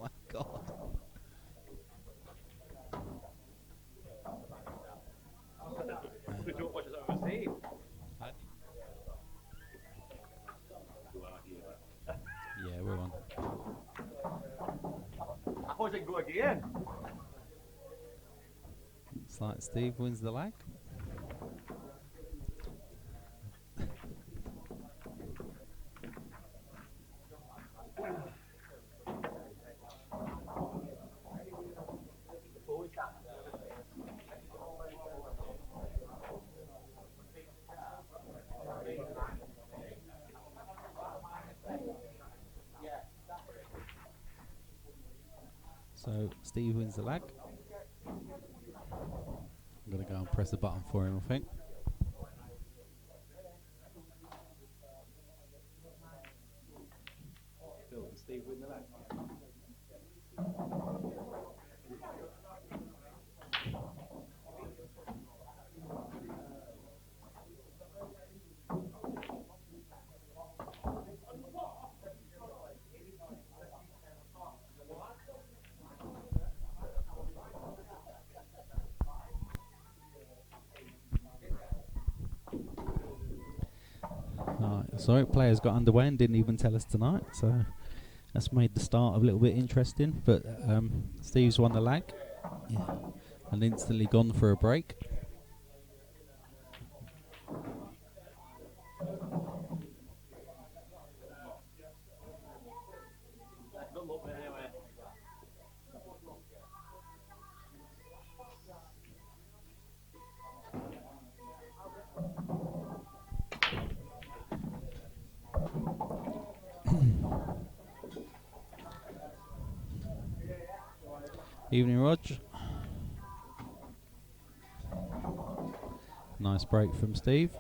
my god. Did you watch it overseas? Yeah, we're on. I thought it go again. Looks like Steve wins the lag. So Steve wins the lag. I'm going to go and press the button for him, I think. Phil and Steve win the leg. Sorry, players got underway and didn't even tell us tonight, so that's made the start a little bit interesting. But Steve's won the lag, and instantly gone for a break. Good luck, mate, anyway. Evening, Rog. Nice break from Steve.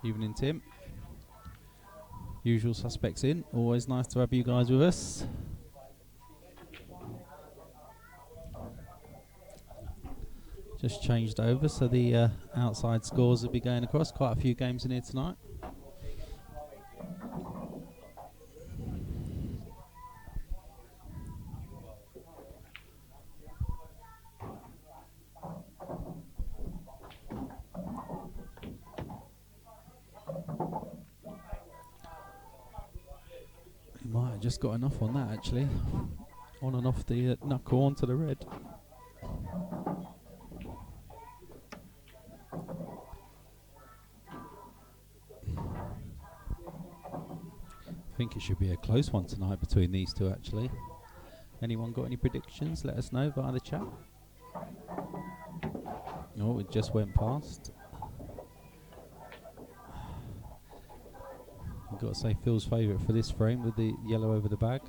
Evening, Tim. Usual suspects in. Always nice to have you guys with us. Just changed over, so the outside scores will be going across. Quite a few games in here tonight. Might have just got enough on that, actually. On and off the knuckle onto the red. I think it should be a close one tonight between these two, actually. Anyone got any predictions? Let us know via the chat. Oh, it just went past. I've got to say Phil's favourite for this frame with the yellow over the bag.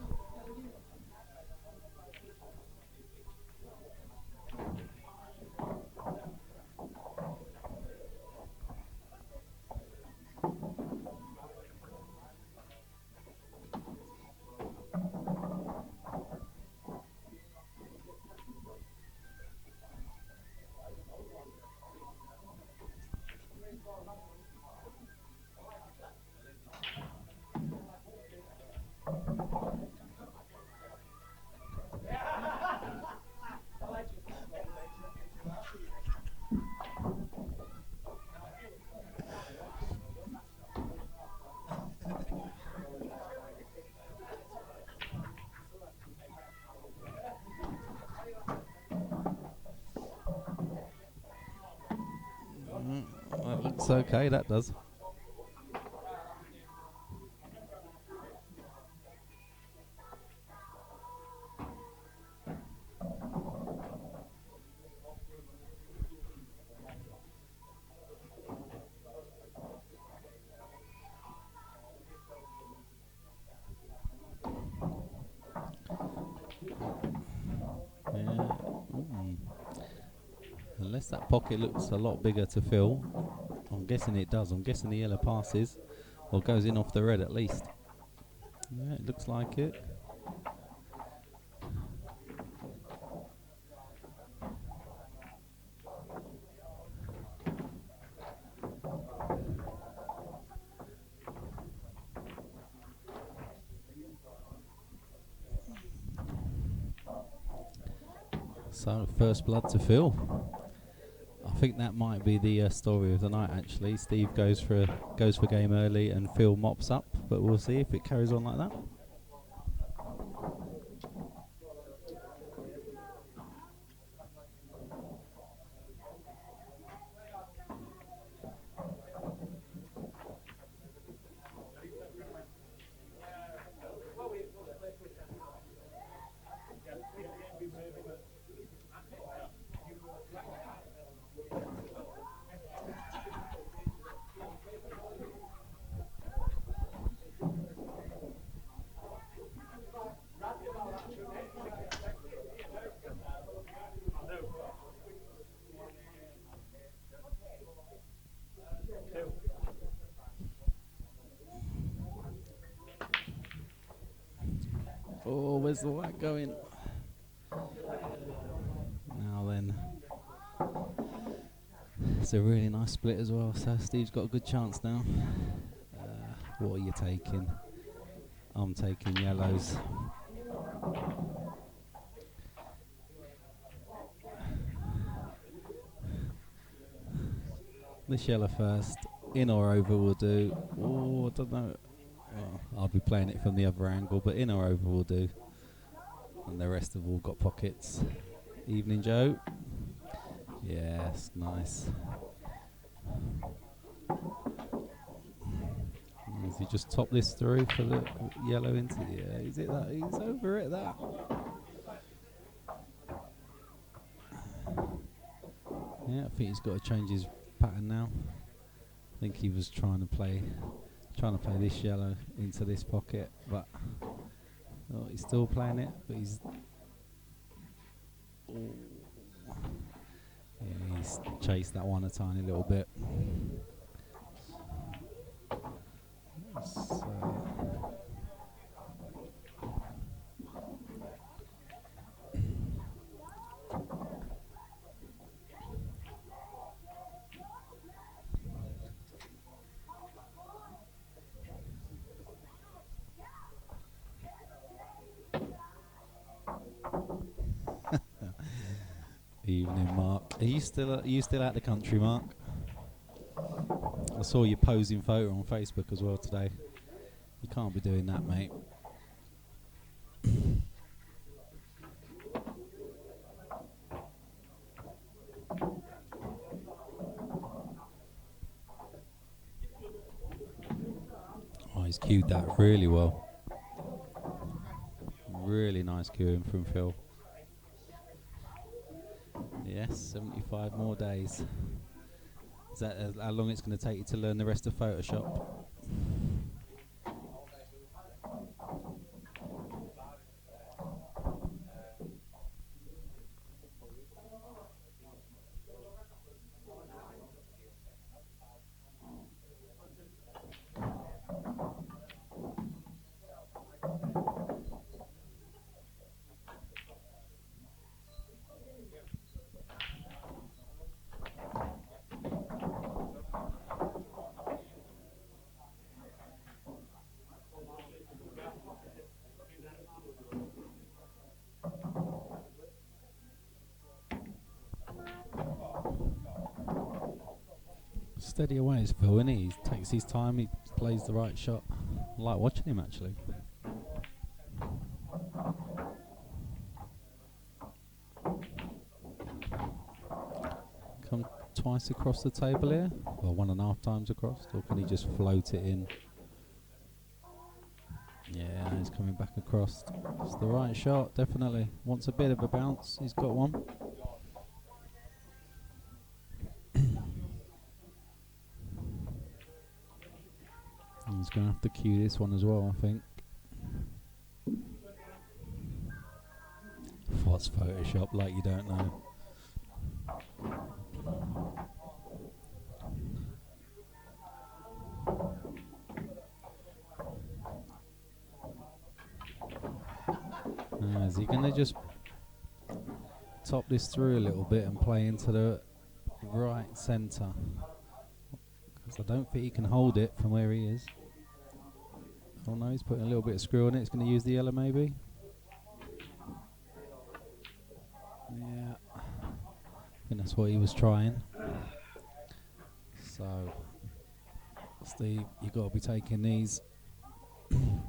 That looks okay, that does. Unless that pocket looks a lot bigger to Phil. I'm guessing it does. I'm guessing the yellow passes or goes in off the red at least. Yeah, it looks like it. So first blood to Phil. I think that might be the story of the night. Actually, Steve goes for game early, and Phil mops up. But we'll see if it carries on like that. Oh, where's the white going? Now then. It's a really nice split as well, so Steve's got a good chance now. What are you taking? I'm taking yellows. This yellow first. In or over will do. Oh, I don't know. I'll be playing it from the other angle, but in or over will do. And the rest have all got pockets. Evening, Joe. Yes, nice. As he just top this through for the yellow into the is it that? He's over it, that. Yeah, I think he's got to change his pattern now. I think he was trying to play this yellow into this pocket, but he's still playing it, but he's he's chased that one a tiny little bit. Evening, Mark. Are you still out the country, Mark? I saw your posing photo on Facebook as well today. You can't be doing that, mate. Oh, he's cued that really well. Really nice cueing from Phil. Yes, 75 more days. Is that how long it's going to take you to learn the rest of Photoshop? Steady away is Phil, isn't he? He takes his time, he plays the right shot. I like watching him, actually. Come twice across the table here? Or 1.5 times across? Or can he just float it in? Yeah, he's coming back across. It's the right shot, definitely. Wants a bit of a bounce. He's got one. He's going to have to cue this one as well, I think. What's Photoshop like you don't know? Is he going to just top this through a little bit and play into the right centre? Because I don't think he can hold it from where he is. Oh no, he's putting a little bit of screw on it. He's going to use the yellow maybe. Yeah. think that's what he was trying. So, Steve, you got to be taking these. You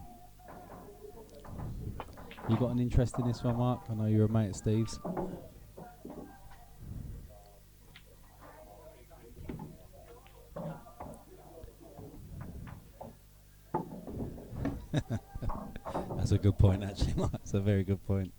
got an interest in this one, Mark? I know you're a mate of Steve's. That's a good point, actually, Mark. That's a very good point.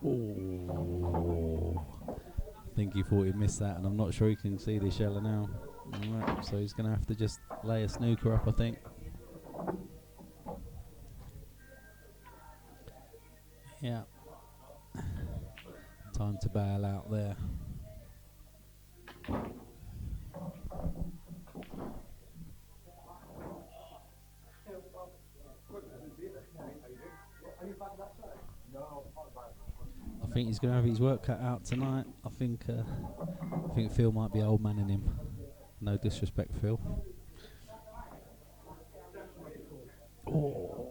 Oh, I think he thought he missed that, and I'm not sure he can see this yellow now. Alright, so he's going to have to just lay a snooker up, I think. Yeah. Time to bail out there. I think he's going to have his work cut out tonight. I think Phil might be old man in him. No disrespect, Phil. Oh,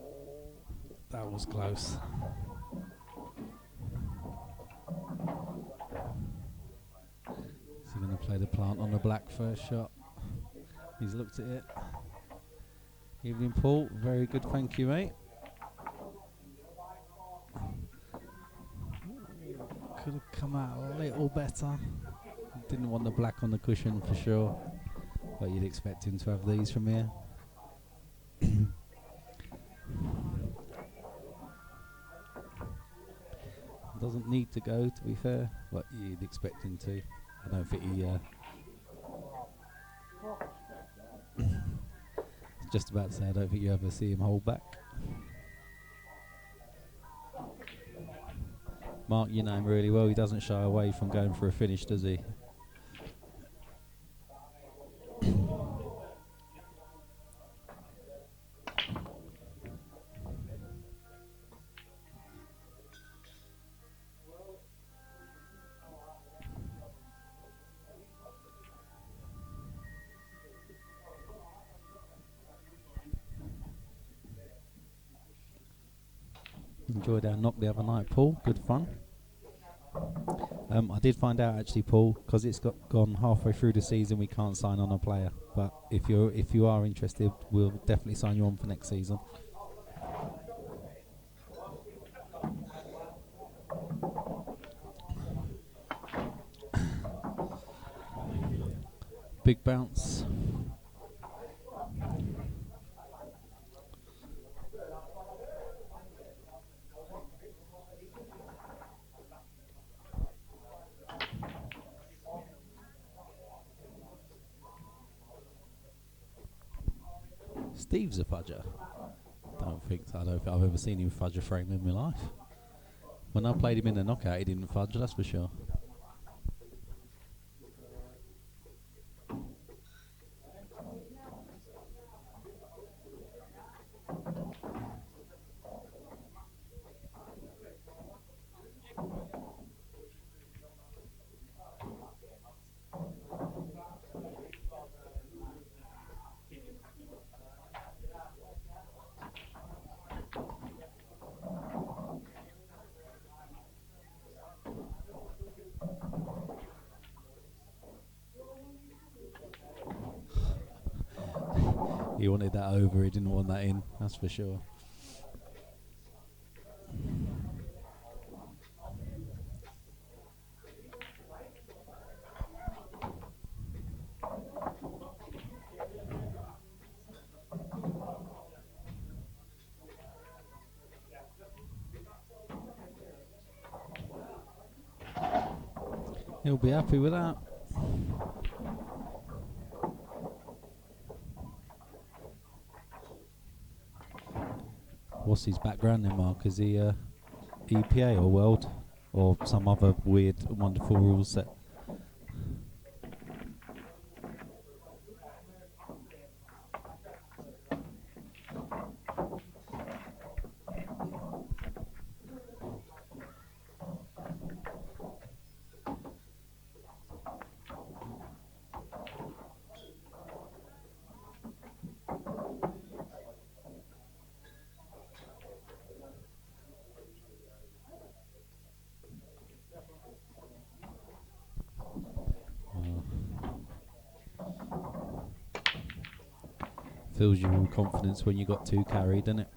that was close. Is he going to play the plant on the black first shot? He's looked at it. Evening, Paul. Very good, thank you, mate. Could have come out a little better. Didn't want the black on the cushion for sure, but you'd expect him to have these from here. Doesn't need to go, to be fair, but you'd expect him to. I don't think he just about to say, I don't think you ever see him hold back. Mark, you know him really well. He doesn't shy away from going for a finish, does he? Enjoyed our knock the other night, Paul. Good fun. I did find out actually, Paul, because it's gone halfway through the season, we can't sign on a player. But if you are interested, we'll definitely sign you on for next season. Big bounce. Steve's a fudger. I don't think I've ever seen him fudge a frame in my life. When I played him in the knockout, he didn't fudge, that's for sure. He wanted that over, he didn't want that in, that's for sure. He'll be happy with that. What's his background then, Mark? Is he EPA or World? Or some other weird, wonderful rule set? Fills you with confidence when you got 2 carried, doesn't it?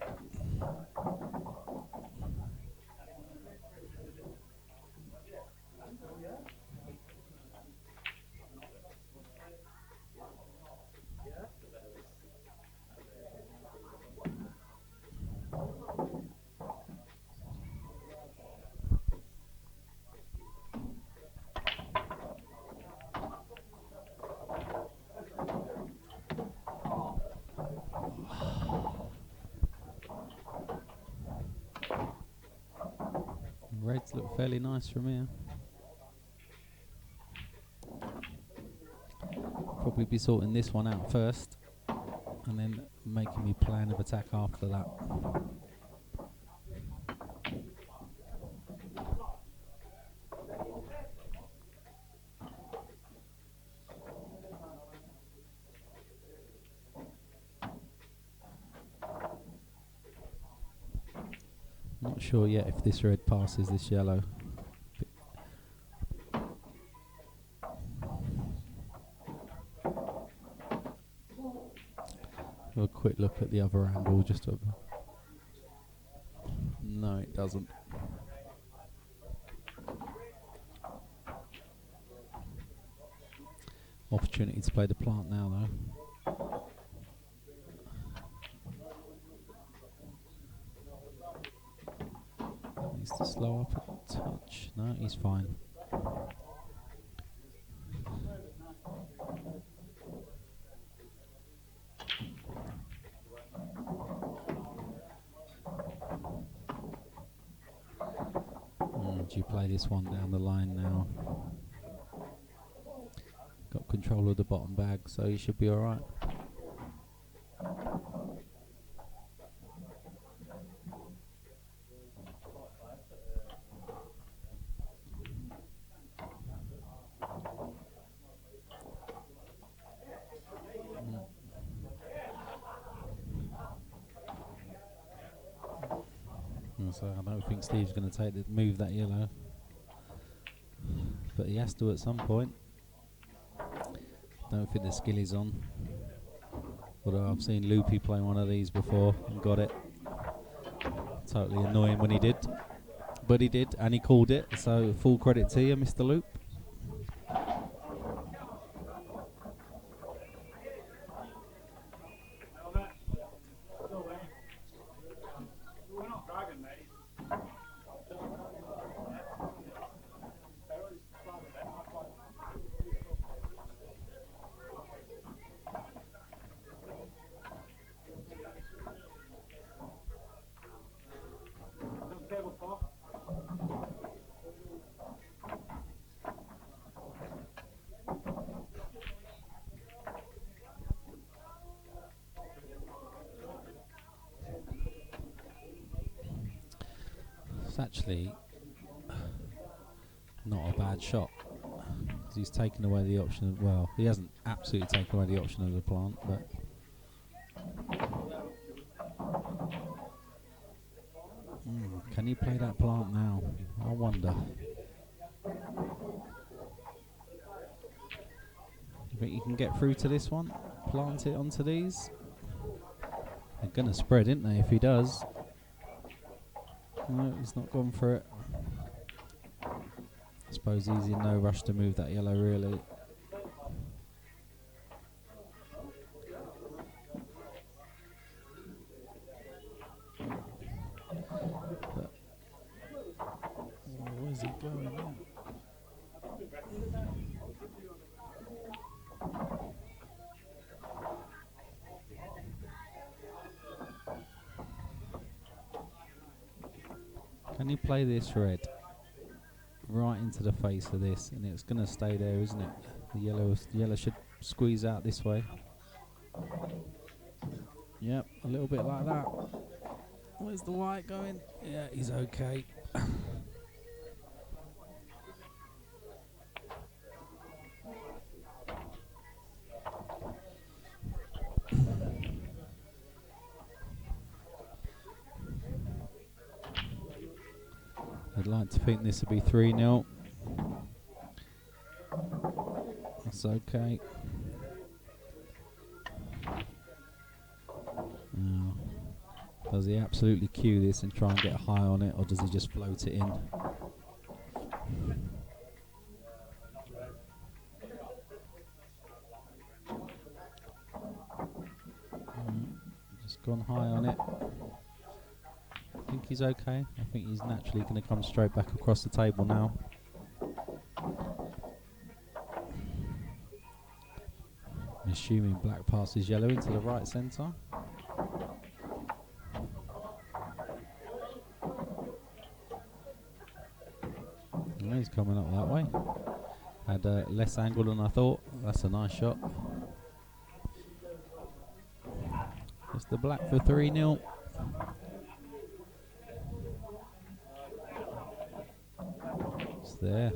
Reds look fairly nice from here. Probably be sorting this one out first, and then making me plan of attack after that. Not sure yet if this red passes this yellow. Have a quick look at the other angle just to... No, it doesn't. Opportunity to play the plant now though. Needs to slow up a touch. No, he's fine. Do you play this one down the line now? Got control of the bottom bag, so you should be alright. So I don't think Steve's going to move that yellow, but he has to at some point. Don't think the skill is on. Although I've seen Loopy play one of these before and got it. Totally annoying when he did, but he did and he called it. So full credit to you, Mr. Loop. It's actually not a bad shot. He's taken away the option of, well, he hasn't absolutely taken away the option of the plant, but can he play that plant now? I wonder. You think you can get through to this one? Plant it onto these? They're going to spread, aren't they, if he does? No, he's not gone for it. I suppose he's in no rush to move that yellow, really. But where's he going now? Can you play this red right into the face of this, and it's going to stay there, isn't it? The yellow should squeeze out this way. Yep, a little bit like that. Where's the white going? Yeah, he's okay. I'd like to think this would be 3-0. That's okay. Does he absolutely cue this and try and get high on it, or does he just float it in? Just gone high on it. I think he's okay. I think he's naturally going to come straight back across the table now. I'm assuming black passes yellow into the right centre. And he's coming up that way. Had less angle than I thought. That's a nice shot. It's the black for 3-0. It's there.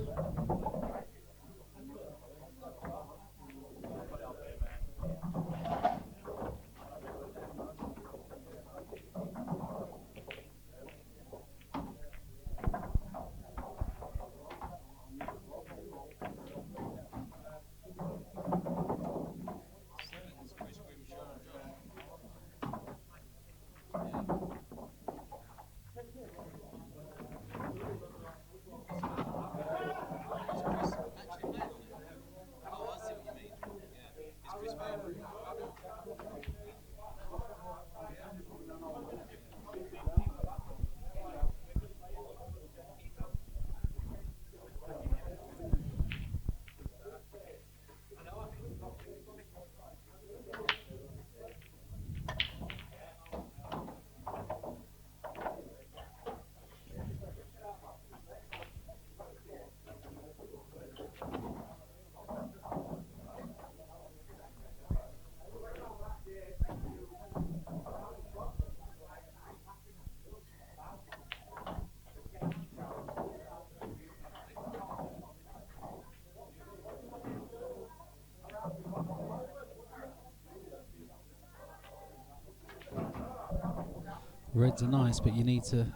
Reds are nice, but you need to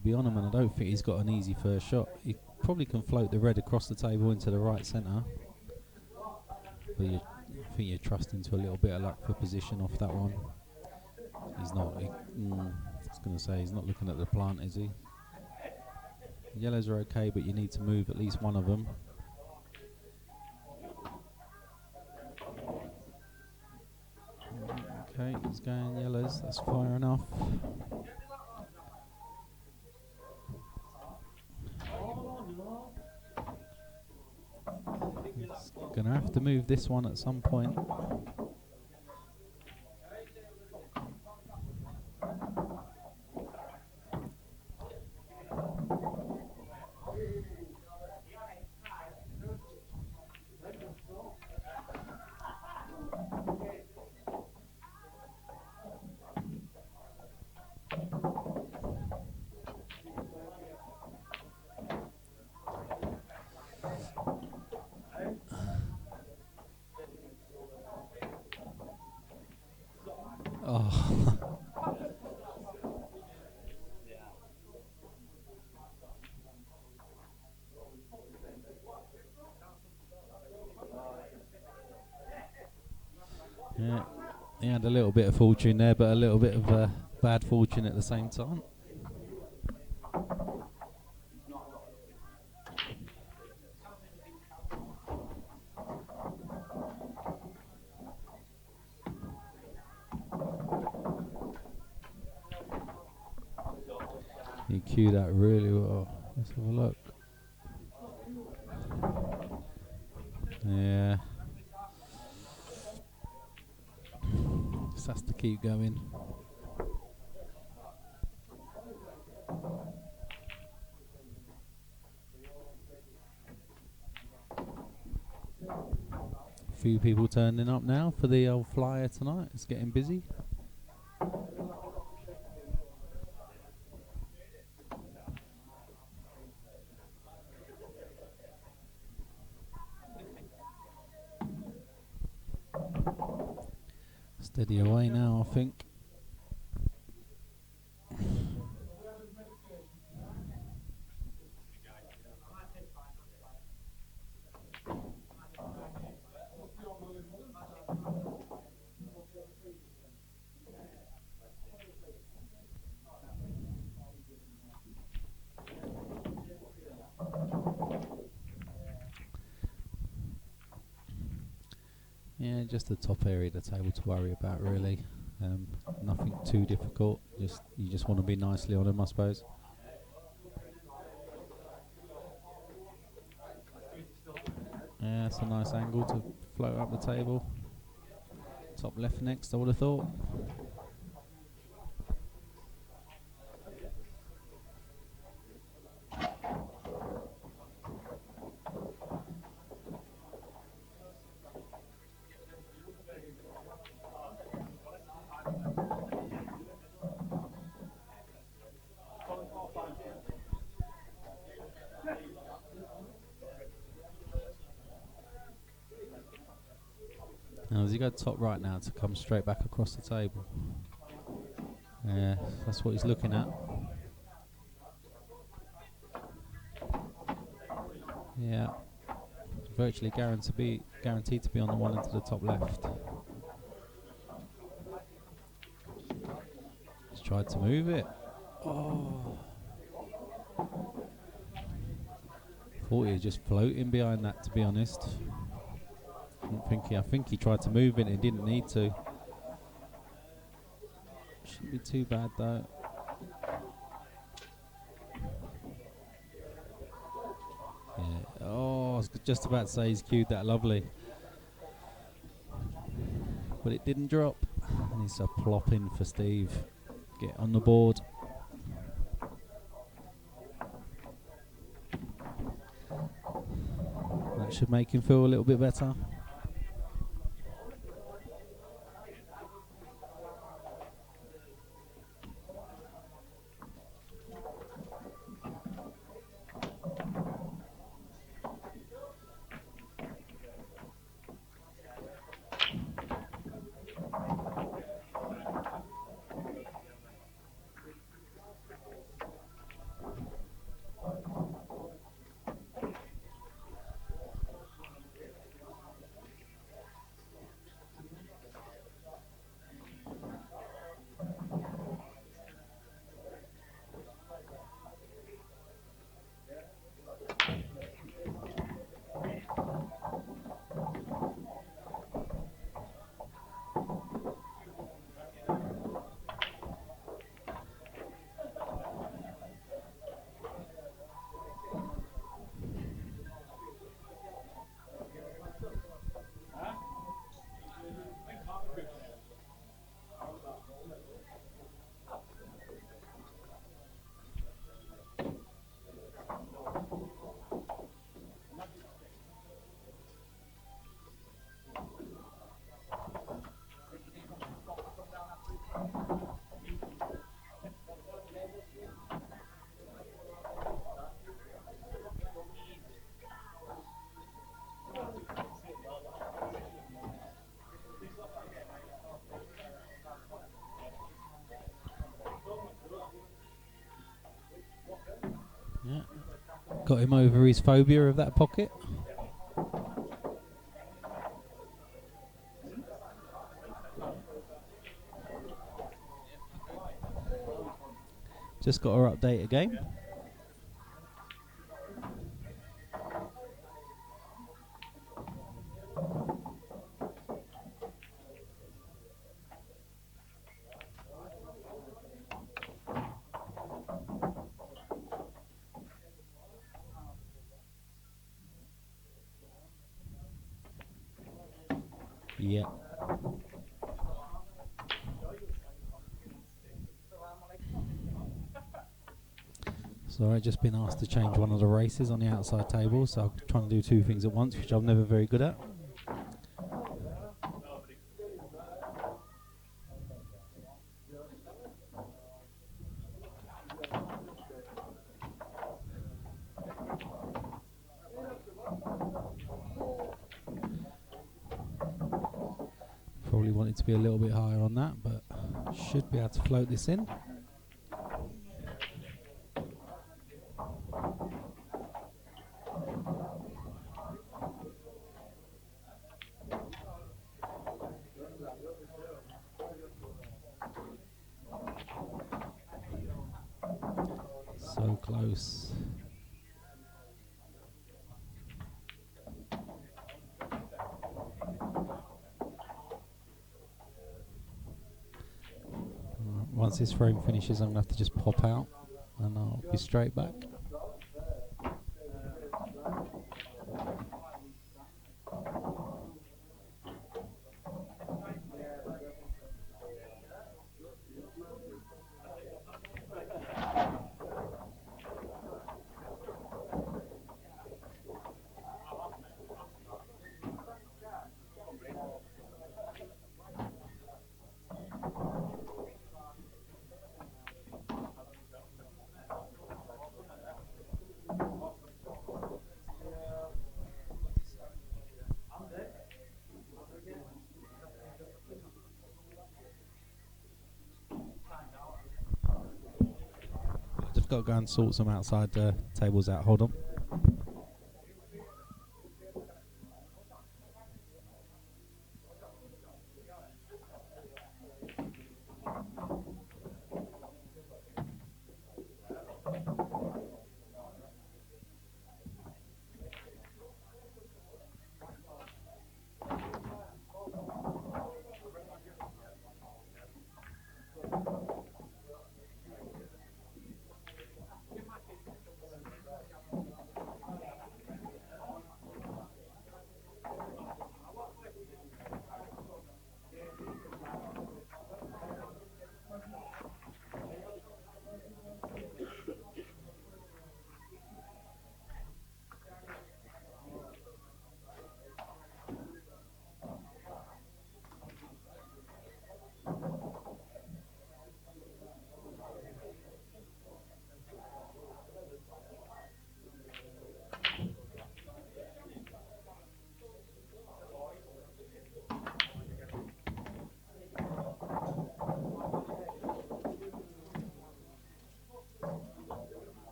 be on him, and I don't think he's got an easy first shot. He probably can float the red across the table into the right centre, but I think you're trusting to a little bit of luck for position off that one. He's not. I was going to say he's not looking at the plant, is he? Yellows are okay, but you need to move at least one of them. Okay, he's going yellows. That's far enough. He's going to have to move this one at some point. Oh. Yeah, he had a little bit of fortune there, but a little bit of bad fortune at the same time. You cue that really well. Let's have a look. Yeah. Just has to keep going. A few people turning up now for the old flyer tonight. It's getting busy. Steady away now, I think. Yeah, just the top area of the table to worry about, really. Nothing too difficult. You just want to be nicely on them, I suppose. Yeah, it's a nice angle to float up the table. Top left next, I would have thought. Now, has he got top right now to come straight back across the table? Yeah, that's what he's looking at. Yeah, virtually guaranteed to be on the one into the top left. He's tried to move it. Oh. Thought he was just floating behind that, to be honest. I think he tried to move it and didn't need to. Shouldn't be too bad though. Yeah. Oh, I was just about to say he's cued that lovely. But it didn't drop. And it's a plop in for Steve. Get on the board. That should make him feel a little bit better. Yeah. Got him over his phobia of that pocket. Just got to update again. Yeah. So I've just been asked to change one of the races on the outside table, so I'm trying to do two things at once, which I'm never very good at. Probably wanted to be a little bit higher on that, but should be able to float this in. So close. once this frame finishes, I'm going to have to just pop out and I'll be straight back. Just got to go and sort some outside tables out. Hold on.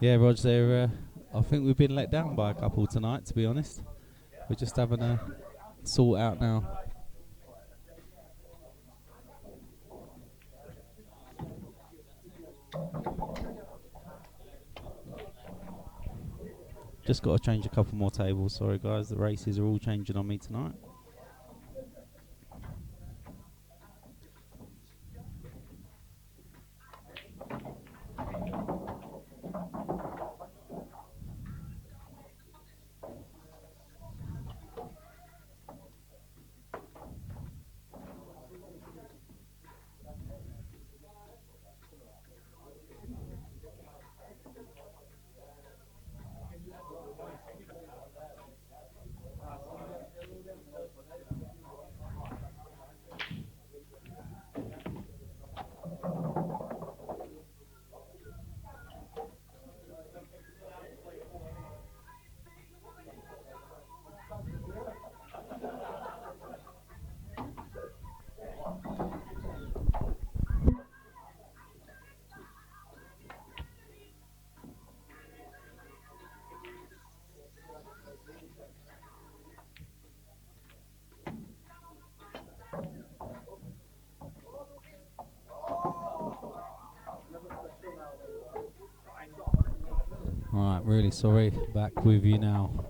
Yeah, Roger, I think we've been let down by a couple tonight, to be honest. We're just having a sort out now. Just got to change a couple more tables. Sorry, guys, the races are all changing on me tonight. Right, really sorry. Back with you now.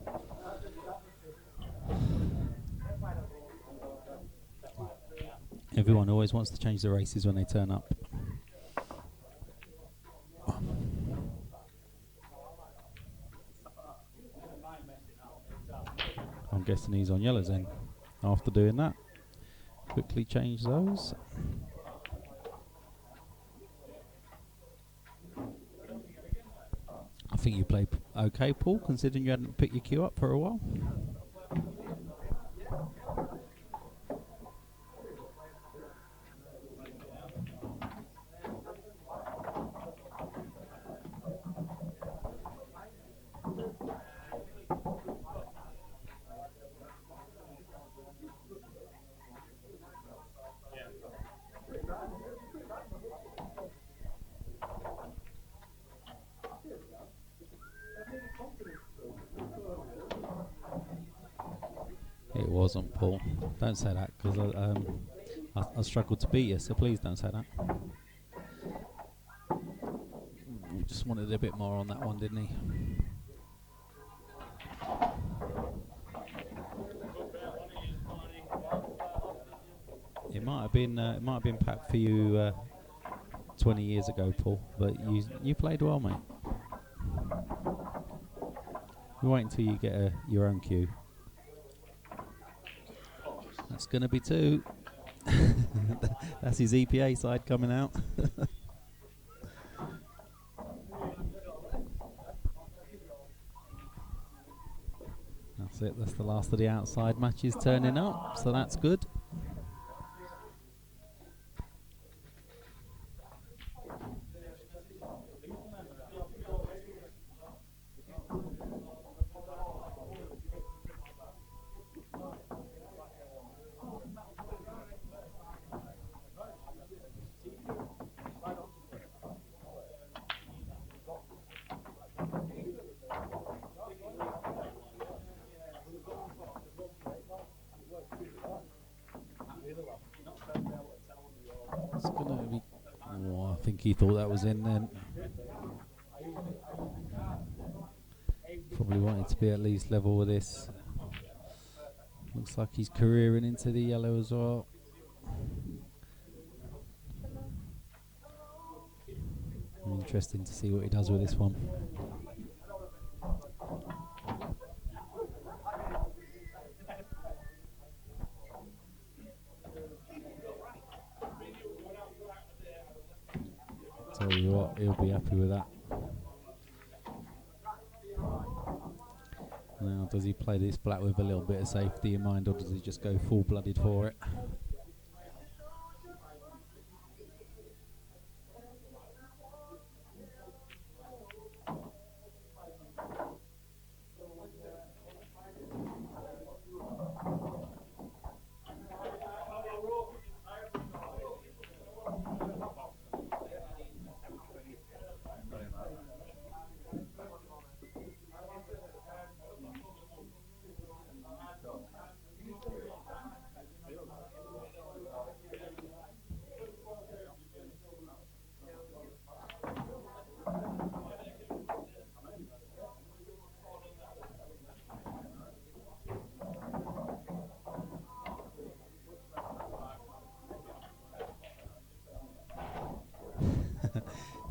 Everyone always wants to change the races when they turn up. I'm guessing he's on yellows then. After doing that, quickly change those. I think you played okay, Paul, considering you hadn't picked your cue up for a while. It wasn't, Paul. Don't say that, because I struggled to beat you, so please don't say that. He just wanted a bit more on that one, didn't he? It might have been packed for you 20 years ago, Paul, but you played well, mate. You wait until you get your own cue. That's going to be 2. That's his EPA side coming out. That's it. That's the last of the outside matches turning up, so that's good. It's gonna be. Oh, I think he thought that was in then. Probably wanted to be at least level with this. Looks like he's careering into the yellow as well. Interesting to see what he does with this one. Tell you what, he'll be happy with that. Now, does he play this black with a little bit of safety in mind, or does he just go full-blooded for it?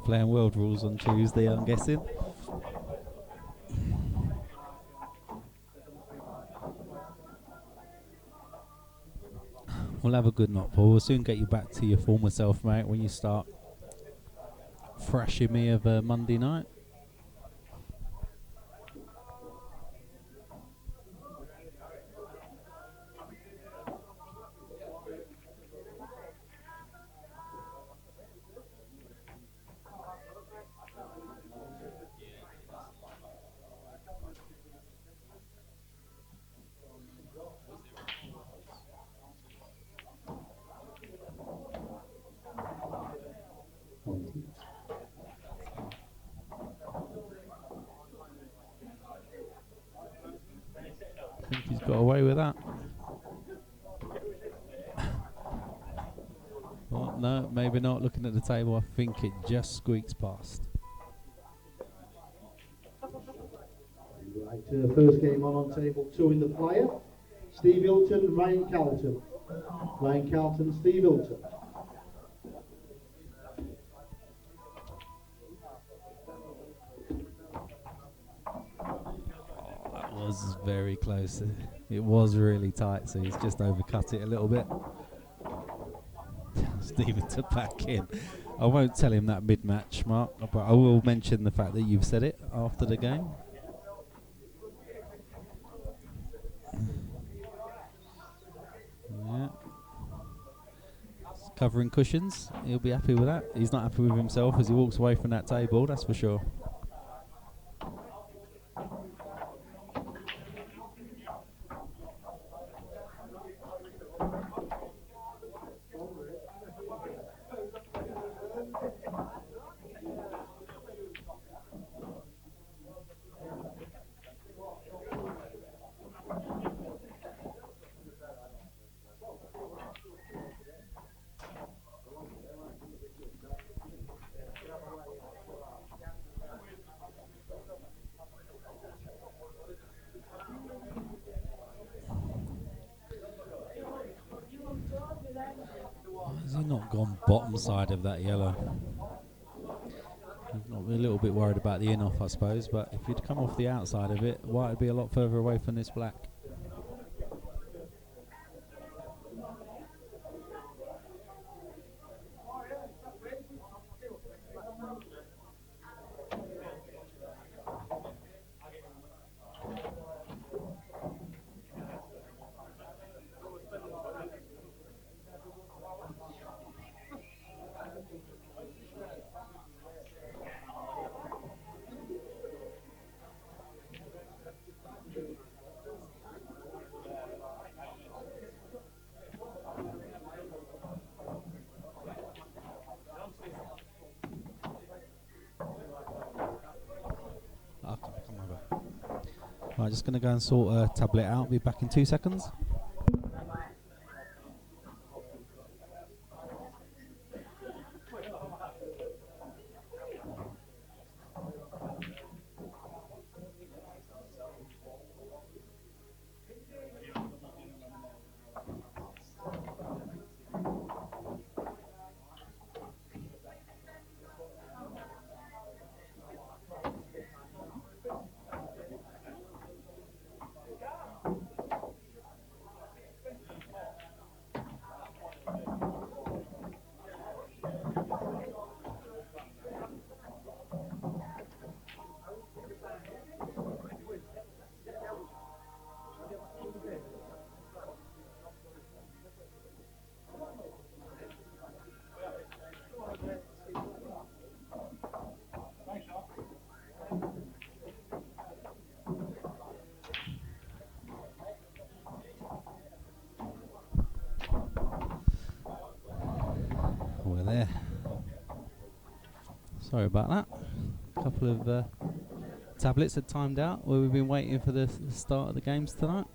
Playing World Rules on Tuesday, I'm guessing. We'll have a good knock, Paul. We'll soon get you back to your former self, mate, when you start thrashing me of Monday night. I think he's got away with that. Well, no, maybe not. Looking at the table, I think it just squeaks past. Right, first game on table 2 in the flyer. Steve Hilton, Ryan Calton. Ryan Calton, Steve Hilton. That was very close. It was really tight, so he's just overcut it a little bit. Stephen to back in. I won't tell him that mid-match, Mark, but I will mention the fact that you've said it after the game. Yeah. Covering cushions. He'll be happy with that. He's not happy with himself as he walks away from that table, that's for sure. Has he not gone bottom side of that yellow? He's not a little bit worried about the in-off, I suppose, but if he'd come off the outside of it, white would be a lot further away from this black. Right, just going to go and sort a tablet out. Be back in 2 seconds. We're there. Sorry about that. A couple of tablets had timed out where we've been waiting for the start of the games tonight.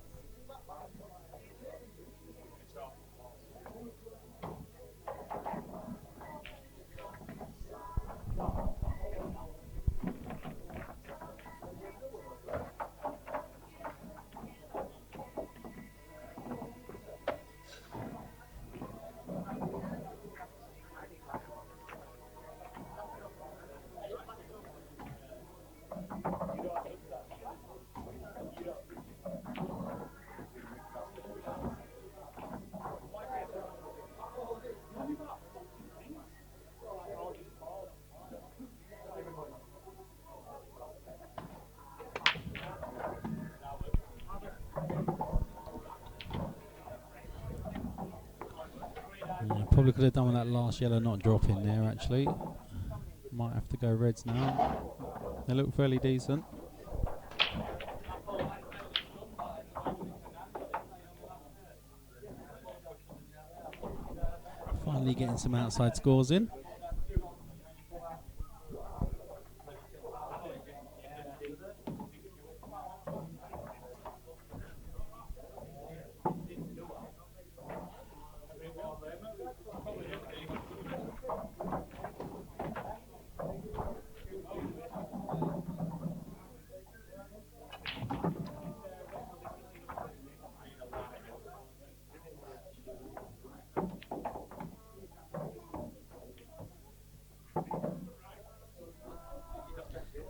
Probably could have done with that last yellow not dropping there actually. Might have to go reds now. They look fairly decent. Finally getting some outside scores in.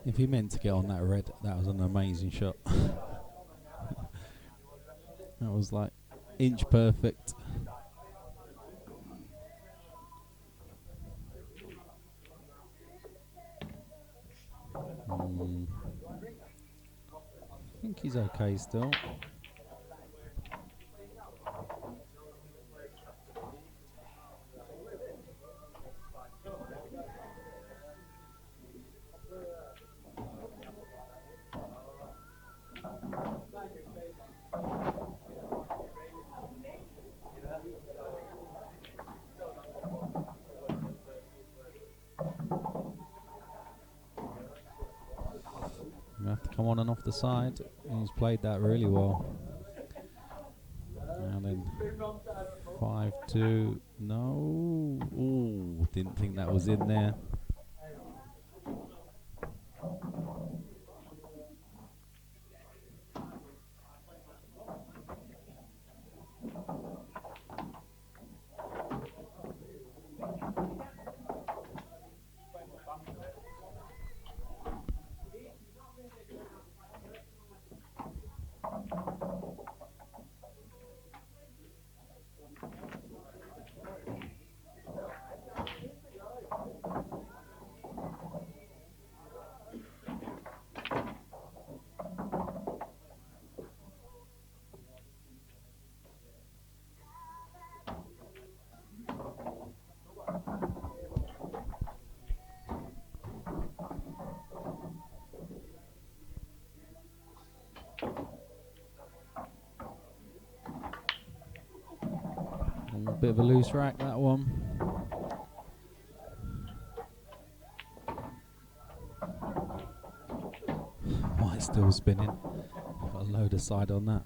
If he meant to get on that red, that was an amazing shot. That was like inch perfect. I think he's okay still. You have to come on and off the side. He's played that really well. And then 5-2. No. Ooh, didn't think that was in there. A bit of a loose rack, that one. White still spinning. Got a load of side on that.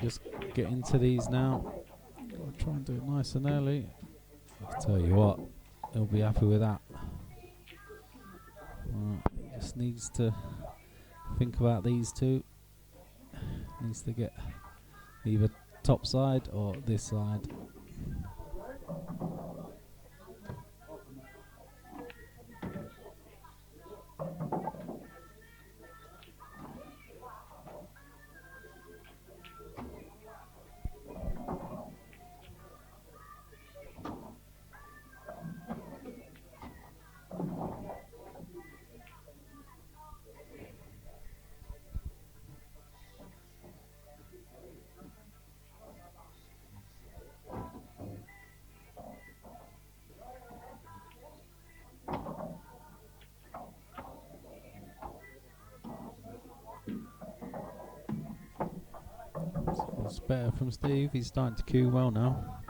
Just get into these now. I'll try and do it nice and early. I'll tell you what, he'll be happy with that. He just needs to think about these two. Needs to get either top side or this side. It's better from Steve. He's starting to cue well now.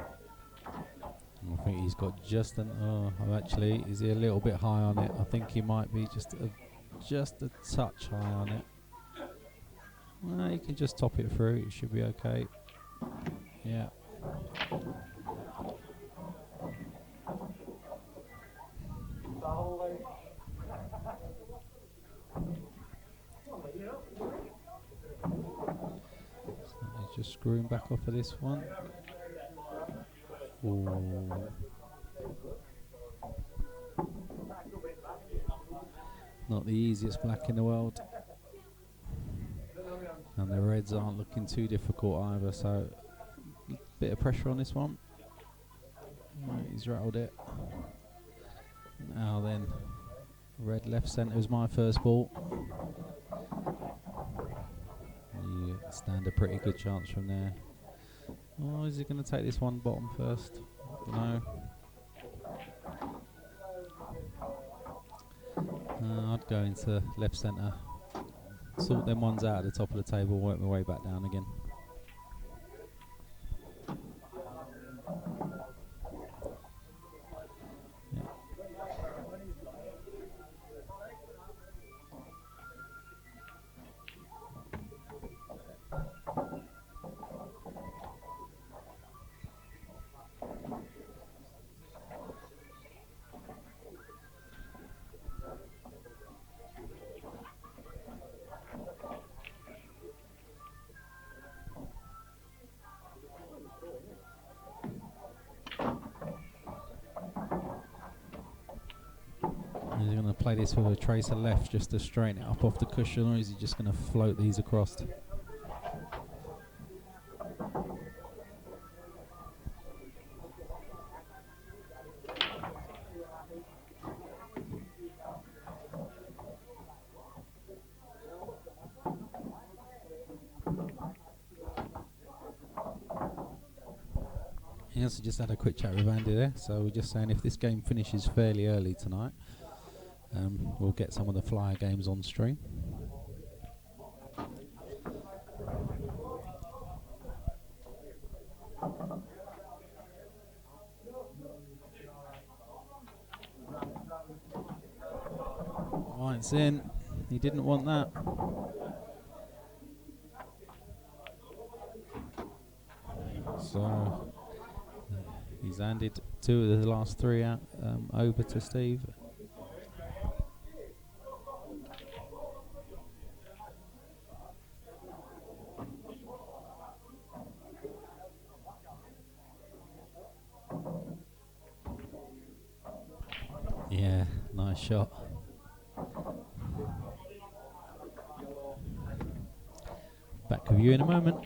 I think he's got just an. Oh, actually, is he a little bit high on it? I think he might be just a touch high on it. Well, you can just top it through. It should be okay. Yeah. Just screwing back off of this one. Ooh. Not the easiest black in the world. And the reds aren't looking too difficult either, so a bit of pressure on this one. Right, he's rattled it. Now then, red left centre is my first ball. You stand a pretty good chance from there. Oh, is he going to take this one bottom first? I don't know. go into left centre, sort them ones out at the top of the table, work my way back down again. Is he going to play this with a tracer left just to straighten it up off the cushion, or is he just going to float these across? He also just had a quick chat with Andy there, so we're just saying if this game finishes fairly early tonight, we'll get some of the flyer games on stream. White's in. He didn't want that. So he's handed 2 of the last 3 out over to Steve. Yeah, nice shot. Back with you in a moment.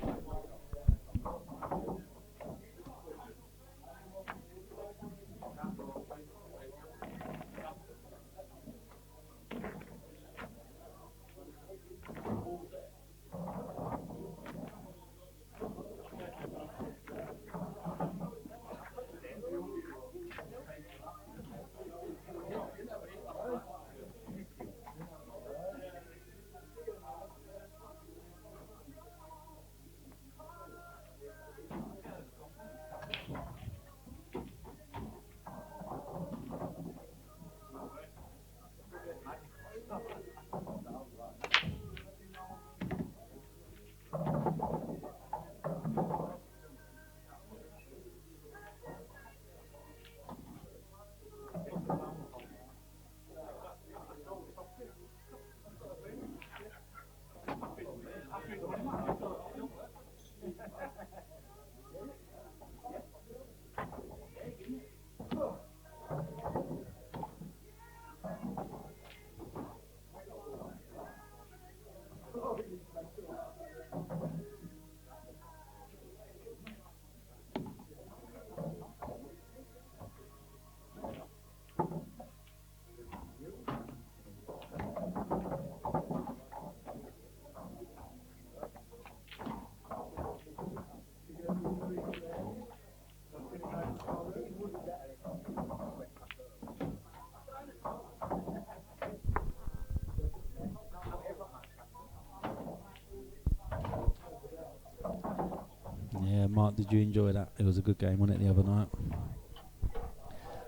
Yeah, Mark, did you enjoy that? It was a good game, wasn't it, the other night?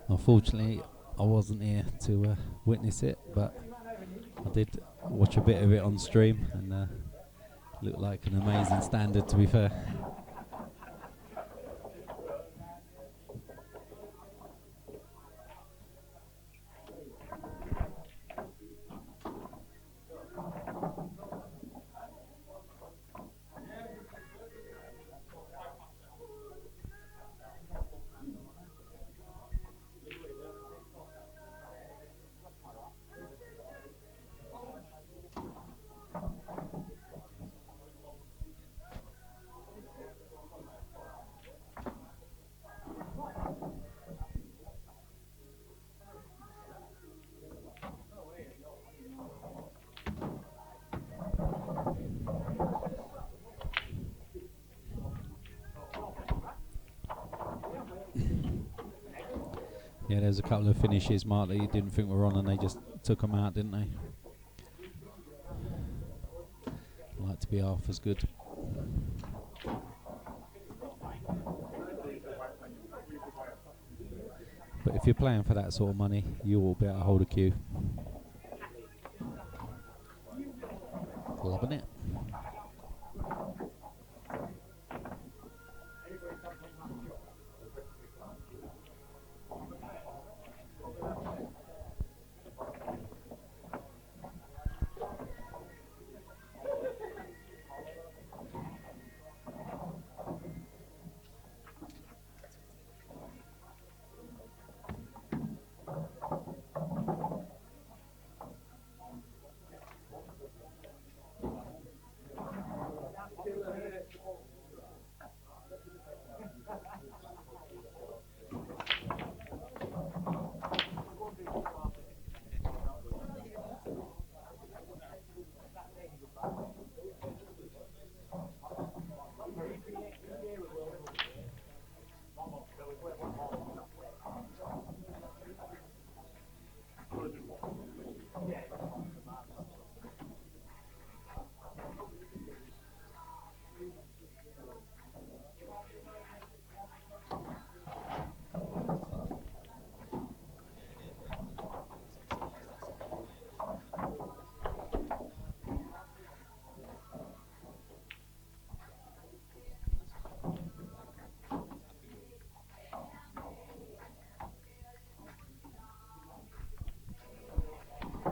Unfortunately, I wasn't here to witness it, but I did watch a bit of it on stream, and looked like an amazing standard, to be fair. Yeah, there's a couple of finishes, Mark, that you didn't think were on, and they just took them out, didn't they? to be half as good. But if you're playing for that sort of money, you will be able to hold a queue. Loving it.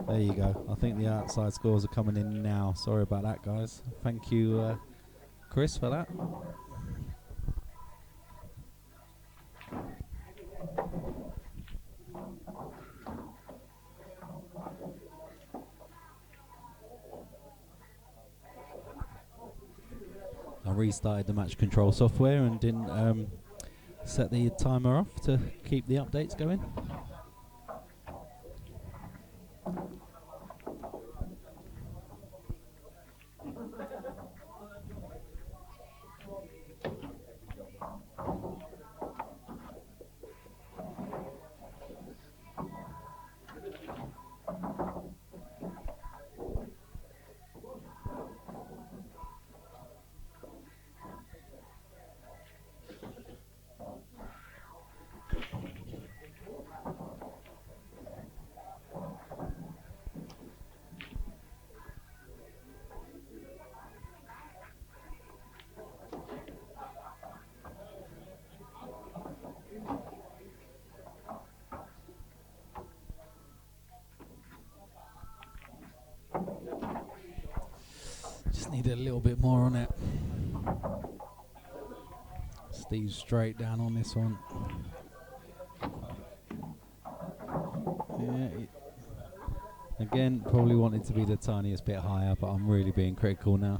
There you go. I think the outside scores are coming in now. Sorry about that, guys. Thank you, Chris, for that. I restarted the match control software and didn't set the timer off to keep the updates going. Just need a little bit more on it. Steve's straight down on this one. Yeah, again, probably wanted to be the tiniest bit higher, but I'm really being critical now.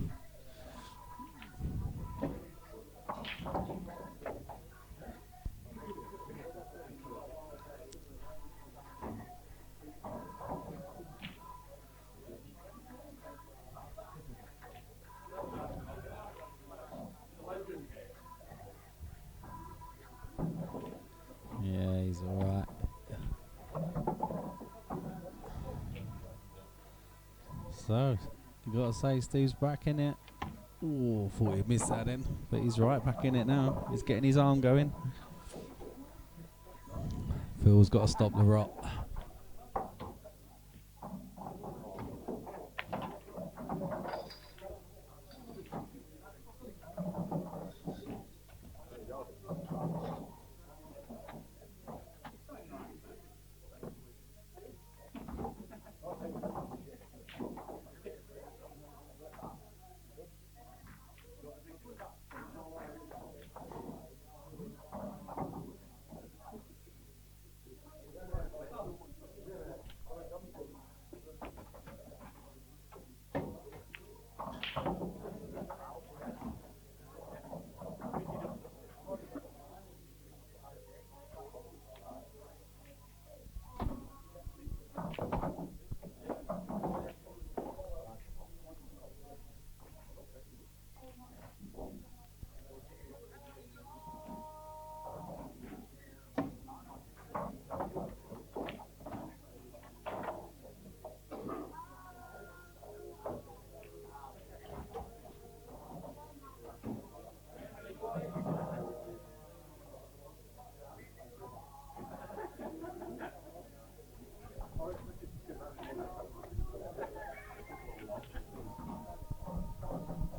Yeah, he's alright. So, you gotta say Steve's back in it. Ooh, thought he'd missed that then, but he's right back in it now. He's getting his arm going. Phil's got to stop the rot.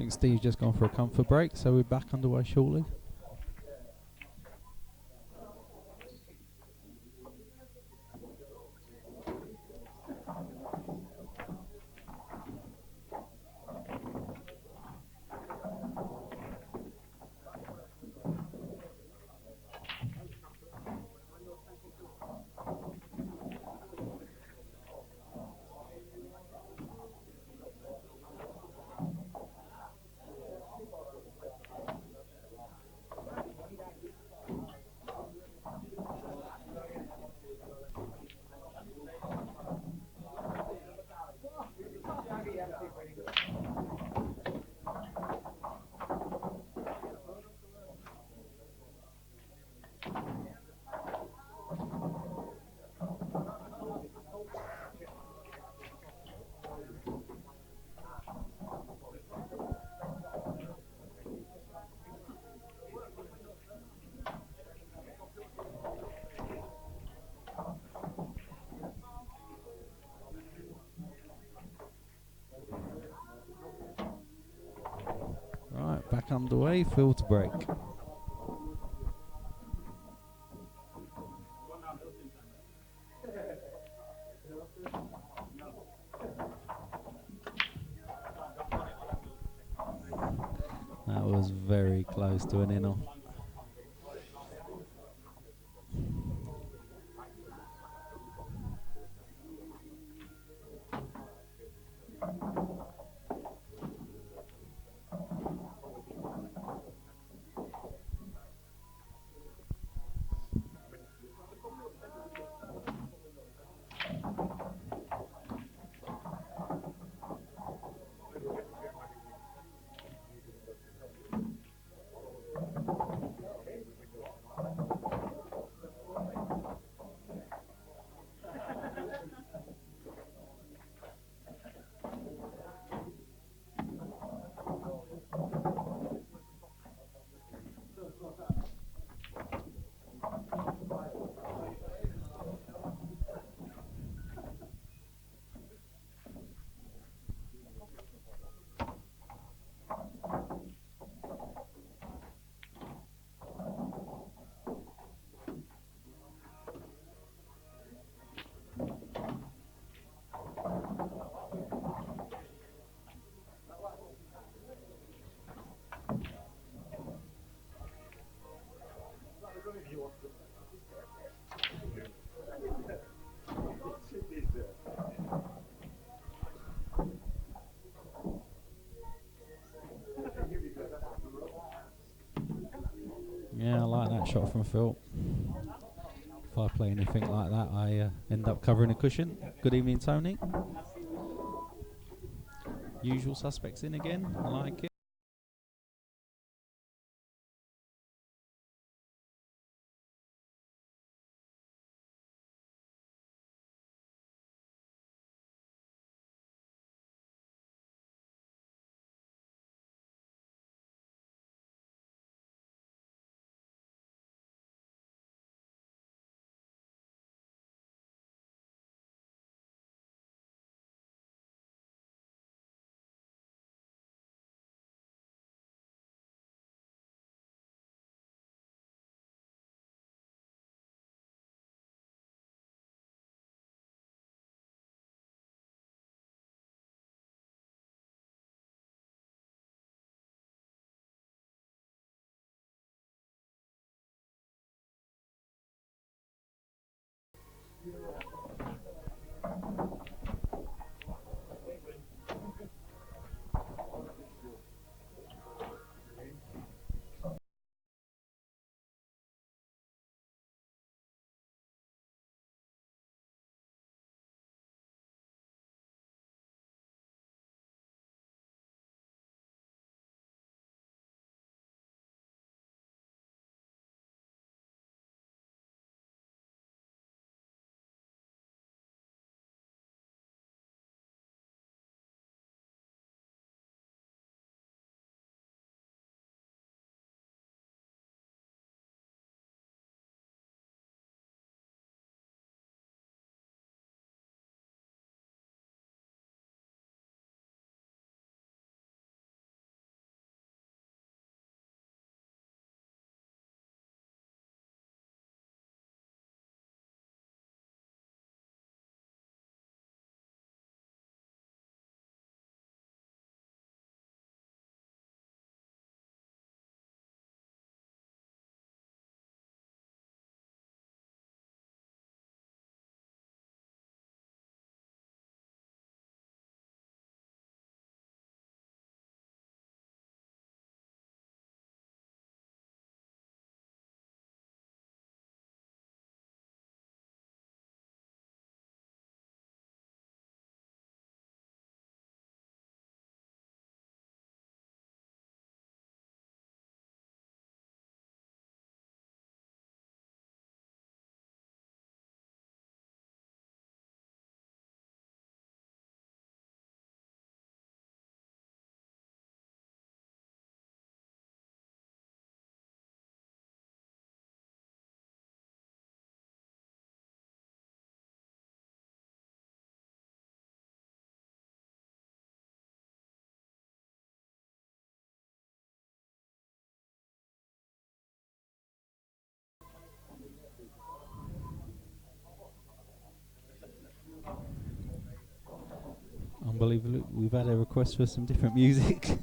think Steve's just gone for a comfort break, so we're back underway shortly. Right, back underway, filter break. That was very close to an in-off. Yeah, I like that shot from Phil. If I play anything like that, I end up covering a cushion. Good evening, Tony. Usual suspects in again. I like it. Unbelievable. We've had a request for some different music.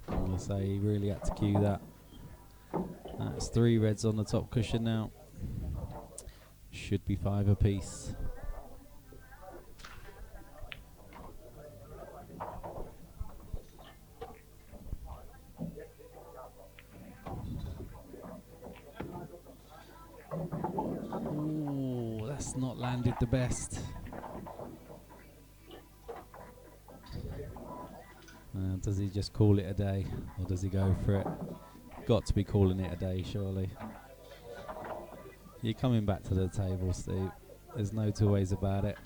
I'm gonna say he really had to cue that. That's 3 reds on the top cushion now. Should be 5 apiece. Ooh, that's not landed the best. Does he just call it a day, or does he go for it? Got to be calling it a day, surely. You're coming back to the table, Steve. There's no two ways about it.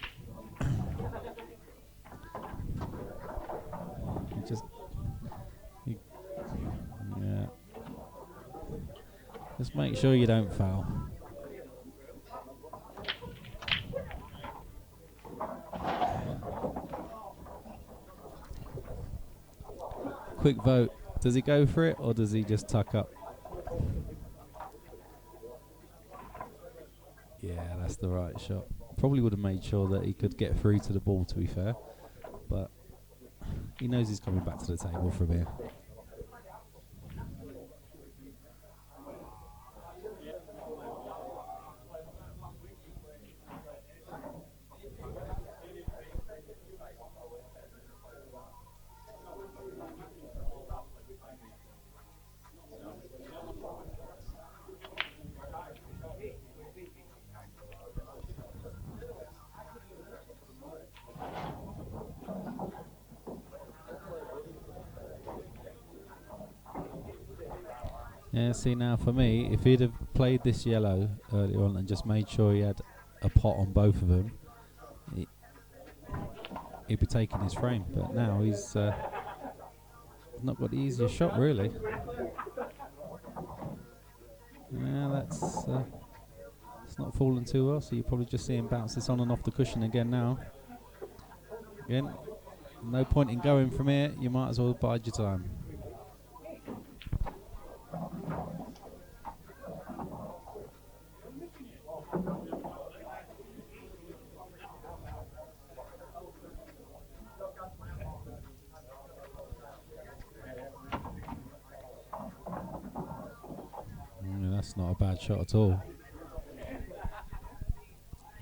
Yeah. Just make sure you don't foul. Quick vote. Does he go for it, or does he just tuck up? Yeah, that's the right shot. Probably would have made sure that he could get through to the ball, to be fair. But he knows he's coming back to the table from here. Yeah, see now for me, if he'd have played this yellow earlier on and just made sure he had a pot on both of them, he'd be taking his frame. But now he's not got the easiest shot, really. Yeah, that's it's not falling too well, so you probably just see him bounce this on and off the cushion again now. Again, no point in going from here. You might as well bide your time. That's not a bad shot at all.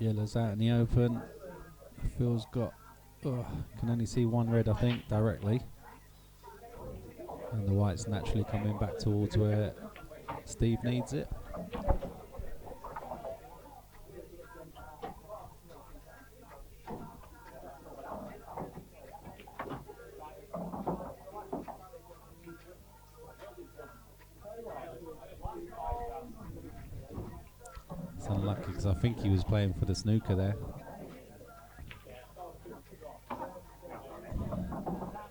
Yellow's out in the open. Phil's got, can only see one red, I think, directly. And the white's naturally coming back towards where Steve needs it. It's unlucky because I think he was playing for the snooker there.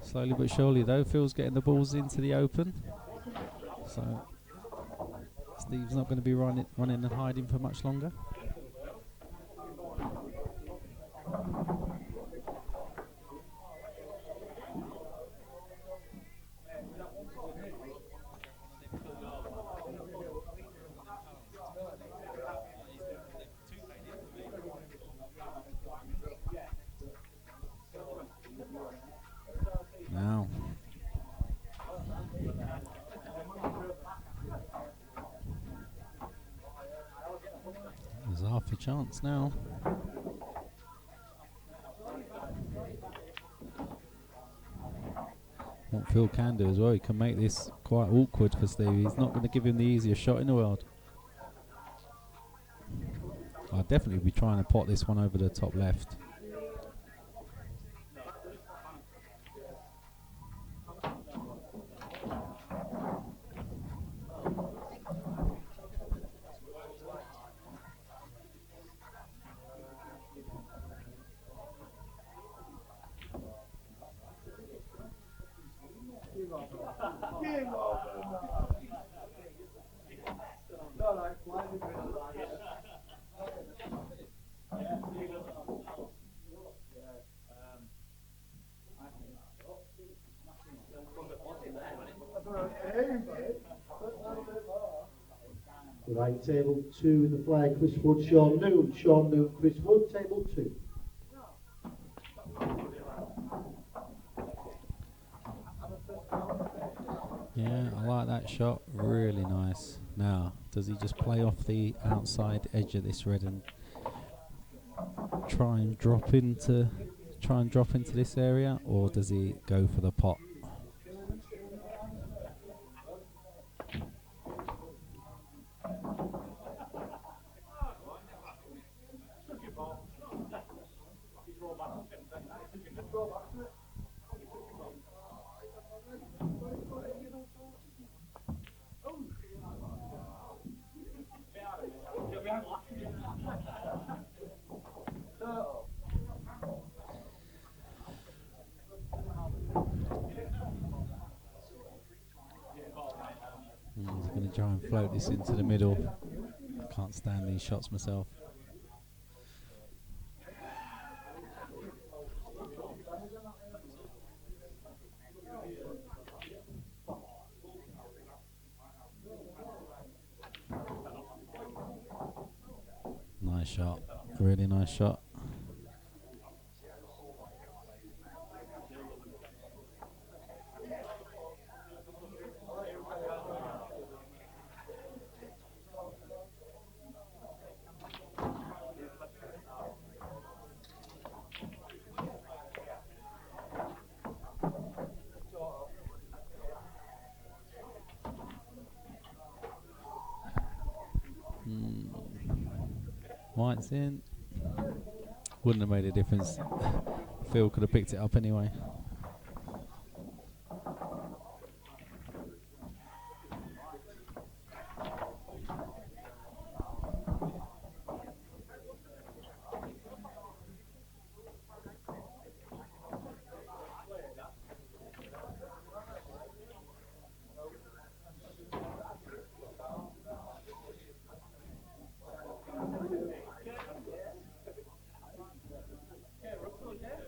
Slowly but surely though, Phil's getting the balls into the open. So Steve's not going to be running and hiding for much longer. Now, there's half a chance now. What Phil can do as well, he can make this quite awkward for Steve. He's not going to give him the easiest shot in the world. I'd definitely be trying to pot this one over the top left. Right, table 2 in the flag, Chris Wood, Sean Noon, Chris Wood, table 2. Yeah, I like that shot, really nice. Now, does he just play off the outside edge of this red and try and drop into this area, or does he go for the pot? He's going to try and float this into the middle. Can't stand these shots myself. Nice shot, really nice shot. White's in. Wouldn't have made a difference. Phil could have picked it up anyway.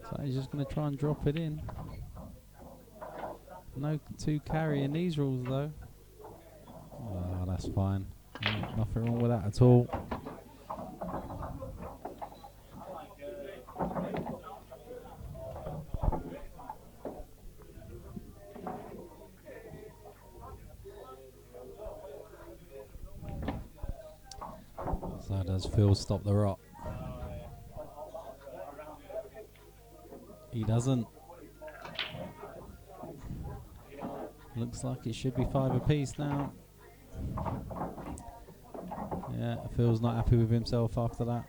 So he's just going to try and drop it in. No two carrying these rules though. Oh, that's fine. Nothing wrong with that at all. So does Phil stop the rock. He doesn't. Looks like it should be 5 apiece now. Yeah, Phil's not happy with himself after that.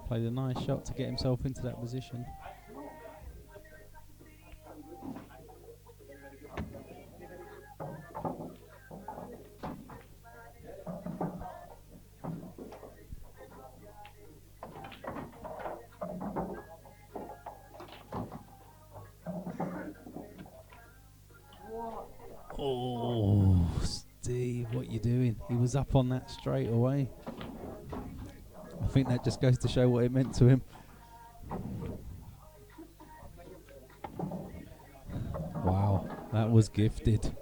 Played a nice shot to get himself into that position. Oh, Steve, what you doing? He was up on that straight away. I think that just goes to show what it meant to him. Wow, that was gifted.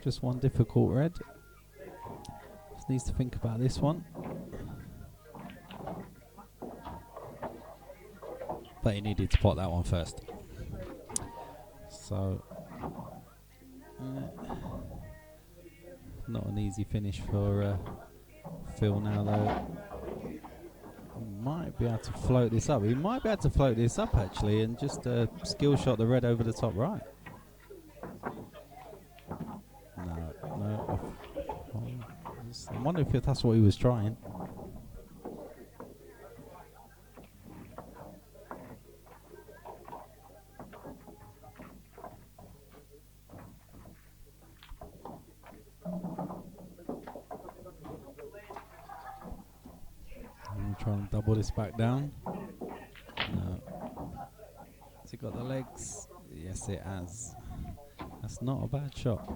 Just one difficult red. Just needs to think about this one. But he needed to pot that one first. So, not an easy finish for Phil now though. He might be able to float this up. He might be able to float this up actually and just skill shot the red over the top right. No. I wonder if that's what he was trying. I'm trying to double this back down. No. Has it got the legs? Yes, it has. That's not a bad shot.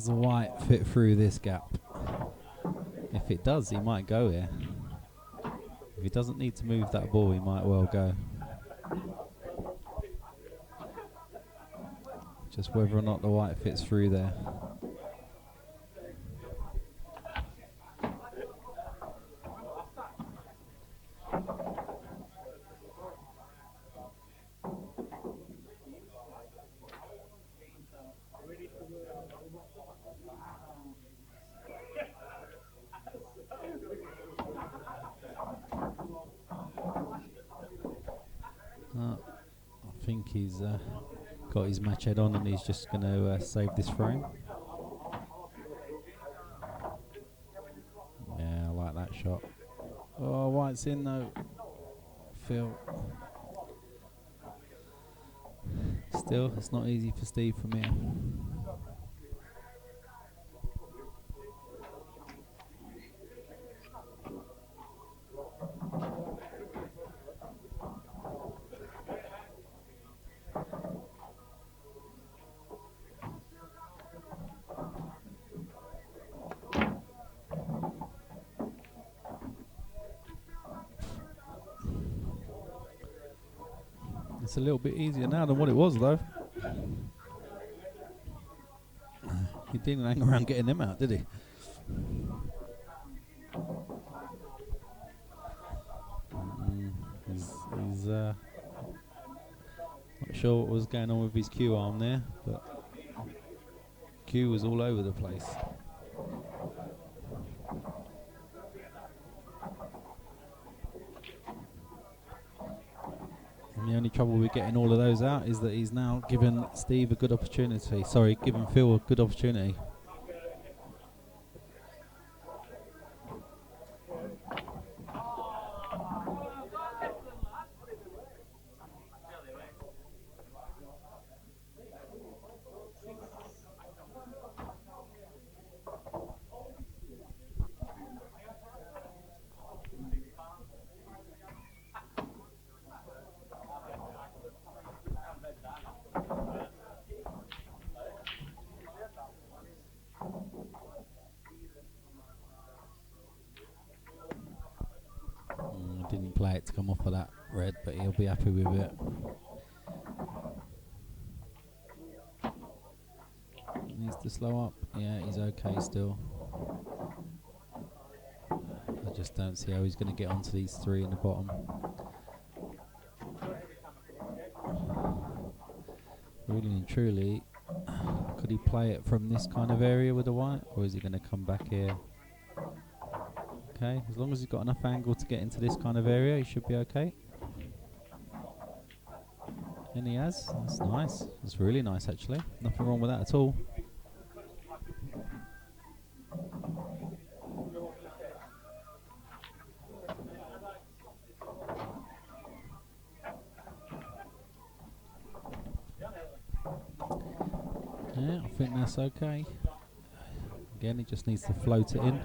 Does the white fit through this gap? If it does, he might go here. If he doesn't need to move that ball, he might well go. Just whether or not the white fits through there. I think he's got his match head on and he's just going to save this frame. Yeah, I like that shot. Oh, white's in though. Phil. Still, it's not easy for Steve from here. It's a little bit easier now than what it was, though. He didn't hang around getting them out, did he? He's not sure what was going on with his cue arm there, but cue was all over the place. And the only trouble with getting all of those out is that he's now given Steve a good opportunity. Sorry, given Phil a good opportunity. Didn't play it to come off of that red, but he'll be happy with it. Needs to slow up. Yeah, he's okay still. I just don't see how he's going to get onto these three in the bottom. Really and truly, could he play it from this kind of area with the white, or is he going to come back here? Okay, as long as he's got enough angle to get into this kind of area, he should be okay. And he has. That's nice. That's really nice, actually. Nothing wrong with that at all. Yeah, I think that's okay. Again, he just needs to float it in.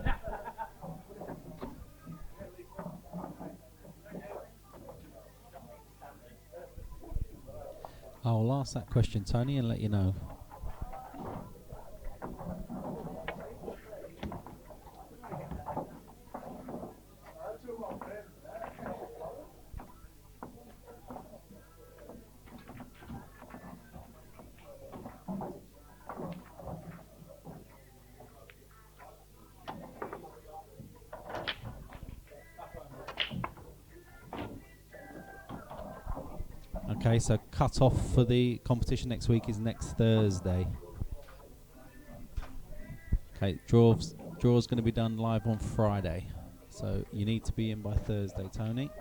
I'll ask that question, Tony, and let you know. Okay, so cut off for the competition next week is next Thursday. Okay, draw's going to be done live on Friday, so you need to be in by Thursday, Tony.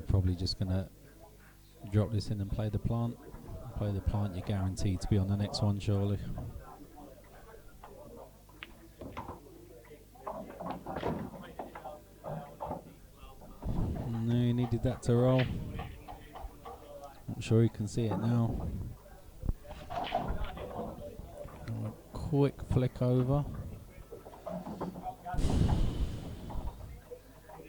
Probably just going to drop this in and play the plant. Play the plant, you're guaranteed to be on the next one, surely. No, you needed that to roll. I'm sure you can see it now. A quick flick over.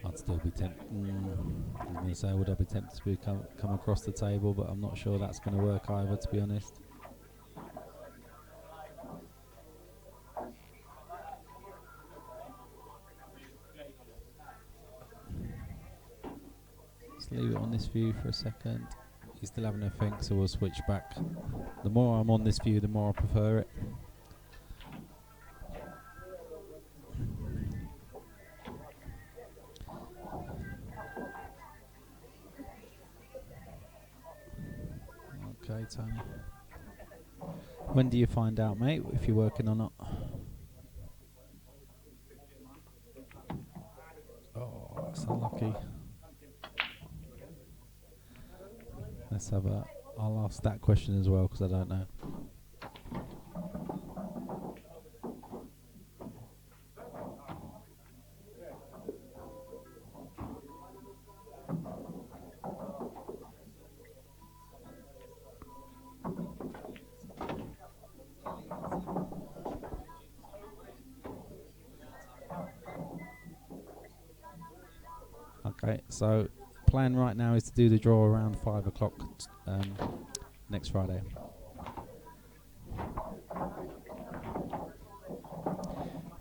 I'd still be tempted. I was going to say, would I be tempted to come across the table, but I'm not sure that's going to work either, to be honest. Let's leave it on this view for a second. He's still having a think, so we'll switch back. The more I'm on this view, the more I prefer it. Okay, Tony. When do you find out, mate, if you're working or not? Oh, that's unlucky. Let's have a... I'll ask that question as well, because I don't know. Okay, so plan right now is to do the draw around 5 o'clock next Friday.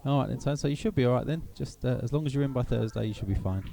Alright then, so you should be alright then. Just as long as you're in by Thursday, you should be fine.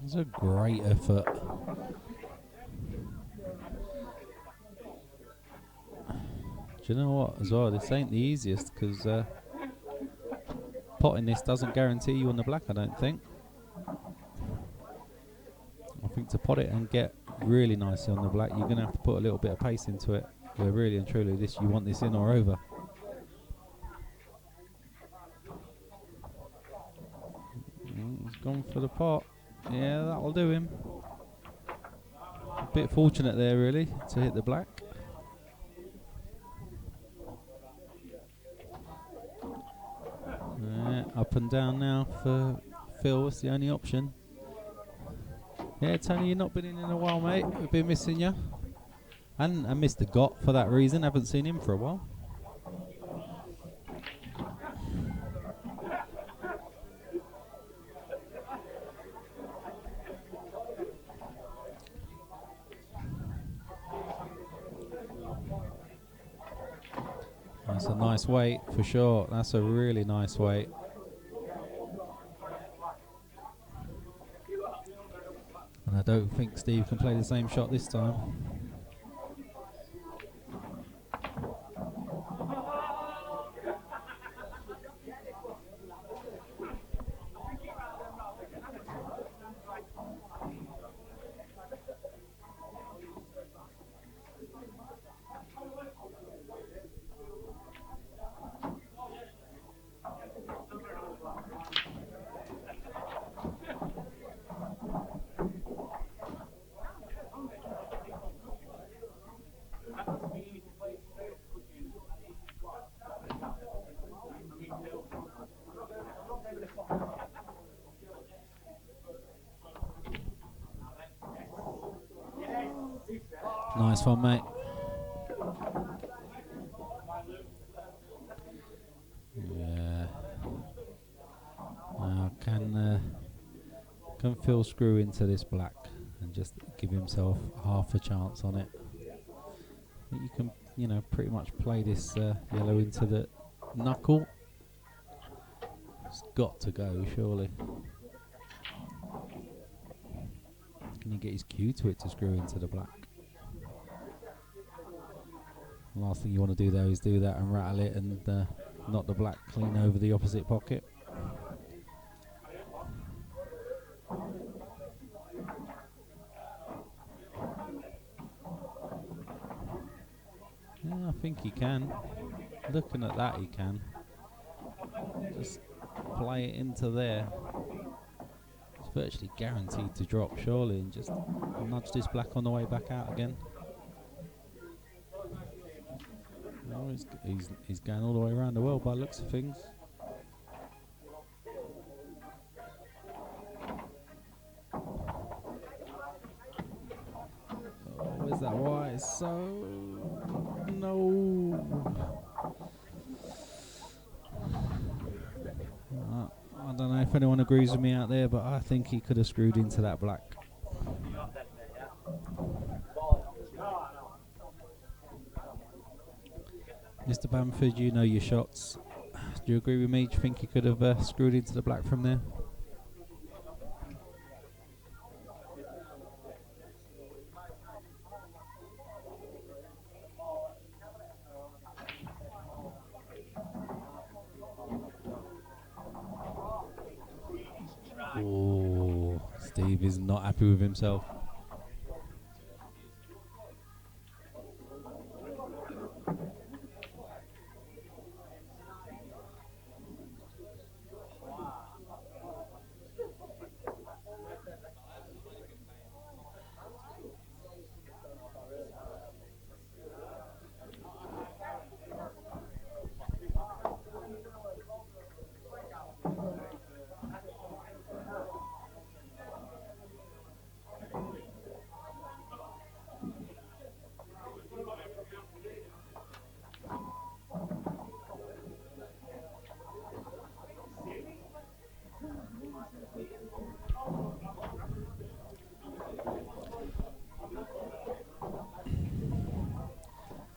It's a great effort. Do you know what, as well, this ain't the easiest, because potting this doesn't guarantee you on the black, I don't think. I think to pot it and get really nicely on the black, you're going to have to put a little bit of pace into it, where really and truly you want this in or over. He's gone for the pot. Yeah, that'll do him. A bit fortunate there, really, to hit the black. Up and down now for Phil. It's the only option. Yeah, Tony, you've not been in a while, mate. We've been missing you. And Mr. Gott for that reason. Haven't seen him for a while. That's a nice weight for sure. That's a really nice weight. And I don't think Steve can play the same shot this time. Nice one, mate. Yeah. Now can Phil screw into this black? and just give himself half a chance on it. You can, pretty much play this yellow into the knuckle. It's got to go, surely. Can he get his cue to it to screw into the black? Last thing you want to do though is do that and rattle it and knock the black clean over the opposite pocket. Yeah, I think he can. Looking at that, he can. Just play it into there. It's virtually guaranteed to drop, surely, and just nudge this black on the way back out again. No, he's going all the way around the world by the looks of things. Oh, is that why? So no. I don't know if anyone agrees with me out there, but I think he could have screwed into that black. Mr. Bamford, you know your shots. Do you agree with me? Do you think he could have screwed into the black from there? Oh, Steve is not happy with himself.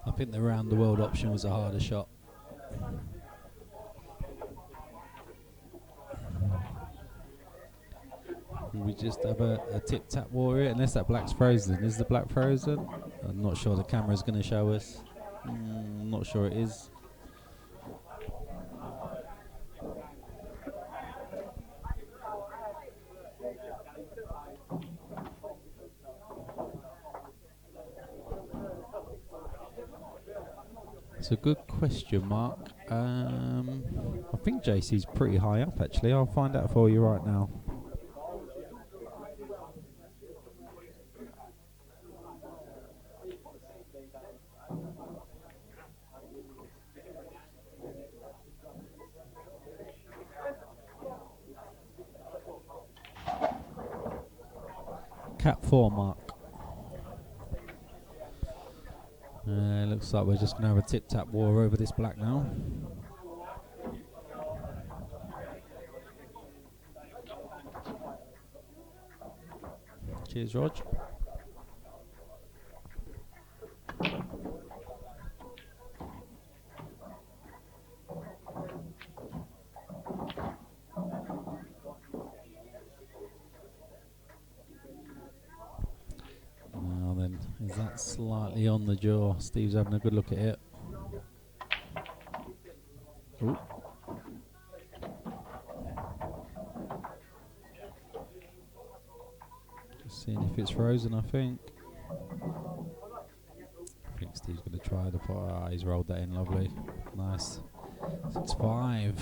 I think the round the world option was a harder shot. We just have a tip tap warrior, unless that black's frozen. Is the black frozen? I'm not sure the camera's going to show us. I'm not sure it is. It's a good question, Mark. I think JC's pretty high up, actually. I'll find out for you right now. Cap 4, Mark. Looks like we're just going to have a tip-tap war over this black now. Cheers, Rog. Now then, is that slightly on the jaw? Steve's having a good look at it. Ooh. Just seeing if it's frozen, I think. I think Steve's going to try the pot. Ah, he's rolled that in lovely. Nice. 6-5.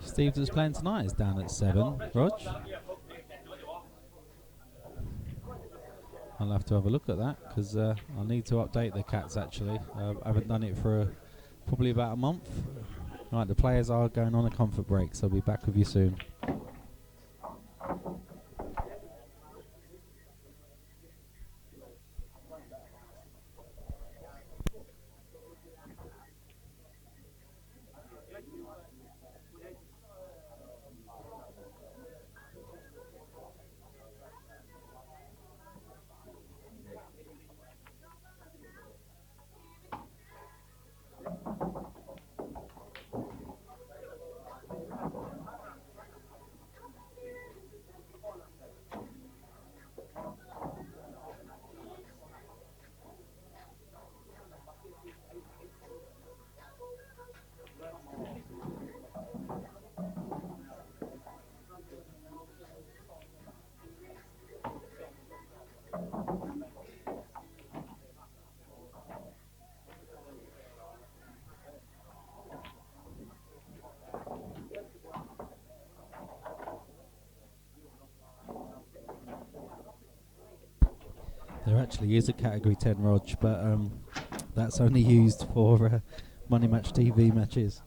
Steve that's playing tonight is down at 7. Rog? I'll have to have a look at that because I need to update the cats actually. I haven't done it for probably about a month. Right, the players are going on a comfort break, so I'll be back with you soon. There actually is a Category 10 Rog, but that's only used for Money Match TV matches.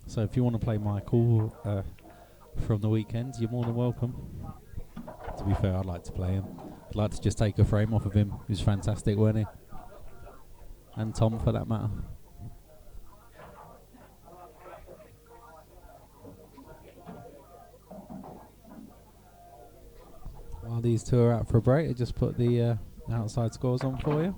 So if you want to play Michael from the weekend, you're more than welcome. To be fair, I'd like to play him. I'd like to just take a frame off of him. He was fantastic, wasn't he? And Tom, for that matter. While these two are out for a break, I just put the outside scores on for you.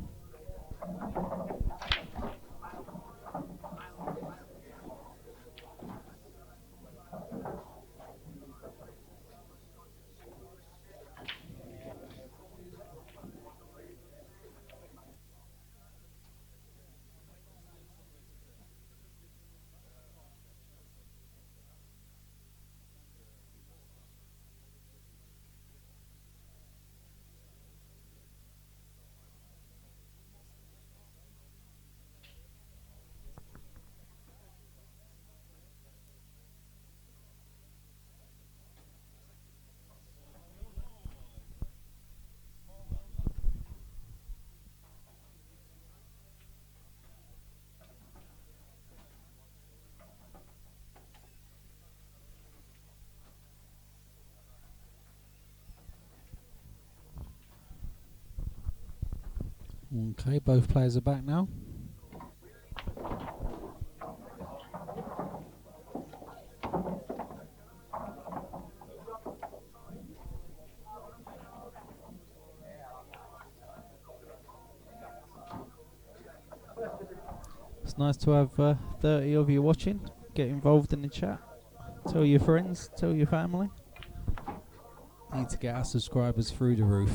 Okay, both players are back now. It's nice to have 30 of you watching. Get involved in the chat. Tell your friends, tell your family. Need to get our subscribers through the roof.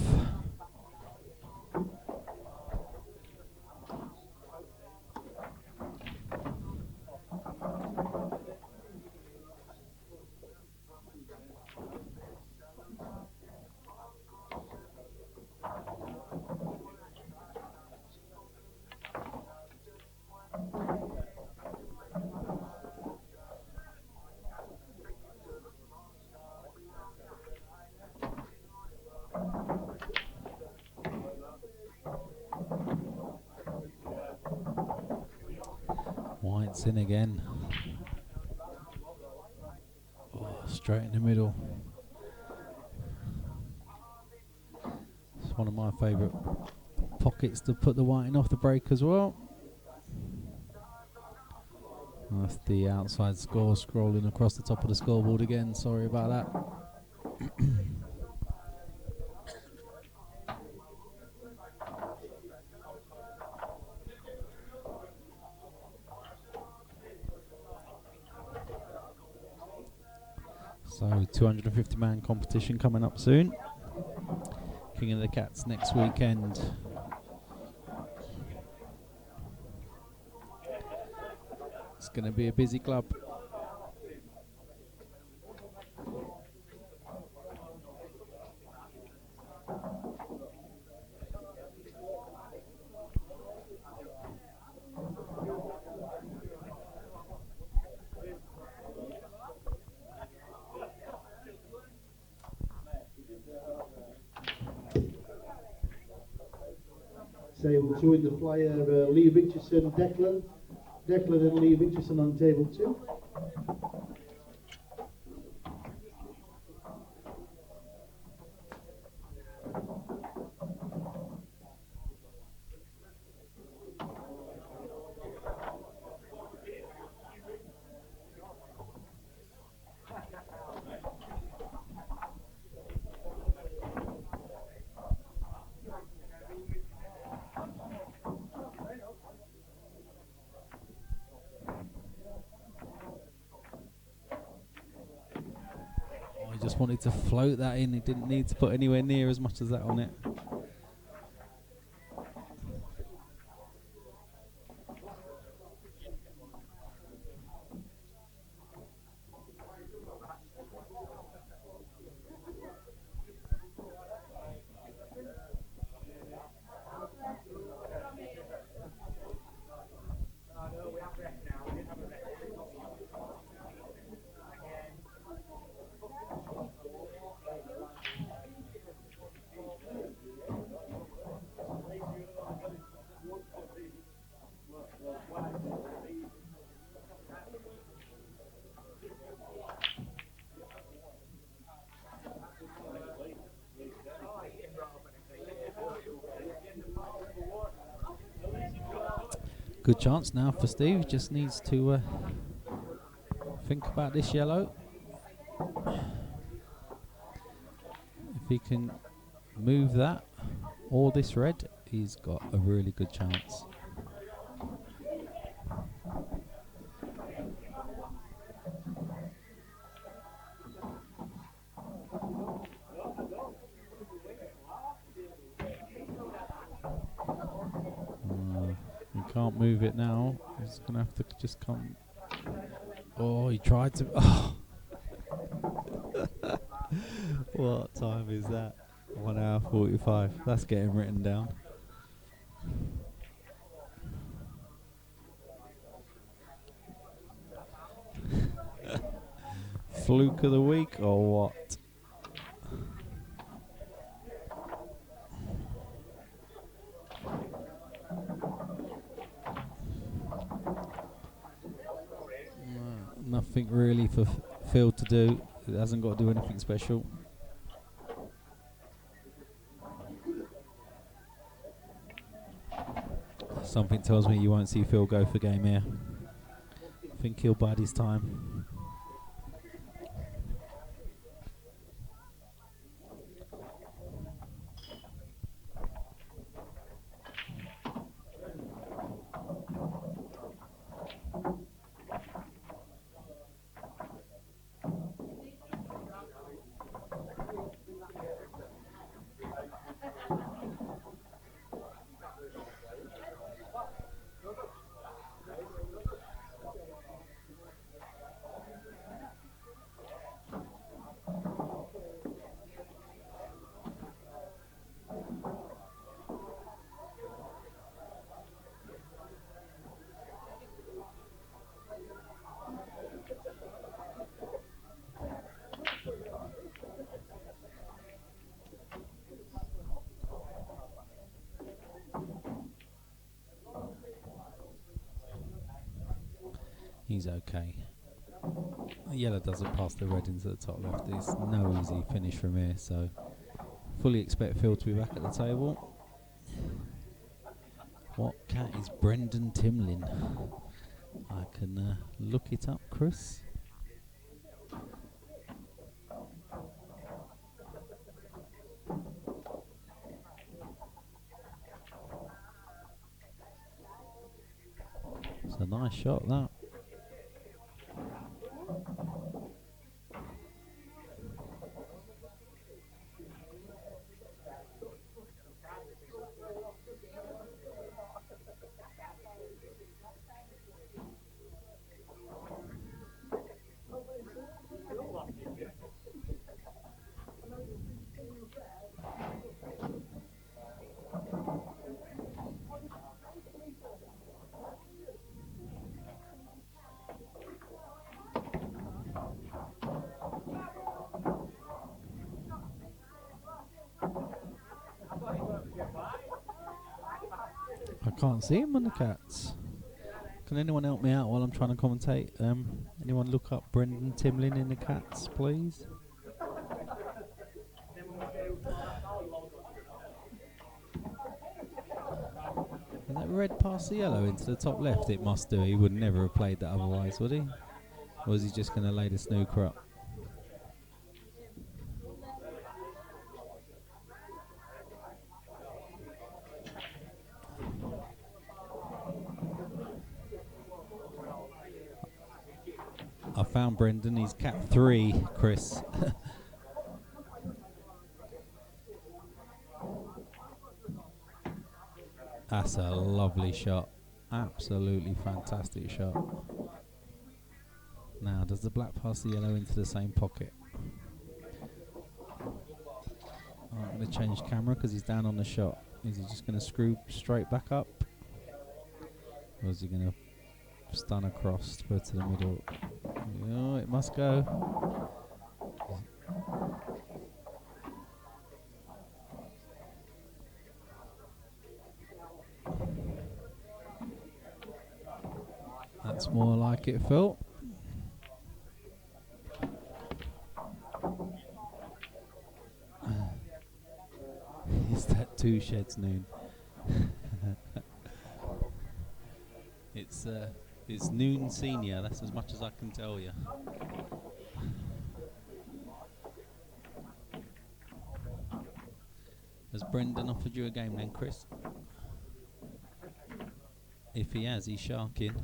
White's in again. Oh, straight in the middle. It's one of my favourite pockets to put the whiting off the break as well. That's the outside score scrolling across the top of the scoreboard again. Sorry about that. So 250-man competition coming up soon. King of the Cats next weekend. It's going to be a busy club. Table 2 in the flyer, Lee Richardson, Declan. Declan and Lee Richardson on table 2. Just wanted to float that in. He didn't need to put anywhere near as much as that on it. Good chance now for Steve. Just needs to think about this yellow. If he can move that or this red, he's got a really good chance. He can't move it now. He's going to have to just come. Oh, he tried to. Oh. What time is that? 1 hour 45. That's getting written down. Fluke of the week or what? Nothing really for Phil to do. It hasn't got to do anything special. Something tells me you won't see Phil go for game here. I think he'll bide his time. He's okay. The yellow doesn't pass the red into the top left. It's no easy finish from here, so fully expect Phil to be back at the table. What cat is Brendan Timlin? I can look it up, Chris. It's a nice shot, that. I can't see him on the cats. Can anyone help me out while I'm trying to commentate? Anyone look up Brendan Timlin in the cats, please? Is that red past the yellow into the top left? It must do. He would never have played that otherwise, would he? Or is he just going to lay the snooker up? I found Brendan. He's cat 3, Chris. That's a lovely shot. Absolutely fantastic shot. Now, does the black pass the yellow into the same pocket? I'm going to change camera because he's down on the shot. Is he just going to screw straight back up? Or is he going to stun across to put to the middle? Oh, it must go. That's more like it, Phil. Is that 2 sheds noon? It's noon senior. That's as much as I can tell you. Has Brendan offered you a game then, Chris? If he has, he's sharking.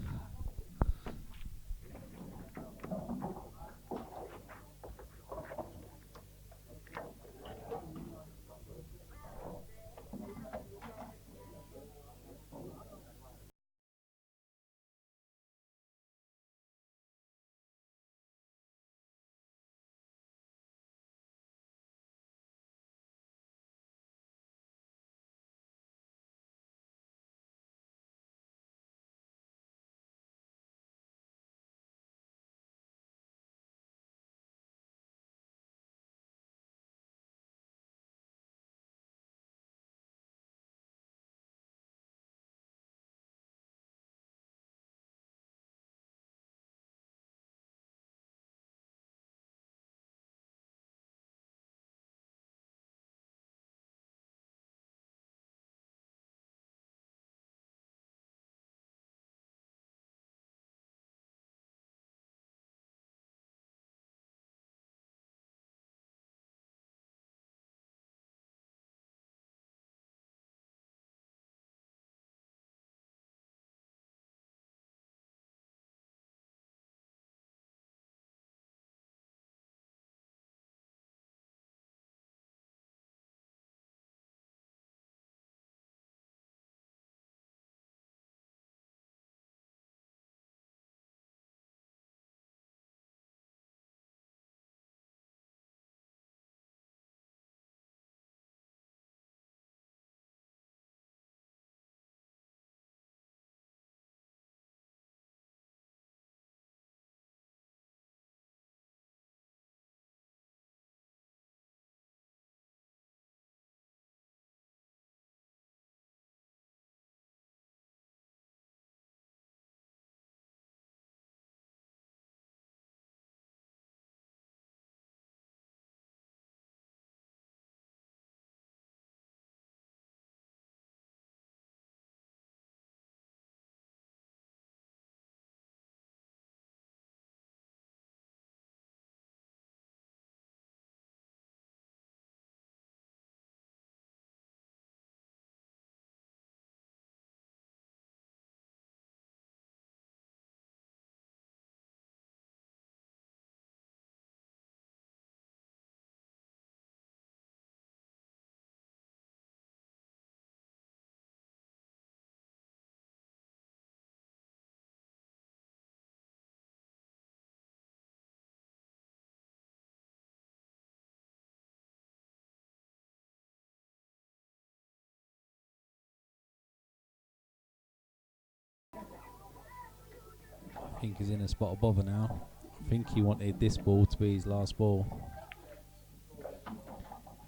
I think he's in a spot of bother now. I think he wanted this ball to be his last ball.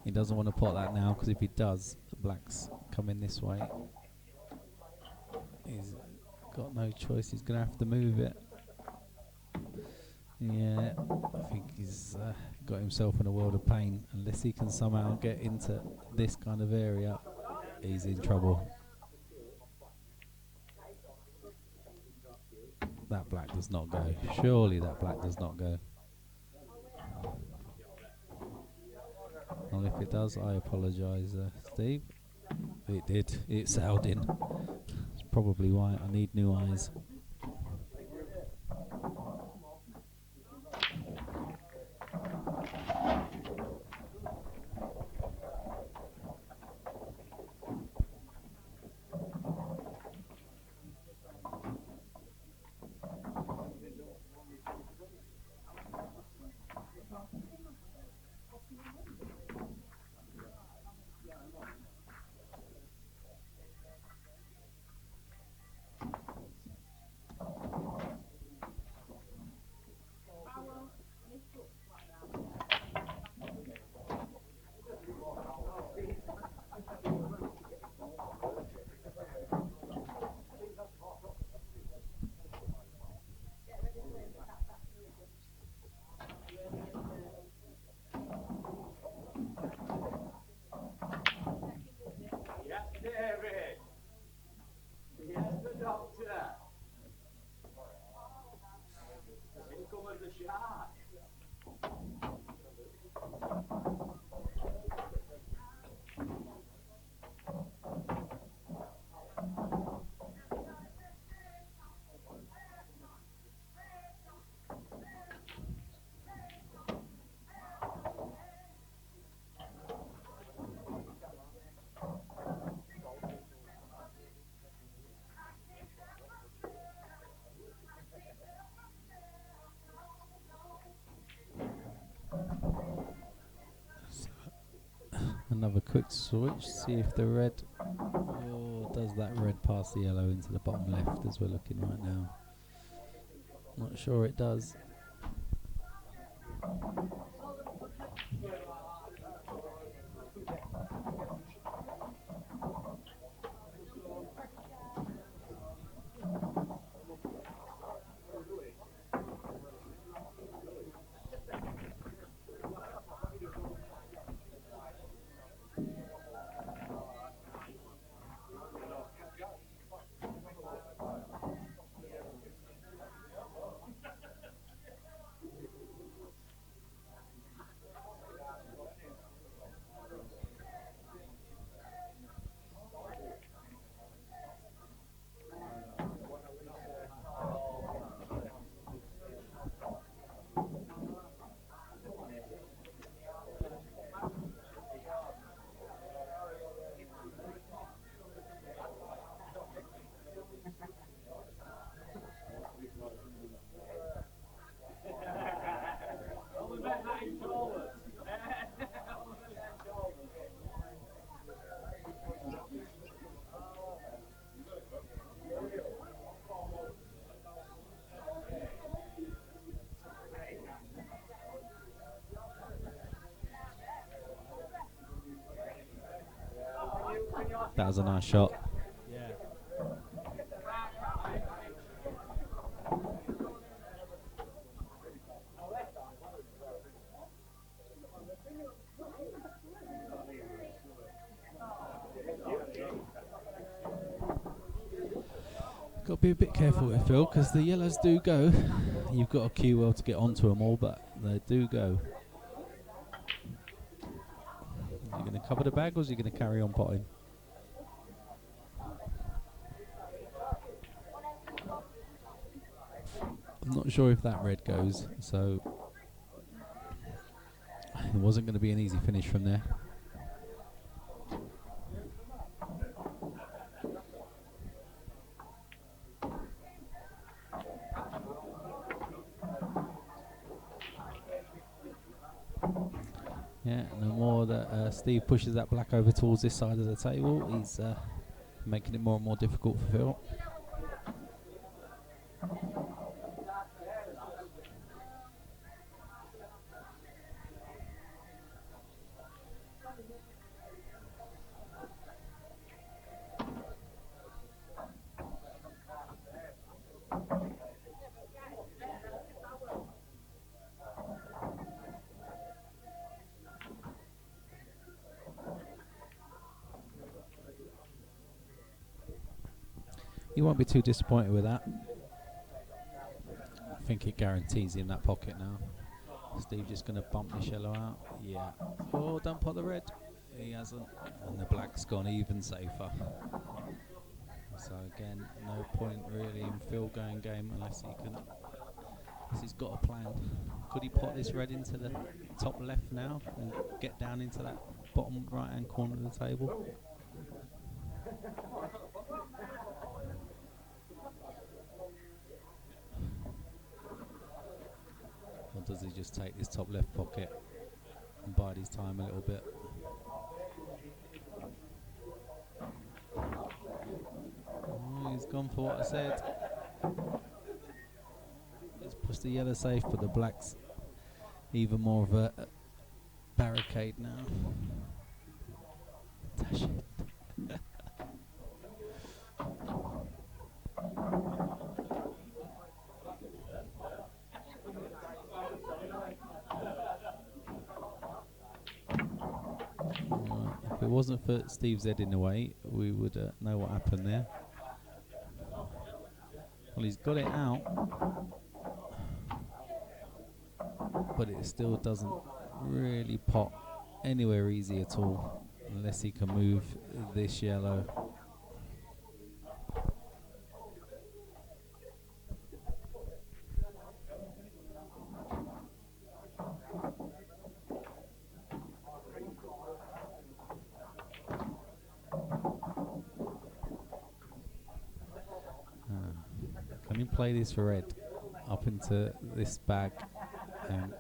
He doesn't want to pot that now, because if he does, the blacks come in this way. He's got no choice. He's going to have to move it. Yeah, I think he's got himself in a world of pain. Unless he can somehow get into this kind of area, he's in trouble. That black does not go. Surely that black does not go. Well, if it does, I apologise, Steve. It did. It sailed in. It's probably why I need new eyes. another quick switch, see if the red, oh, does that red pass the yellow into the bottom left as we're looking right now. Not sure it does. That was a nice shot. Yeah. Got to be a bit careful with Phil because the yellows do go. You've got to cue well to get onto them all, but they do go. Are you going to cover the bag or is he going to carry on potting? I'm not sure if that red goes, so it wasn't going to be an easy finish from there. Yeah, and the more that Steve pushes that black over towards this side of the table, he's making it more and more difficult for Phil. You won't be too disappointed with that. I think it guarantees him that pocket now. Steve just going to bump this yellow out. Yeah. Oh, don't pot the red. He hasn't. And the black's gone even safer. So again, no point really in Phil going game unless he's got a plan. Could he pot this red into the top left now and get down into that bottom right hand corner of the table? Or does he just take this top left pocket and bide his time a little bit? Oh, he's gone for what I said. Let's push the yellow safe, but the black's even more of a barricade now. Dash it. If it wasn't for Steve's head in the way, we would know what happened there. Well, he's got it out, but it still doesn't really pot anywhere easy at all, unless he can move this yellow. Can you play this for red up into this bag and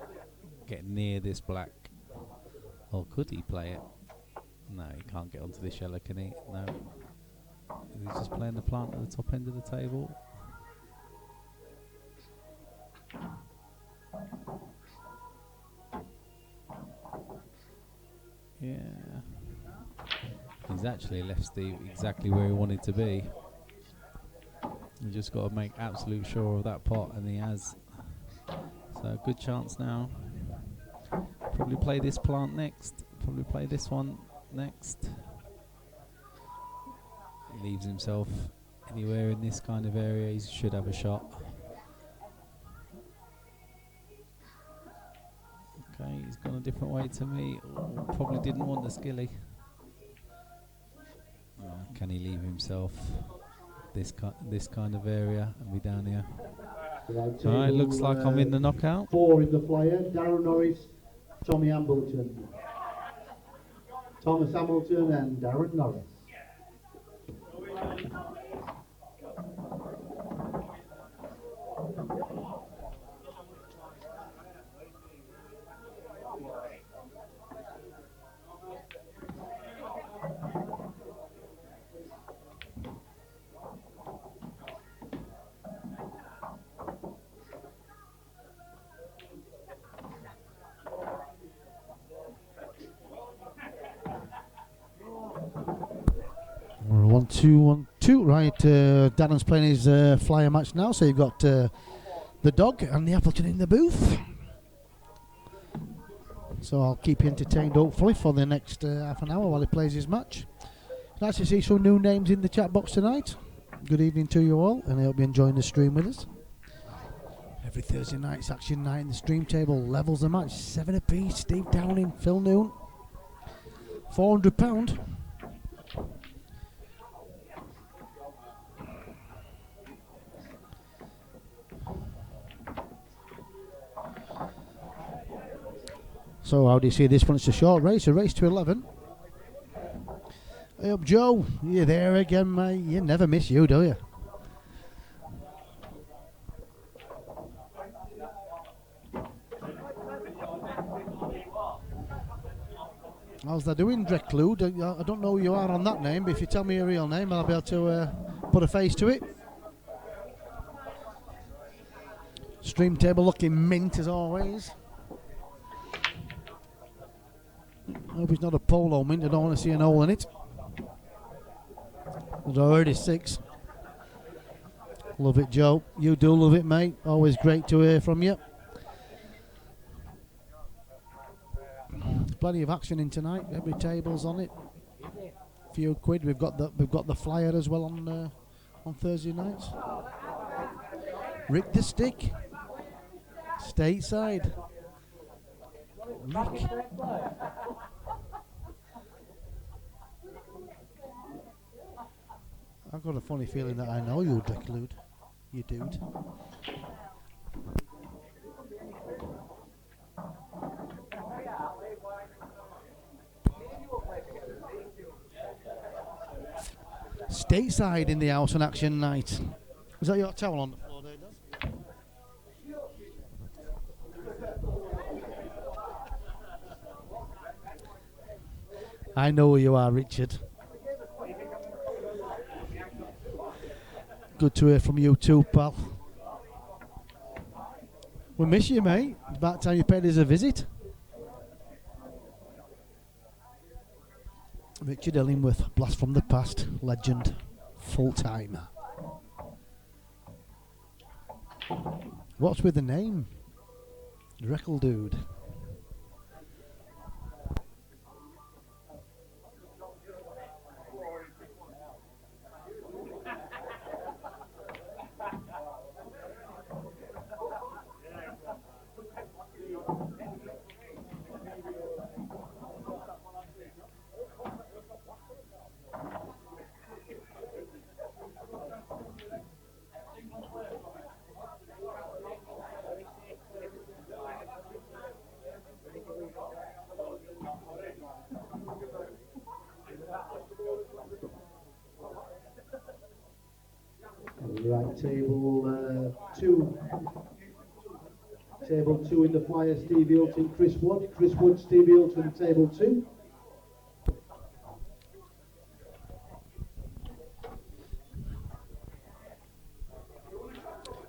get near this black? Or could he play it? No, he can't get onto this yellow, can he? No. He's just playing the plant at the top end of the table. Yeah. He's actually left Steve exactly where he wanted to be. You just got to make absolute sure of that pot, and he has. So good chance now. Probably play this plant next. Probably play this one next. He leaves himself anywhere in this kind of area. He should have a shot. Okay, he's gone a different way to me. Oh, probably didn't want the skilly. Can he leave himself this kind of area and be down here? Alright, looks like I'm in the knockout. 4 in the flyer, Darren Norris, Tommy Hambleton. Thomas Hamilton and Darren Norris. We're 1-2-1-2. Right, Darren's playing his flyer match now, so you've got the dog and the Appleton in the booth. So I'll keep you entertained, hopefully, for the next half an hour while he plays his match. Nice to see some new names in the chat box tonight. Good evening to you all, and I hope you're enjoying the stream with us. Every Thursday night's action night in the stream table. Levels the match, 7 apiece. Steve Downing, Phil Noon. £400. So how do you see this one? It's a short race, a race to 11. Hey up, Joe. You're there again, mate. You never miss you, do you? How's that doing, Dreclude? I don't know who you are on that name, but if you tell me your real name, I'll be able to put a face to it. Stream table looking mint as always. Hope it's not a polo mint. I don't want to see an hole in it. There's already 6. Love it, Joe. You do love it, mate. Always great to hear from you. Plenty of action in tonight. Every table's on it. Few quid. We've got the flyer as well on Thursday nights. Rick the Stick. Stateside. Rick. I've got a funny feeling that I know you, Dreclude. You dude. Stateside in the house on action night. Is that your towel on the floor there, Daz? I know who you are, Richard. Good to hear from you too, pal. We miss you, mate. It's about time you paid us a visit. Richard Illingworth, blast from the past, legend, full-time. What's with the name? Dreckle Dude. Right, table 2 in the flyer, Steve Hilton, Chris Wood. Chris Wood, Steve Hilton, table 2.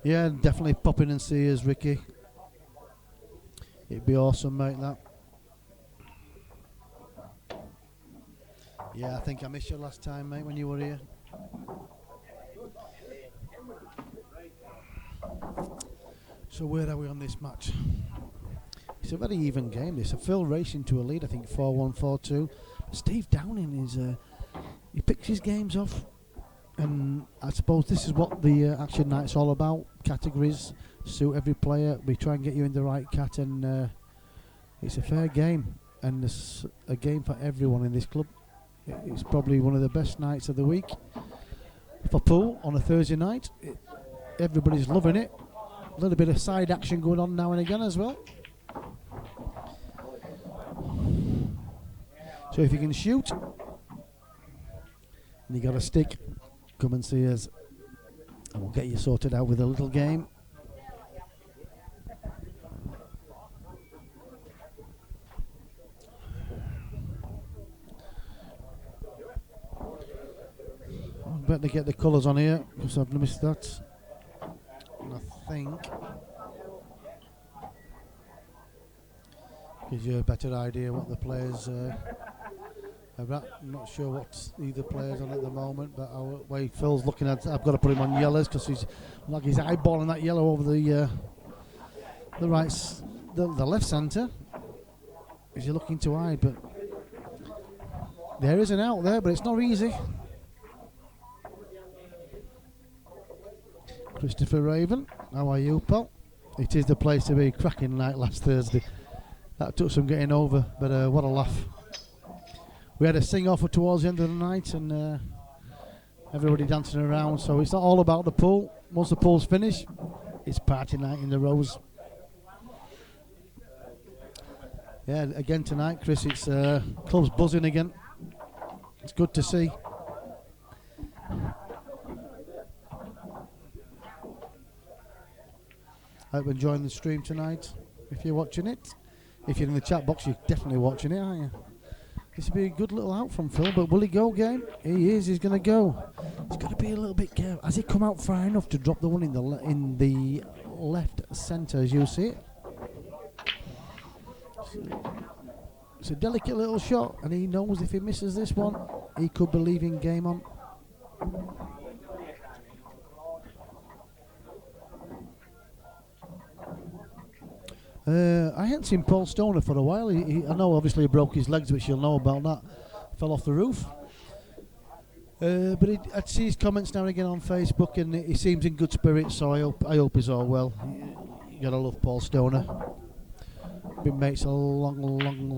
Yeah, definitely pop in and see us, Ricky. It'd be awesome, mate, that. Yeah, I think I missed you last time, mate, when you were here. So where are we on this match? It's a very even game. This. Phil racing to a lead, I think 4-1, 4-2. Steve Downing is he picks his games off, and I suppose this is what the Action Night's all about. Categories suit every player. We try and get you in the right cat, and it's a fair game, and it's a game for everyone in this club. It's probably one of the best nights of the week for pool on a Thursday night. Everybody's loving it. A little bit of side action going on now and again as well. So if you can shoot and you got a stick, come and see us and we'll get you sorted out with a little game. I'd better get the colours on here because I've missed that. And I think gives you a better idea what the players are at. I'm not sure what either player's on at the moment, but our way Phil's looking at, I've got to put him on yellows because he's eyeballing that yellow over the left centre. Is he looking to hide? But there is an out there, but it's not easy. Christopher Raven, how are you, pal? It is the place to be. Cracking night last Thursday. That took some getting over, but what a laugh. We had a sing-off towards the end of the night, and everybody dancing around, so it's not all about the pool. Once the pool's finished, it's party night in the Rose. Yeah, again tonight, Chris, it's club's buzzing again. It's good to see. I hope you're enjoying the stream tonight, if you're watching it. If you're in the chat box, you're definitely watching it, aren't you? This will be a good little out from Phil, but will he go game? He is, he's going to go. He's got to be a little bit careful. Has he come out far enough to drop the one in the left centre, as you see it? It's a delicate little shot, and he knows if he misses this one, he could be leaving game on. I hadn't seen Paul Stoner for a while. I know obviously he broke his legs, which you'll know about that. Fell off the roof. But I'd see his comments now and again on Facebook, and he seems in good spirits, so I hope he's all well. You gotta love Paul Stoner. Been mates a long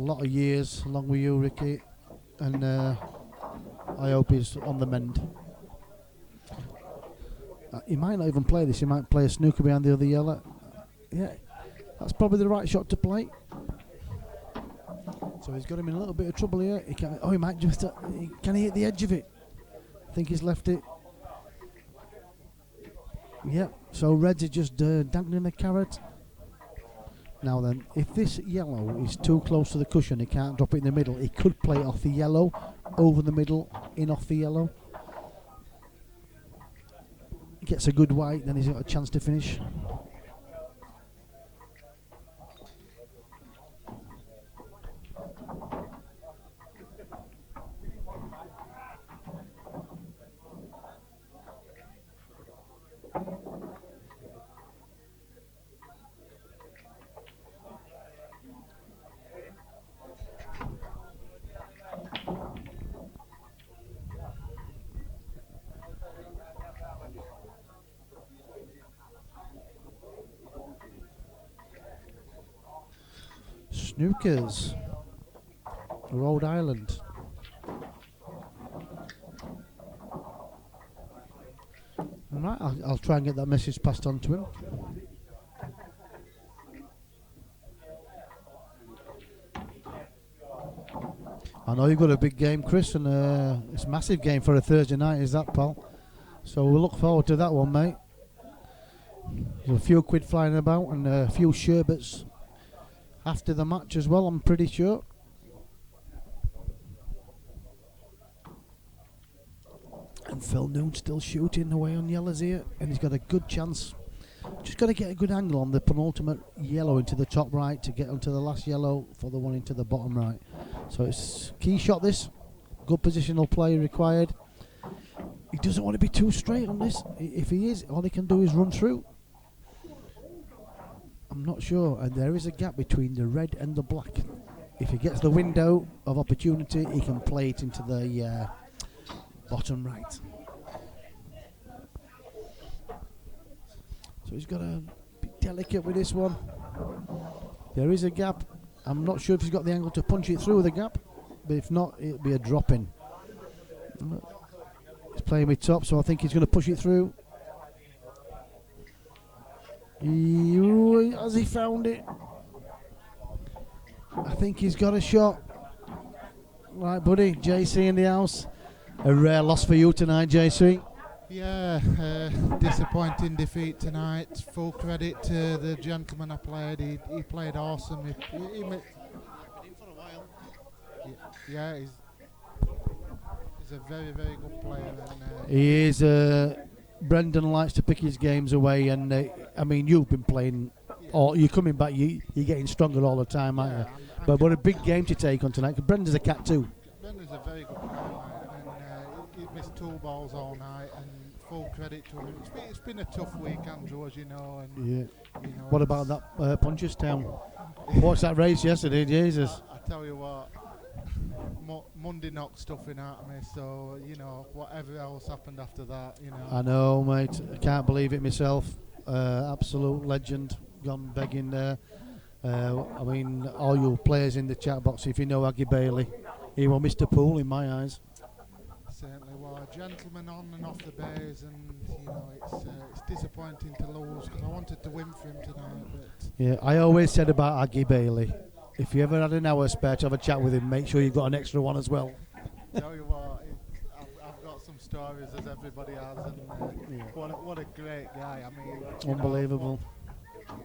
lot of years, along with you, Ricky, and I hope he's on the mend. He might not even play this. He might play a snooker behind the other yellow. Yeah. That's probably the right shot to play. So he's got him in a little bit of trouble here. He might just. Can he hit the edge of it? I think he's left it. Yep. So Reds are just dangling the carrot. Now then, if this yellow is too close to the cushion, he can't drop it in the middle. He could play it off the yellow, over the middle, in off the yellow. He gets a good white, then he's got a chance to finish. Snookers, Rhode Island. Right, I'll try and get that message passed on to him. I know you've got a big game, Chris, and it's a massive game for a Thursday night, is that, pal? So we'll look forward to that one, mate. There's a few quid flying about and a few sherbets after the match as well, I'm pretty sure. And Phil Noon still shooting away on yellows here, and he's got a good chance Just got to get a good angle on the penultimate yellow into the top right to get onto the last yellow for the one into the bottom right. So it's key shot this. Good positional play required. He doesn't want to be too straight on this. If he is, all he can do is run through. I'm not sure. And there is a gap between the red and the black. If he gets the window of opportunity, he can play it into the bottom right. So he's got to be delicate with this one. There is a gap. I'm not sure if he's got the angle to punch it through the gap, but if not, it'll be a drop in. He's playing with top, so I think he's going to push it through. Has he found it? I think he's got a shot. Right, buddy. JC in the house. A rare loss for you tonight, JC. Yeah, disappointing defeat tonight. Full credit to the gentleman I played. He played awesome. He ma- yeah, he's a very, very good player. And, He is. Brendan likes to pick his games away, and I mean, you've been playing, or you're coming back. You're getting stronger all the time, aren't you? But what a big game to take on tonight. 'Cause Brendan's a cat too. Brendan's a very good player, and he missed 2 balls all night. And full credit to him. It's been a tough week, Andrew, as you know. And Yeah. you know, What about that Punchestown? Watched that race yesterday, Jesus. I tell you what, Monday knocked stuffing out of me. So you know, whatever else happened after that, you know. I know, mate. I can't believe it myself. Absolute legend gone begging there. I mean, all you players in the chat box, if you know Aggie Bailey, he was Mr. Poole in my eyes. Certainly was a gentleman on and off the bays, and you know it's disappointing to lose because I wanted to win for him tonight. But Yeah, I always said about Aggie Bailey, if you ever had an hour spare to have a chat with him, make sure you've got an extra one as well. tell you what, I've got some stories as everybody has, and what a great guy. I mean, you Unbelievable.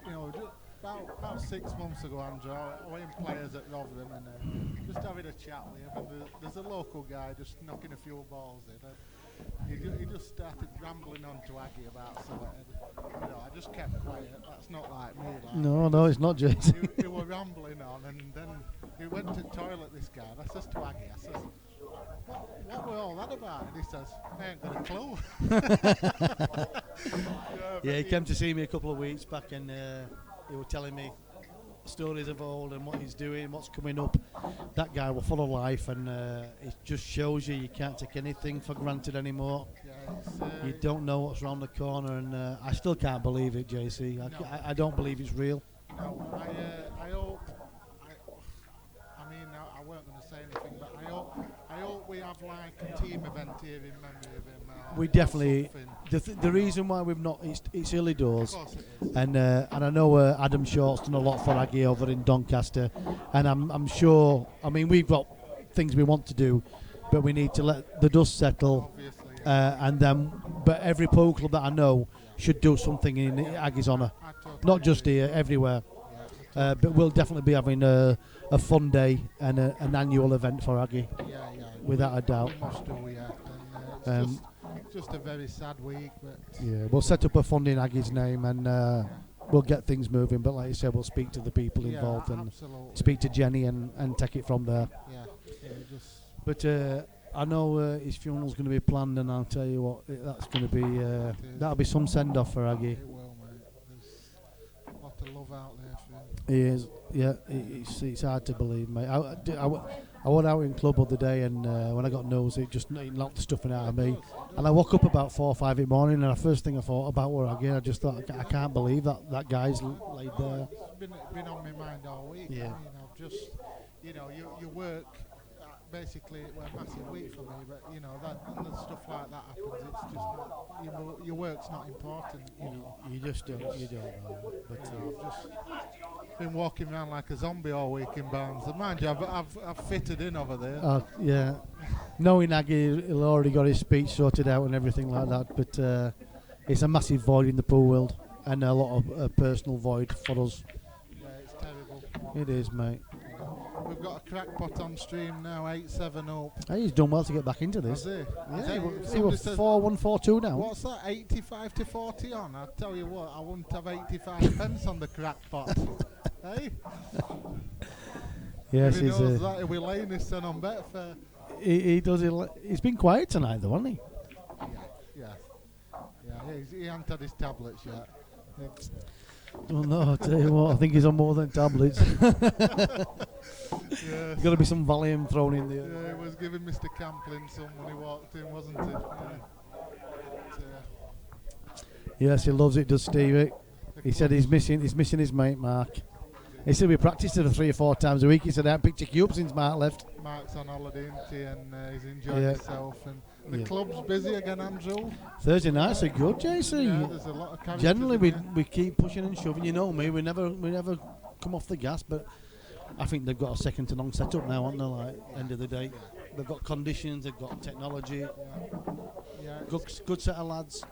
know, just about 6 months ago, Andrew, I went in players at Rotherham and just having a chat with him. And there's a local guy just knocking a few balls in. And he just started rambling on to Aggie about something. And, you know, I just kept quiet. That's not like me. Like, No, it's not Jason. he were rambling on, and then he went to the toilet, this guy. And I says to Aggie, I says, what were all that about? And he says, I ain't got a clue. Yeah, he came to see me a couple of weeks back, and he was telling me stories of old and what he's doing, what's coming up. That guy was full of life, and it just shows you can't take anything for granted anymore. Yeah, You don't know what's around the corner, and I still can't believe it, JC. I don't believe it's real. No, I hope. I mean, I weren't going to say anything, but I hope we have like a team event here in memory of him. We or definitely. something. The reason why we've not, it's early doors. Of course it is. And I know Adam Short's done a lot for Aggie over in Doncaster, and I'm sure. I mean, we've got things we want to do, but we need to let the dust settle, Obviously, and then. But every pole club that I know should do something in Aggie's honour, I totally not just agree. here, everywhere. Yeah, But we'll definitely be having a fun day and an annual event for Aggie, yeah. without a doubt. We must do, yeah. And it's just a very sad week, but Yeah, we'll set up a fund in Aggie's name, and we'll get things moving. But like you said, we'll speak to the people yeah, involved and absolutely. speak to Jenny and take it from there. Yeah, just But I know his funeral's going to be planned, and I'll tell you what, that's going to be that'll be some send off for Aggie. it will, mate. There's a lot of love out there for him. He is, yeah. It's hard to believe, mate. I went out in club other day, and when I got nosy, it knocked the stuffing out of me. And I woke up about 4 or 5 in the morning, and the first thing I thought about were Aggie. I just thought, I can't believe that guy's laid there. It's been on my mind all week. Yeah. You know, just you work. Basically, it was a massive week for me, but you know that when the stuff like that happens, it's just not, your work's not important. You know, You just don't know. But I've just been walking around like a zombie all week in Barnes. And mind you, I've fitted in over there. yeah, knowing Aggie, he'll already got his speech sorted out and everything like that. But it's a massive void in the pool world, and a lot of personal void for us. Yeah, it's terrible. It is, mate. We've got a crackpot on stream now, 8-7 up. Hey, he's done well to get back into Has this. he? Yeah, Hey, he somebody was says, 4-1, 4-2 now. what's that, 85 to 40 on? I tell you what, I wouldn't have 85 pence on the crackpot. Hey? Yes, if he he's. knows that, he'll be laying his son on Betfair. He does. He's been quiet tonight, though, hasn't he? Yeah, he hasn't had his tablets yet. Oh no! I tell you what, I think he's on more than tablets. Yes. Got to be some Valium thrown in there. Yeah, he was giving Mr. Camplin some when he walked in, wasn't he? Yes, he loves it, does Stevie? He said he's missing his mate Mark. He said we practiced it 3 or 4 times a week. He said I haven't picked a cue up since Mark left. Mark's on holiday, isn't he? And he's enjoying Yeah. himself. And the Yeah. club's busy again, Andrew. Thursday nights are good, JC. Yeah, there's a lot of characters Generally, in we there. we keep pushing and shoving. You know me, we never come off the gas. But I think they've got a second to none setup now, haven't they? Like end of the day, they've got conditions, they've got technology, Yeah, good set of lads.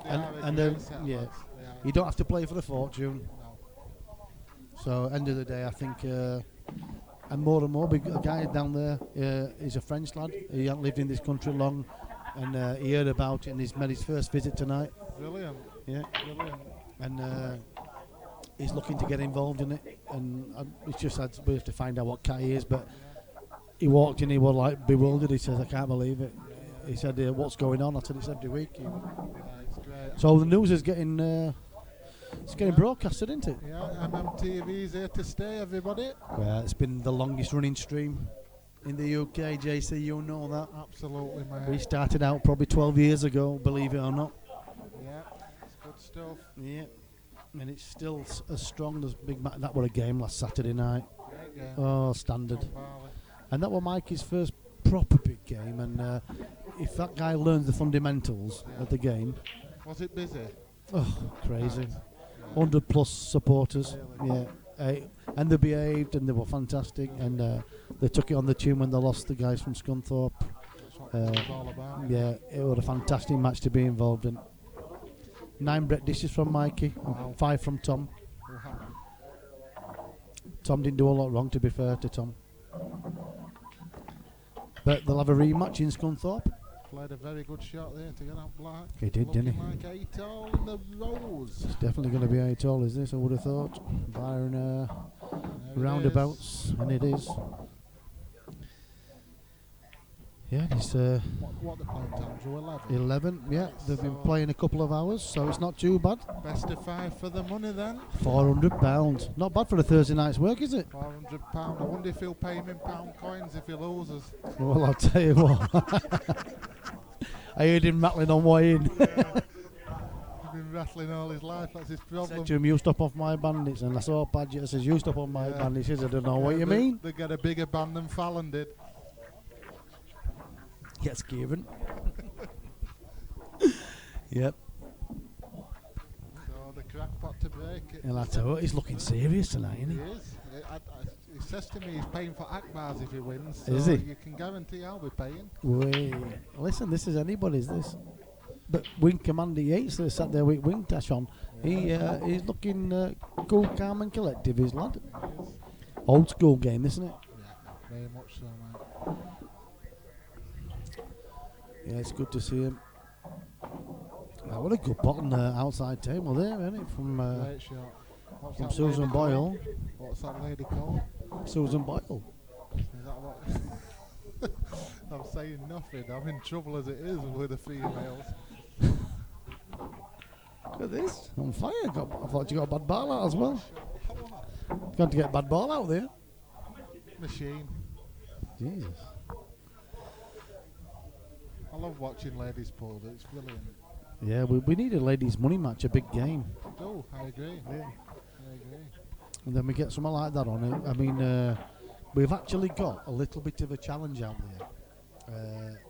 they and- are a and, great um, set of yeah. lads. They are. You don't have to play for the fortune. No. So end of the day, I think, and more, a guy down there is a French lad. He hasn't lived in this country long, and he heard about it and he's made his first visit tonight. Brilliant. Yeah, Brilliant. and he's looking to get involved in it. And it's just we have to find out what cat he is. But he walked in, he was like bewildered. He says, "I can't believe it." He said, "What's going on?" I said, "It's every week." Yeah, it's great. So the news is getting. It's getting broadcasted, isn't it? Yeah, MMTV's here to stay, everybody. Well, it's been the longest running stream in the UK, JC, you know that. Absolutely, mate. We started out probably 12 years ago, believe it or not. Yeah, it's good stuff. Yeah. And it's still as strong as Big Mac. That were a game last Saturday night. Great game. Oh, standard. Barley. And that was Mikey's first proper big game. And if that guy learns the fundamentals of the game, Was it busy? oh, crazy. Right. 100 plus supporters. Really? Yeah. And they behaved and they were fantastic. And they took it on the chin when they lost the guys from Scunthorpe. That's what it's all about. Yeah, it was a fantastic match to be involved in. 9 bread dishes from Mikey, Wow. 5 from Tom. Wow. Tom didn't do a lot wrong, to be fair to Tom. But they'll have a rematch in Scunthorpe. Played a very good shot there to get out black. He did, didn't he? Looking like 8 all in the rose. It's definitely going to be 8 all, is this? I would have thought. Byron There it roundabouts, and it is. Yeah, it's is. What the playing times were 11. 11. Yeah, they've been So- playing a couple of hours, so it's not too bad. Best of 5 for the money then. £400. Not bad for a Thursday night's work, is it? £400. I wonder if he'll pay him in pound coins if he loses. Well, I'll tell you what. I heard him rattling on way in. He's been rattling all his life, that's his problem. Said to him, "You stop off my bandits," and I saw Padgett. I says, "You stop on my Yeah. bandits." He says, "I don't know what you They- mean." They get a bigger band than Fallon did. Gets Kieran. Yep. So the crackpot to break it. And I tell you what, he's looking serious tonight, isn't He he? is. He says to me he's paying for Akbars if he wins. So Is he? You can guarantee I'll be paying. Wait. Listen, this is anybody's, this. But Wing Commander Yates that sat there with Wing Tash on. He's looking cool, calm and collective, his lad. He is. Old school game, isn't it? Yeah, very much so, mate. Yeah, it's good to see him. What a good pot on the outside table there, isn't it? From Great shot. What's from that Susan lady Boyle. called? What's that lady called? Susan Boyle. Is that what? I'm saying nothing. I'm in trouble as it is with the females. Look at this. On fire. I thought you got a bad ball out as well. Got to get a bad ball out there. Machine. Jesus. I love watching ladies pull. It's brilliant. Yeah, we need a ladies' money match, a big game. Oh, I agree. I agree. And then we get something like that on it. I mean, we've actually got a little bit of a challenge out there.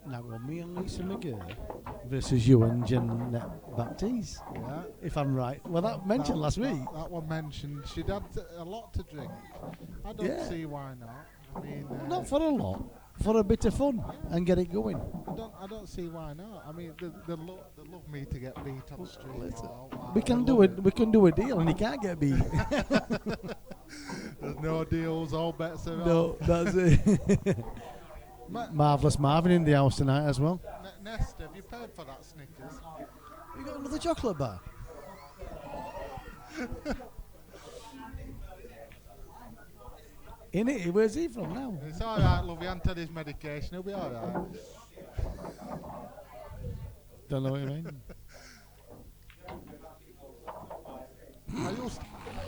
Now, well, me and Lisa McGurr versus you and Jeanette Baptiste, Yeah. if I'm right. Well, that mentioned last week. That one mentioned. She'd had a lot to drink. I don't Yeah. see why not. I mean, Not for a lot, for a bit of fun and get it going. I don't see why not. I mean, they love me to get beat on the street. Listen, Oh, We I can love do it. it. We can do a deal, and you can't get beat. There's no deals, all bets are No, off. that's it. Marvellous Marvin in the house tonight as well. Nest, have you paid for that Snickers? You got another chocolate bar? In it? Where's he from now? It's alright, love, he hasn't had his medication, he'll be alright. Don't know what you mean.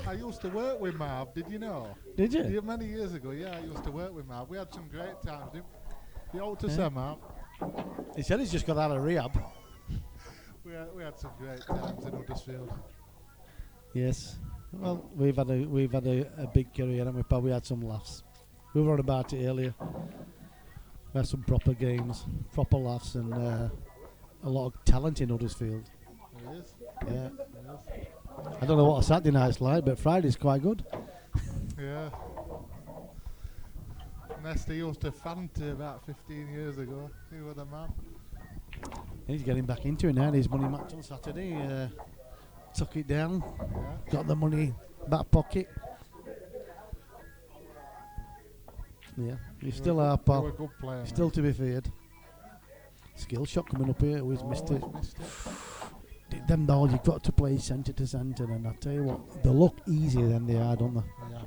I used to work with Marv, did you know? Did you? Yeah, many years ago, yeah, I used to work with Marv. We had some great times. You ought to Yeah. say, Marv. He said he's just got out of rehab. We had some great times in Huddersfield. Yes. Well, we've had a big career, haven't we? But we had some laughs. We were on about it earlier. We had some proper games, proper laughs, and a lot of talent in Huddersfield. There is. Yeah. There is. I don't know what a Saturday night's like, but Friday's quite good. Yeah. Nesta used to Fanta about 15 years ago. He was the man. He's getting back into it now. His money match on Saturday. Took it down. Yeah. Got the money back pocket. Yeah, he's still our He was pal. a good player. Still to be feared. Skill shot coming up here. Who's missed it? Missed it. Them dolls, you've got to play centre to centre, and I tell you what, they look easier than they are, don't they? Yeah.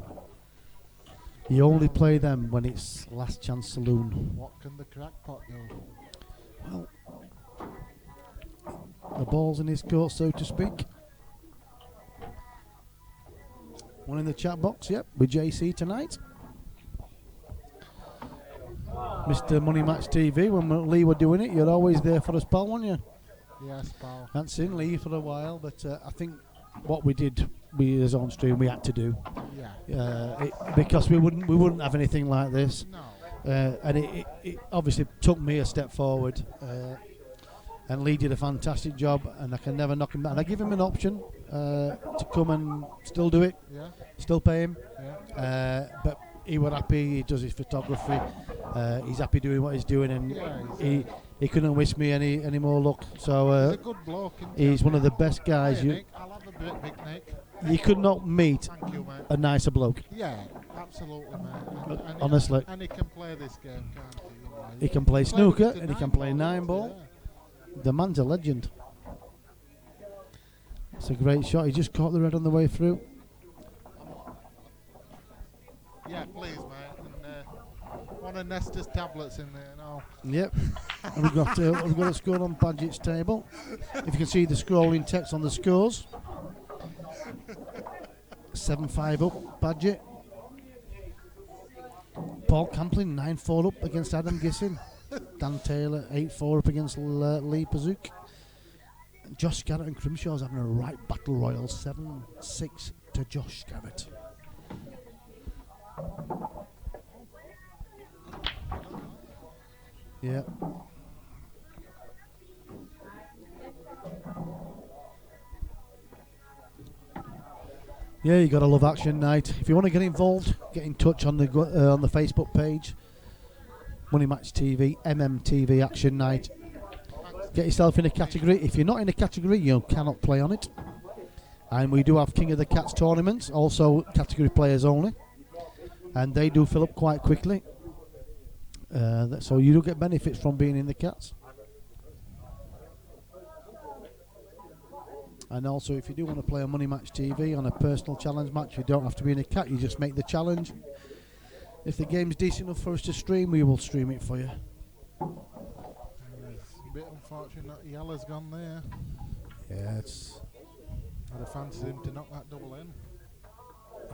You only play them when it's last chance saloon. What can the crackpot do? Well, the ball's in his court, so to speak. One in the chat box, yep, with JC tonight. Mr. Money Match TV, when Lee were doing it, you're always there for us, pal, weren't you? Yes, pal. Hadn't seen Lee for a while, but I think what we did, we as on stream, we had to do Yeah. because we wouldn't have anything like this, No. and it obviously took me a step forward, and Lee did a fantastic job, and I can never knock him down. And I give him an option to come and still do it, Yeah. still pay him, Yeah. but he was happy. He does his photography. He's happy doing what he's doing, and Yeah, he couldn't wish me any more luck. So he's a good bloke. isn't he? he's one of the best guys. Hey, You Nick, I'll have a bit, Big Nick. you could not meet Thank you, mate. a nicer bloke. Yeah, absolutely, mate. And Honestly. and he can play this game, can't he? You know, He can play played snooker it to and he can play nine ball. The man's a legend. It's a great shot. He just caught the red on the way through. Yeah, please, mate. And one of Nesta's tablets in there now. Yep. And we've got a score on Badgett's table. If you can see the scrolling text on the scores. 7-5 up, Badgett. Paul Camplin 9-4 up against Adam Gissin. Dan Taylor 8-4 up against Lee Pazook. Josh Garrett and Crimshaw's having a right battle royal, 7-6 to Josh Garrett. Yeah. Yeah, you gotta love action night. If you want to get involved, get in touch on the Facebook page. Money Match TV, MMTV Action Night. Get yourself in a category. If you're not in a category, you cannot play on it. And we do have King of the Cats tournaments, also category players only, and they do fill up quite quickly. So you do get benefits from being in the Cats. And also, if you do want to play on Money Match TV on a personal challenge match, you don't have to be in a cat. You just make the challenge. If the game's decent enough for us to stream, we will stream it for you. It's a bit unfortunate that Yella's gone there. Yeah, it's I'd have fancied him to knock that double in.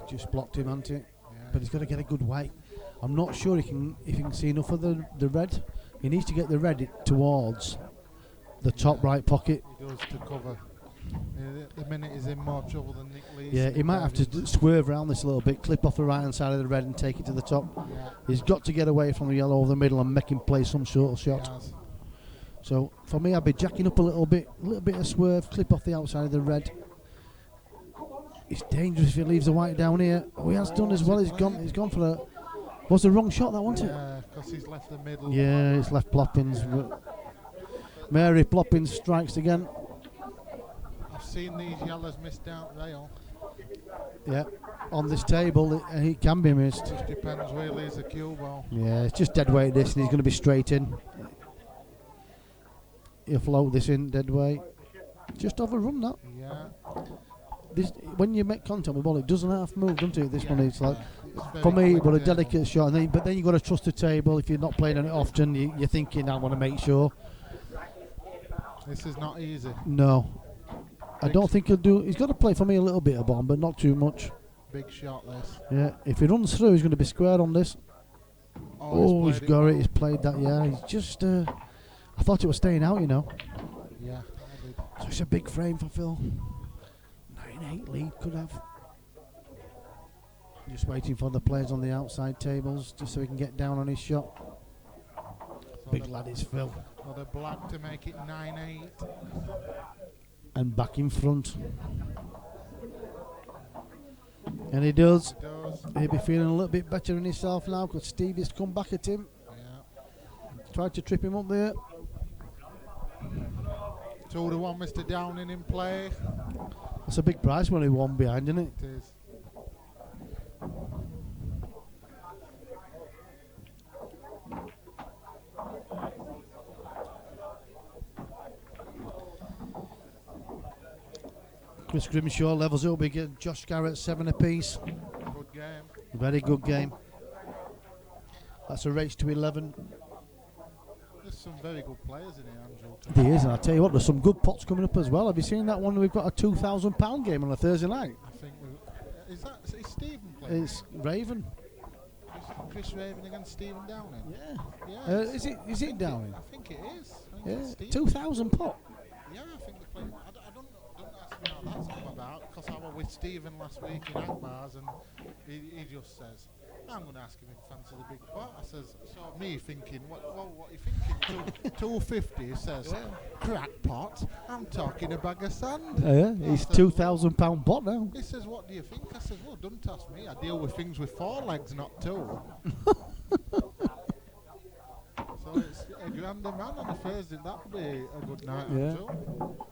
just blocked him, hasn't it? Yeah. But he's got to get a good weight. I'm not sure if he can see enough of the red. He needs to get the red towards the top right pocket. He does to cover. The minute he's in more trouble than Nick Lee. Yeah, he might have to swerve around this a little bit, clip off the right hand side of the red and take it to the top. Yeah, He's got to get away from the yellow over the middle and make him play some sort of he shot. has. So for me, I'd be jacking up a little bit of swerve, clip off the outside of the red. It's dangerous if he leaves the white down here. Oh, he has done as well. He's gone for a. Was the wrong shot that, wasn't it? Yeah, because he's left the middle. Yeah, it's left Ploppins. Mary Ploppins strikes again. I've seen these Yellas missed out rail. Yeah, on this table, he can be missed. Just depends where he leaves the cue ball. Yeah, it's just dead weight this, and he's going to be straight in. He'll float this in dead weight. Just overrun that. Yeah. This, when you make contact with the ball, it doesn't have to move, does it? This one, it's like, It's very for me, quick but a table. delicate shot. But then you've got to trust the table. If you're not playing on it often, you're thinking, I want to make sure. This is not easy. No. I don't think he'll do. He's got to play for me a little bit of bomb, but not too much. Big shot, this. Yeah, if he runs through, he's going to be square on this. Oh, he's played got it. He's played that. Yeah, he's just. I thought it was staying out, you know. Yeah, I did. So it's a big frame for Phil. 9-8 lead could have. Just waiting for the players on the outside tables, just so he can get down on his shot. So Big the- lad is Phil. So the black to make it 9-8. And back in front. And he does. He does. He'll be feeling a little bit better in himself now because Stevie's come back at him. Yeah. Tried to trip him up there. 2-1, Mr. Downing in play. That's a big prize when he won behind, isn't it? It is. Chris Grimshaw levels up again. Josh Garrett 7 apiece. Good game. Very good game. That's a race to 11. There's some very good players in here, Angel. There is, and I tell you what, there's some good pots coming up as well. Have you seen that one? We've got a £2,000 game on a Thursday night. I think is Stephen playing? It's Raven. Chris Raven against Stephen Downing. Yeah. Yeah. Is it Downing? I think it is. I think Yeah. it's Stephen. 2,000 pot. Yeah, I think they're playing. I don't ask me how that's come about because I was with Stephen last week in Akbar's and he just says, I'm going to ask him if he fancies a big pot. I says, so me thinking, what are you thinking? 250, he says, crackpot, I'm talking a bag of sand. Yeah, he's I said, £2,000 pot now. He says, what do you think? I says, well, don't ask me. I deal with things with 4 legs, not 2. So it's a grand man on a Thursday. That'll be a good night, Yeah. Angel.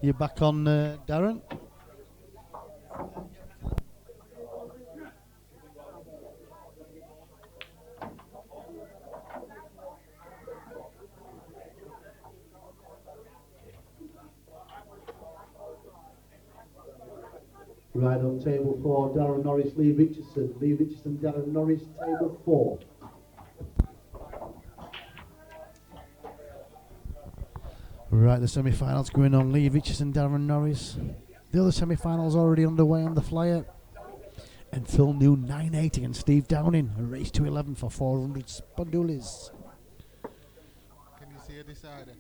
You're back on Darren. Right on table 4, Darren Norris, Lee Richardson. Lee Richardson, Darren Norris, table 4. Right, the semi-finals going on. Lee Richardson, Darren Norris. The other semi-finals already underway on the flyer. And Phil New 9-8 against Steve Downing. A race to 11 for 400 spondulis. Can you see a decider?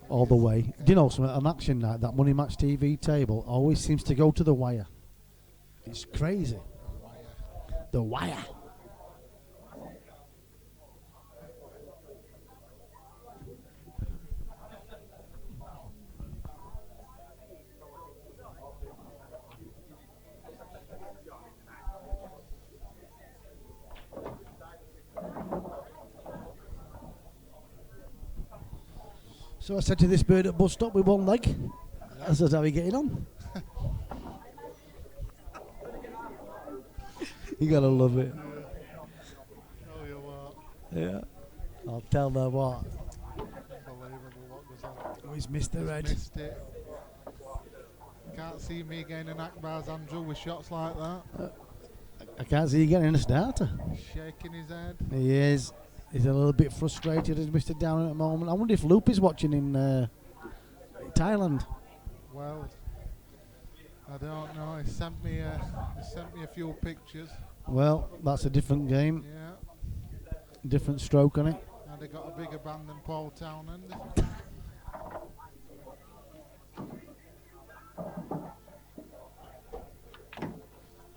All the way. Do you know something? An action night, that Money Match TV table always seems to go to the wire. It's crazy. The wire. So I said to this bird at bus stop with one leg. I said, how are you getting on? You gotta love it. Oh, you what? Yeah. I'll tell them what. Unbelievable what goes on. Oh, he's missed the red. Missed it. Can't see me getting an Akbar's Andrew with shots like that. I can't see you getting a starter. Shaking his head. He is. He's a little bit frustrated as Mr. Down at the moment. I wonder if Loop is watching in Thailand. Well, I don't know. He sent me a few pictures. Well, that's a different game. Yeah. Different stroke on it. And they got a bigger band than Paul Townend.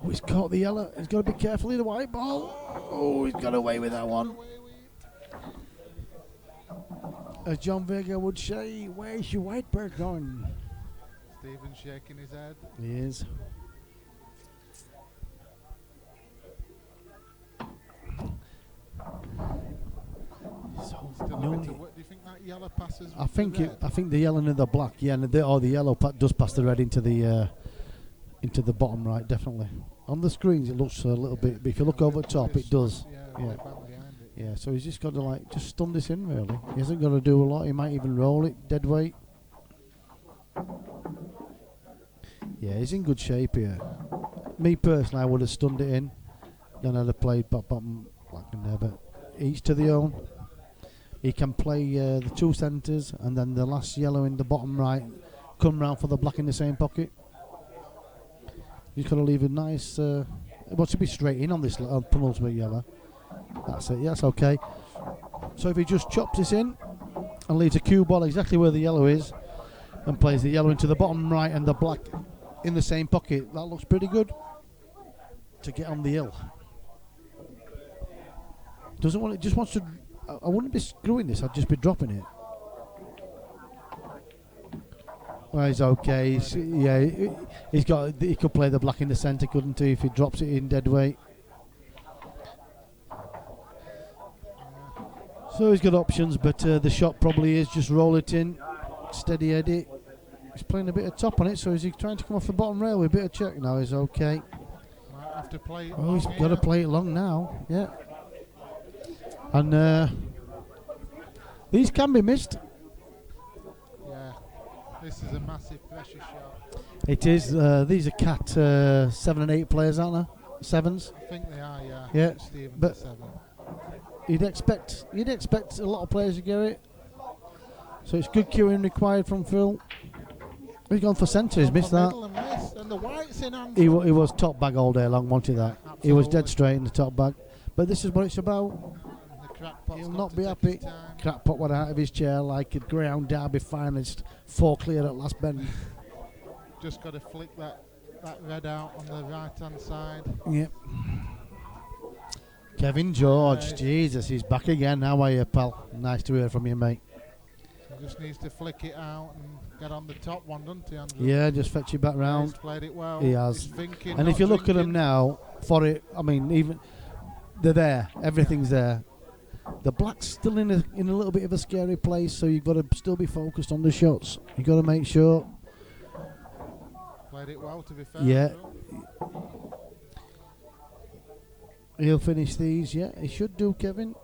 he's caught the yellow. He's got to be careful of the white ball. Oh, he's got away with that one. As John Vega would say, where's your white bird going? Stephen's shaking his head. He is. So, Still no, a bit of work. Do you think that yellow passes? I think the yellow and the black, yeah, and the yellow does pass the red into the bottom right, definitely. On the screens it looks a little bit, but if you look over the top, it does. Yeah. Yeah. Back behind it. Yeah, so he's just got to just stun this in really. He hasn't got to do a lot. He might even roll it dead weight. Yeah, he's in good shape here. Me personally, I would have stunned it in. Then I'd have played bottom black in there, but each to the own. He can play the two centres and then the last yellow in the bottom right, come round for the black in the same pocket. He's got to leave a nice. It wants to be straight in on this penultimate yellow. That's it. Yeah, that's okay. So if he just chops this in and leaves a cue ball exactly where the yellow is, and plays the yellow into the bottom right and the black in the same pocket, that looks pretty good to get on the hill. Doesn't want it. Just wants to. I wouldn't be screwing this. I'd just be dropping it. Well, he's okay. He's got. He could play the black in the centre, couldn't he? If he drops it in dead weight. So he's got options, but the shot probably is just roll it in, steady Eddie. He's playing a bit of top on it, so is he trying to come off the bottom rail with a bit of check? No, he's okay. Might have to play it Oh, he's long got to here. play it long now. Yeah. And these can be missed. Yeah. This is a massive pressure shot. It is. These are Cat 7 and 8 players, aren't they? Sevens. I think they are, yeah. Yeah, Stephen's but- a 7. You'd expect a lot of players to get it. So it's good queuing required from Phil. He's gone for centre. He's missed that. And miss, and the white's in hand. He was top bag all day long, wanted that. He was dead Absolutely. straight in the top bag. But this is what it's about. The crackpot's He'll got not to be take happy. his time. Crackpot went out of his chair like a ground derby finalist. 4 clear at last bend. Just got to flick that red out on the right hand side. Yep. Kevin George, Right. Jesus, he's back again. How are you, pal? Nice to hear from you, mate. He just needs to flick it out and get on the top one, doesn't he, Andrew? Yeah, just fetch you back He's round. played it well. He has. He's thinking, And not if you look at them drinking. now, for it, I mean, even they're there. Everything's there. The black's still in a little bit of a scary place, so you've got to still be focused on the shots. You've got to make sure. Played it well, to be fair. Yeah. Andrew. He'll finish these, yeah. He should do, Kevin.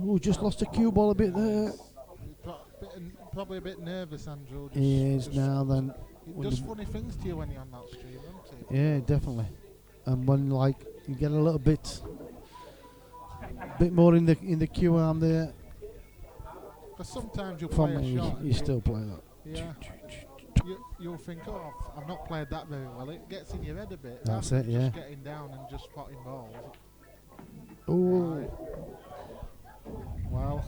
Oh, just lost a cue ball a bit there. Probably a bit nervous, Andrew. He is now then. It does funny things to you when you're on that stream, doesn't it? Yeah, definitely. And when you get a little bit more in the cue arm there, Because sometimes you'll from play a me, shot. you still play that. Yeah. You'll think, oh, I've not played that very well. It gets in your head a bit. That's rather it, than yeah. Just getting down and just spotting balls. Oh, Right. Well,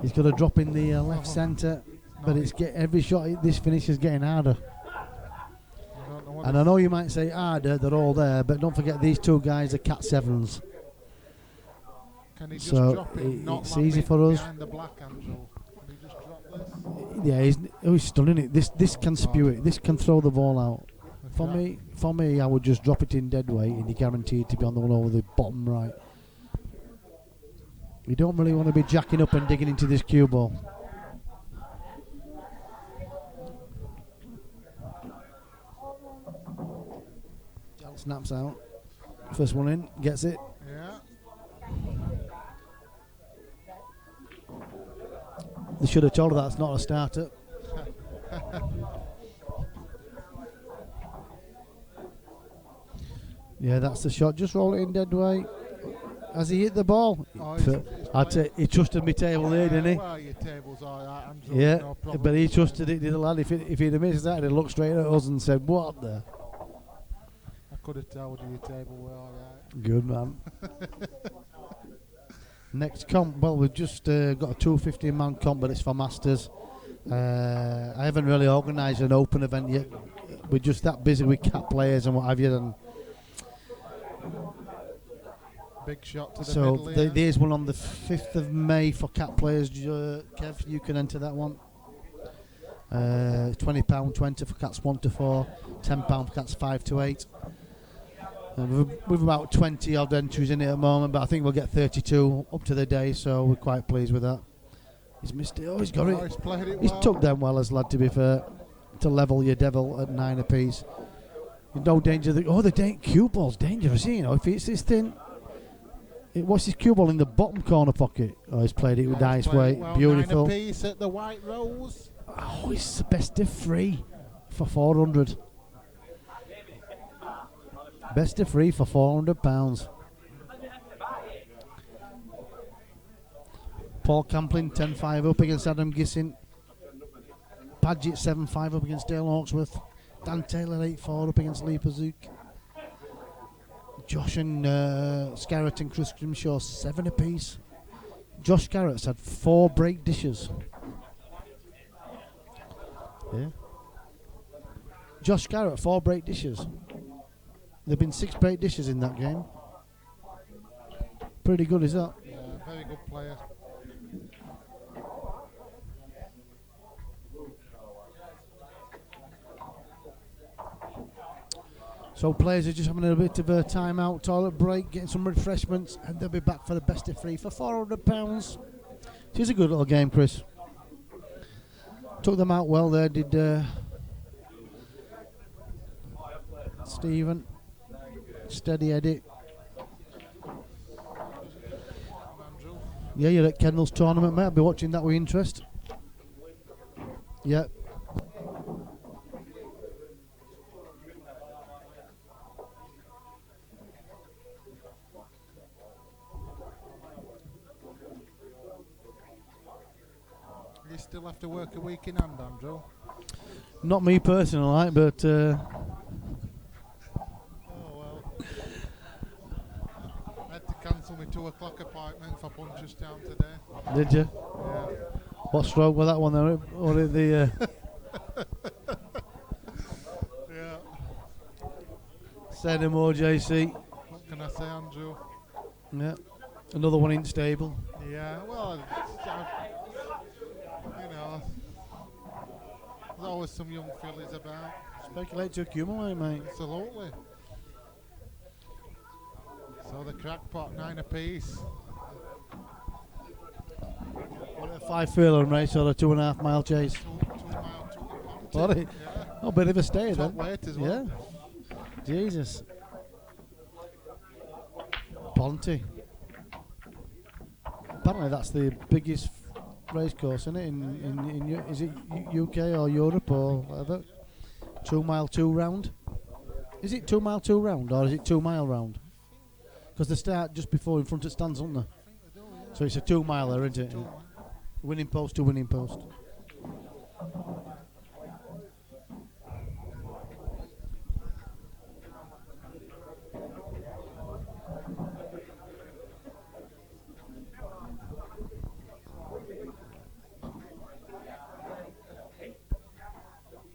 he's got to drop in the left centre, but no, it's every shot. This finish is getting harder. I don't know what And I know you might say harder, they're all there, but don't forget these two guys are Cat 7s. can he just so drop it? and not it's land easy it for us. behind the black, Andrew. Can he just drop this? Yeah, he's stunning it. This can spew it. This can throw the ball out. For me, I would just drop it in dead weight, and you're guaranteed to be on the one over the bottom right. You don't really want to be jacking up and digging into this cue ball. Snaps out. First one in, gets it. Yeah. They should have told her that's not a starter. Yeah, that's the shot. Just roll it in dead weight. Has he hit the ball? Oh, I'd say he trusted me table there, didn't he? Well, your table's all right, Andrew. Yeah, no problem. but he trusted it, did the lad. If he'd have missed that, he'd look straight at us and said, "What the?" I could have told you your table were all right. Good man. Next comp, well, we've just got a 215-man comp, but it's for Masters. I haven't really organised an open event yet. we're just that busy with cat players and what have you. And Big shot to the so middle here. there's one on the 5th of May for cat players. Kev, you can enter that one. £20, 20 for cats 1 to 4, £10 for cats 5 to 8. We've about 20 odd entries in it at the moment, but I think we'll get 32 up to the day, so we're quite pleased with that. He's missed it. Oh, he's got Oh, it. he's played it He's well. took them well as lad, to be fair, to level your devil at 9 apiece. No danger. The cue ball's dangerous, you know. If it's this thin, what's his cue ball in the bottom corner pocket? Oh, he's played it with nice Played way, it well. beautiful. 9 apiece at the White Rose. Oh, it's the best of 3 for 400. Best of 3 for £400. Paul Camplin 10-5 up against Adam Gissing. Padgett 7-5 up against Dale Hawksworth. Dan Taylor 8-4 up against Lee Pazook. Josh and Scarrett and Chris Grimshaw 7 apiece. Josh Scarrett's had 4 break dishes. Yeah. Josh Scarrett 4 break dishes. There've been 6 break dishes in that game. Pretty good, is that? Yeah, very good player. So players are just having a bit of a time-out, toilet break, getting some refreshments, and they'll be back for the best of 3 for £400. It is a good little game, Chris. Took them out well there, did Stephen. Steady Eddie. Andrew. Yeah, you're at Kendall's tournament, mate. I'll be watching that with interest. Yeah. You still have to work a week in hand, Andrew. Not me personally, like, but Oh well. I had to cancel my 2 o'clock appointment for Punchestown today. did you? Yeah. What stroke was that one there? Or the Yeah. say no more, JC. What can I say, Andrew? Yeah. Another one in stable. Yeah, well, you know, there's always some young fillies about. Speculate to accumulate, mate. Absolutely. So the crackpot 9 apiece. What a 5 furlong race or a 2.5 mile chase. 2 mile, 2 What a, Yeah. oh, bit of a stay Top then. weight as well. Yeah. Jesus. Ponty. Apparently that's the biggest race course, isn't it? Is it UK or Europe or whatever? 2 mile 2 round. Is it 2 mile 2 round or is it 2 mile round? Because they start just before in front of stands, don't they? So it's a 2 miler, isn't it? Winning post to winning post.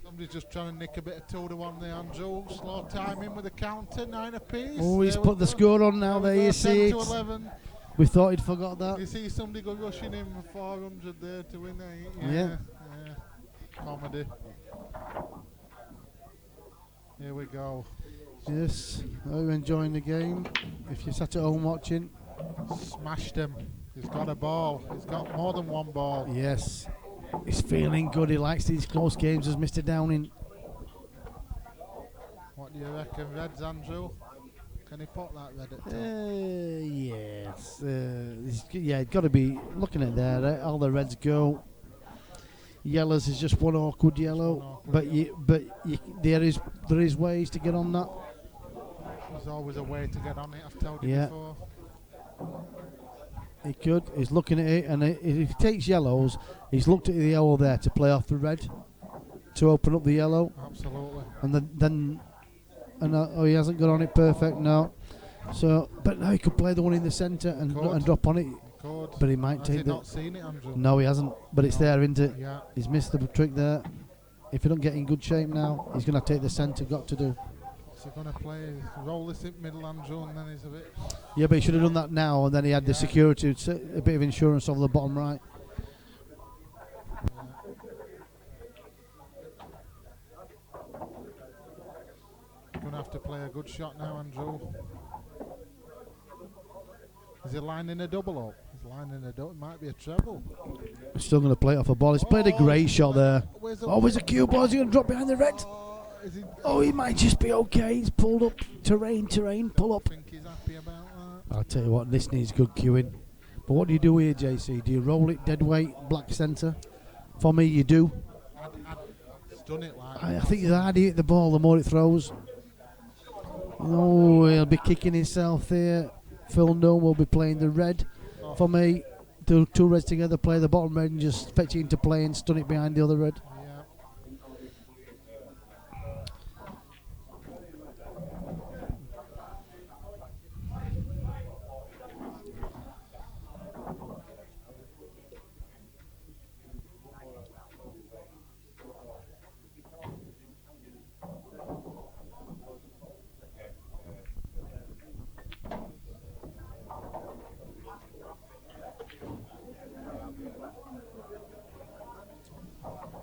Somebody's just trying to nick a bit of 2 to 1 there, Andrew. Slow timing with the counter, 9 apiece. Oh, he's There we put the go. score on now. There we you go, see 10 it. to 11. We thought he'd forgot that. You see somebody go rushing in for 400 there to win it. Yeah. Yeah. Comedy. Here we go. Yes, are you enjoying the game? If you're sat at home watching, Smashed him. He's got a ball. He's got more than 1 ball. yes, he's feeling good. He likes these close games as Mr. Downing. What do you reckon, Reds, Andrew? Can he put that red at top? Yes, yeah, it's got to be looking at there. All the reds go. Yellows is just one awkward yellow, but there is ways to get on that. There's always a way to get on it, I've told you Yeah. before. He could. He's looking at it, and if he takes yellows, he's looked at the yellow there to play off the red, to open up the yellow, Absolutely. and he hasn't got on it perfect now. So, but now he could play the one in the centre and Could. drop on it. Good. But he might Has take he the. not seen it, Andrew? No, he hasn't. But it's there, isn't it? Yeah. He's missed the trick there. If he don't get in good shape now, he's going to take the centre. Got to do. What's he going to play? Roll this in middle, Andrew, and then he's a bit. Yeah, but he should have done that now, and then he had the security, a bit of insurance over the bottom right. Going to have to play a good shot now, Andrew. Is he lining a double up? He's lining a double. It might be a treble. He's still going to play it off a ball. He's played a great shot there. Where's a cue ball? Is he going to drop behind the red? Is he? Oh, he might just be okay. He's pulled up. Terrain, pull up. I think he's happy about that. I'll tell you what, this needs good cueing. But what do you do here, JC? Do you roll it dead weight, black centre? For me, you do. I'd stun it like. I think the harder you hit the ball, the more it throws. Oh, he'll be kicking himself there. Phil Nome will be playing the red. For me, do two reds together, play the bottom red and just fetch it into play and stun it behind the other red. Yeah.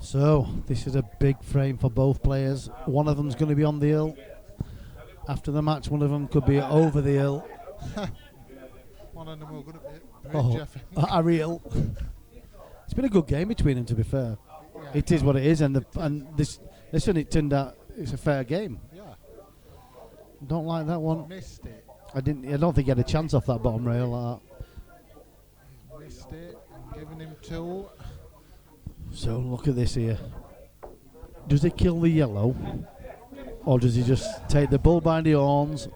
So, this is a big frame for both players. One of them's going to be on the hill. After the match, one of them could be over the hill. One of them will going to be bridge, Oh, I think. Ariel. It's been a good game between them, to be fair. Yeah. It is what it is, and listen, it turned out it's a fair game. Yeah. Don't like that one. Missed it. I don't think he had a chance off that bottom rail like that. Missed it. I'm giving him two. So look at this here. Does he kill the yellow, or does he just take the bull by the horns,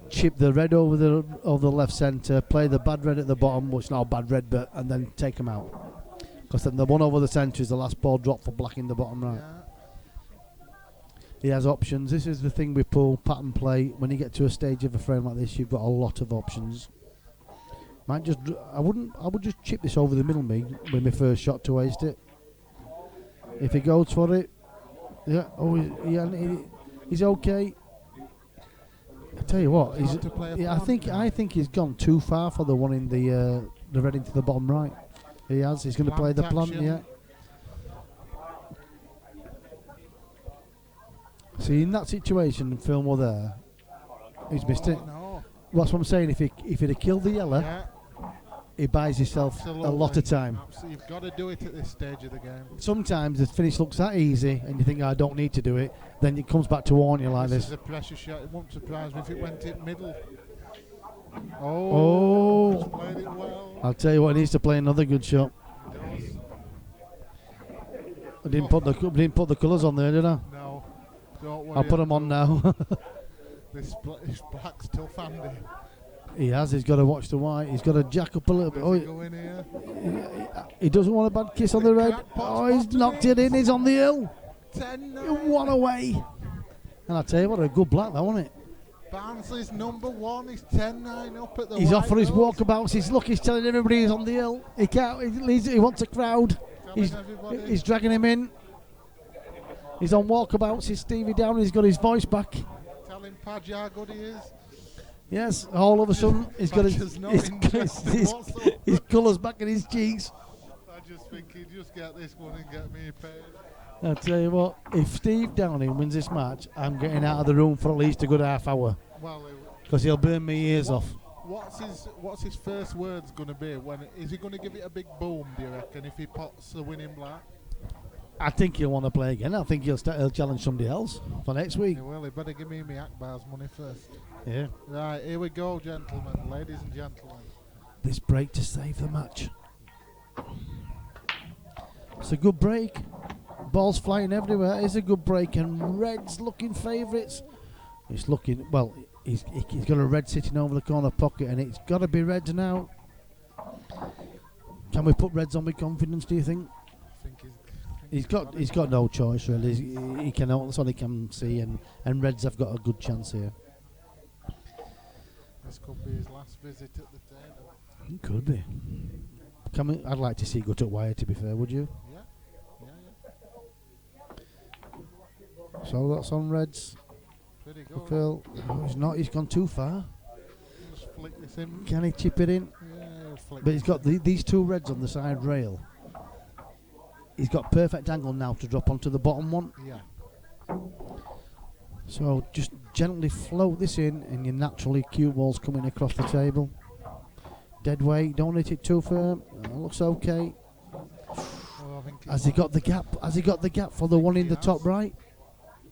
chip the red over the left centre, play the bad red at the bottom, which is not a bad red, but and then take him out? Because then the one over the centre is the last ball drop for black in the bottom right. Yeah. He has options. This is the thing with pool pattern play. When you get to a stage of a frame like this, you've got a lot of options. I would just chip this over the middle me with my first shot to waste it. If he goes for it, he's okay. I tell you what, He's to play a I think he's gone too far for the one in the red into the bottom right. He has. He's going to play the plant. action. Yeah. See, in that situation, Phil were there. He's missed it. No. That's what I'm saying. If he'd have killed the yellow, Yeah. he buys himself a lot of time. Absolutely. You've got to do it at this stage of the game. Sometimes the finish looks that easy and you think, I don't need to do it. Then it comes back to warn you like This this. is a pressure shot. It won't surprise me if it went in middle. Oh. Just played it well. I'll tell you what, he needs to play another good shot. He does. I didn't put the colours on there, did I? No. Don't worry. I'll put them on now. This black's tough, Andy. He has. He's got to watch the white. He's got to jack up a little bit. Does he Oh, go in here? he doesn't want a bad kiss on the red. Oh, he's knocked it in. He's on the hill. 10-9. One away. And I tell you what, a good black, that wasn't it? Barnsley's number one. He's 10-9 up at the He's white off for his nose. walkabouts. He's telling everybody he's on the hill. He can't. He wants a crowd. Telling everybody. He's dragging him in. He's on walkabouts. He's Stevie Down. He's got his voice back. Telling Padge how good he is. Yes. All of a sudden, he's got Badger's not interested whatsoever. his colours back in his cheeks. I just think he'd just get this one and get me paid. I tell you what, if Steve Downing wins this match, I'm getting out of the room for at least a good half hour Well, because he'll burn my ears off. what's his first words going to be? When is he going to give it a big boom? Do you reckon if he pots the winning black? I think he'll want to play again. I think he'll challenge somebody else for next week. He will. He better give me my Akbar's money first. Yeah. Right, here we go, gentlemen, ladies and gentlemen. This break to save the match. It's a good break. Balls flying everywhere. It's a good break, and Red's looking favourites. It's looking well. He's got a red sitting over the corner pocket, and it's got to be Reds now. Can we put Reds on with confidence? Do you think? I think He's got no choice really. He can. That's all he can see, and Reds have got a good chance here. this could be his last visit at the table. It could be. I'd like to see Gut at wire. To be fair, would you? Yeah, yeah, yeah. So that's on reds Pretty for good. Phil. No, he's not. He's gone too far. Just flick this in. Can he chip it in? Yeah, he'll flick But he's this got these two reds on the side rail. He's got perfect angle now to drop onto the bottom one. in. Yeah. So just gently float this in, and your naturally cue ball's coming across the table. Dead weight, don't hit it too firm. Looks okay. Well, I think Has he got the gap? Has he got the gap for the one in the top right?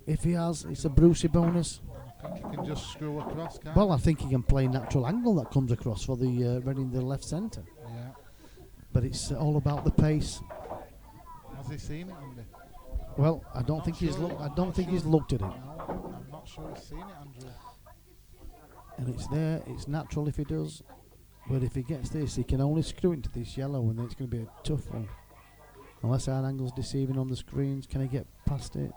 If he has, it's a Brucey bonus. I think he can just screw across, can't Well, I think he can play natural angle that comes across for the red in the left centre. he? Yeah. But it's all about the pace. Has he seen it, Andy? Well, I don't Not think he's sure. looked. I Not don't think he's sure. looked at it. No, I'm not sure he's seen it, Andrew. And it's there. It's natural if he does. But if he gets this, he can only screw into this yellow, and then it's going to be a tough one. Unless our angle's deceiving on the screens, can he get past it?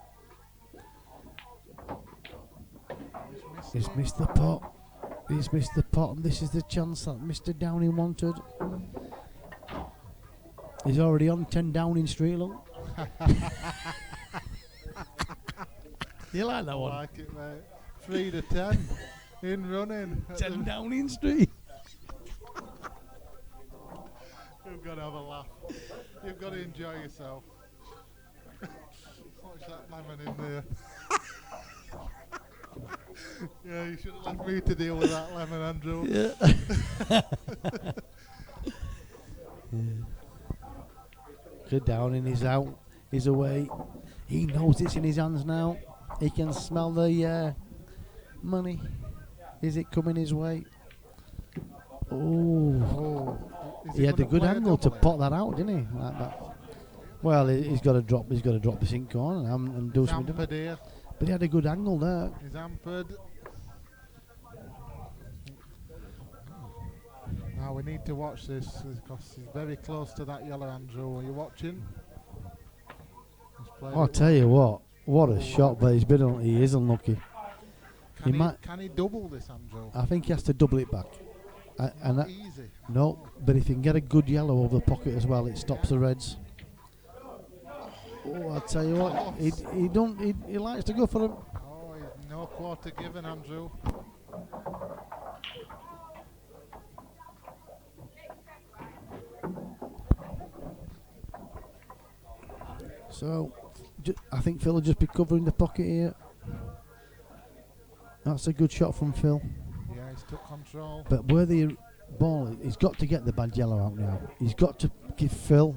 He's missed the pot. He's missed the pot, and this is the chance that Mr. Downing wanted. He's already on 10 Downing Street, look. You like that I one? like it, mate. 3 to 10. In running. 10 Downing Street. You've got to have a laugh. You've got to enjoy yourself. Watch that lemon in there. Yeah, you should have left me to deal with that lemon, Andrew. Yeah. Good Downing, he's out. He's away. He knows it's in his hands now. He can smell the money. Is it coming his way? Oh. Oh, is He had a gonna good play angle to double pot that out, didn't he? Like that. Well, he's got to drop. He's got to drop the sink on and do He's something hampered different. here. But he had a good angle there. He's hampered. Now we need to watch this because he's very close to that yellow, Andrew. Are you watching? He's played I'll it tell you what a shot! But he is unlucky. Can he might- can he double this, Andrew? I think he has to double it back. And that, Easy. no, but if he can get a good yellow over the pocket as well, it stops the reds. Oh, I'll tell you what, he likes to go for him. Oh, he's no quarter given, Andrew. So, I think Phil will just be covering the pocket here. That's a good shot from Phil. Yeah, he's took control. But where the ball, he's got to get the bad yellow out now. He's got to give Phil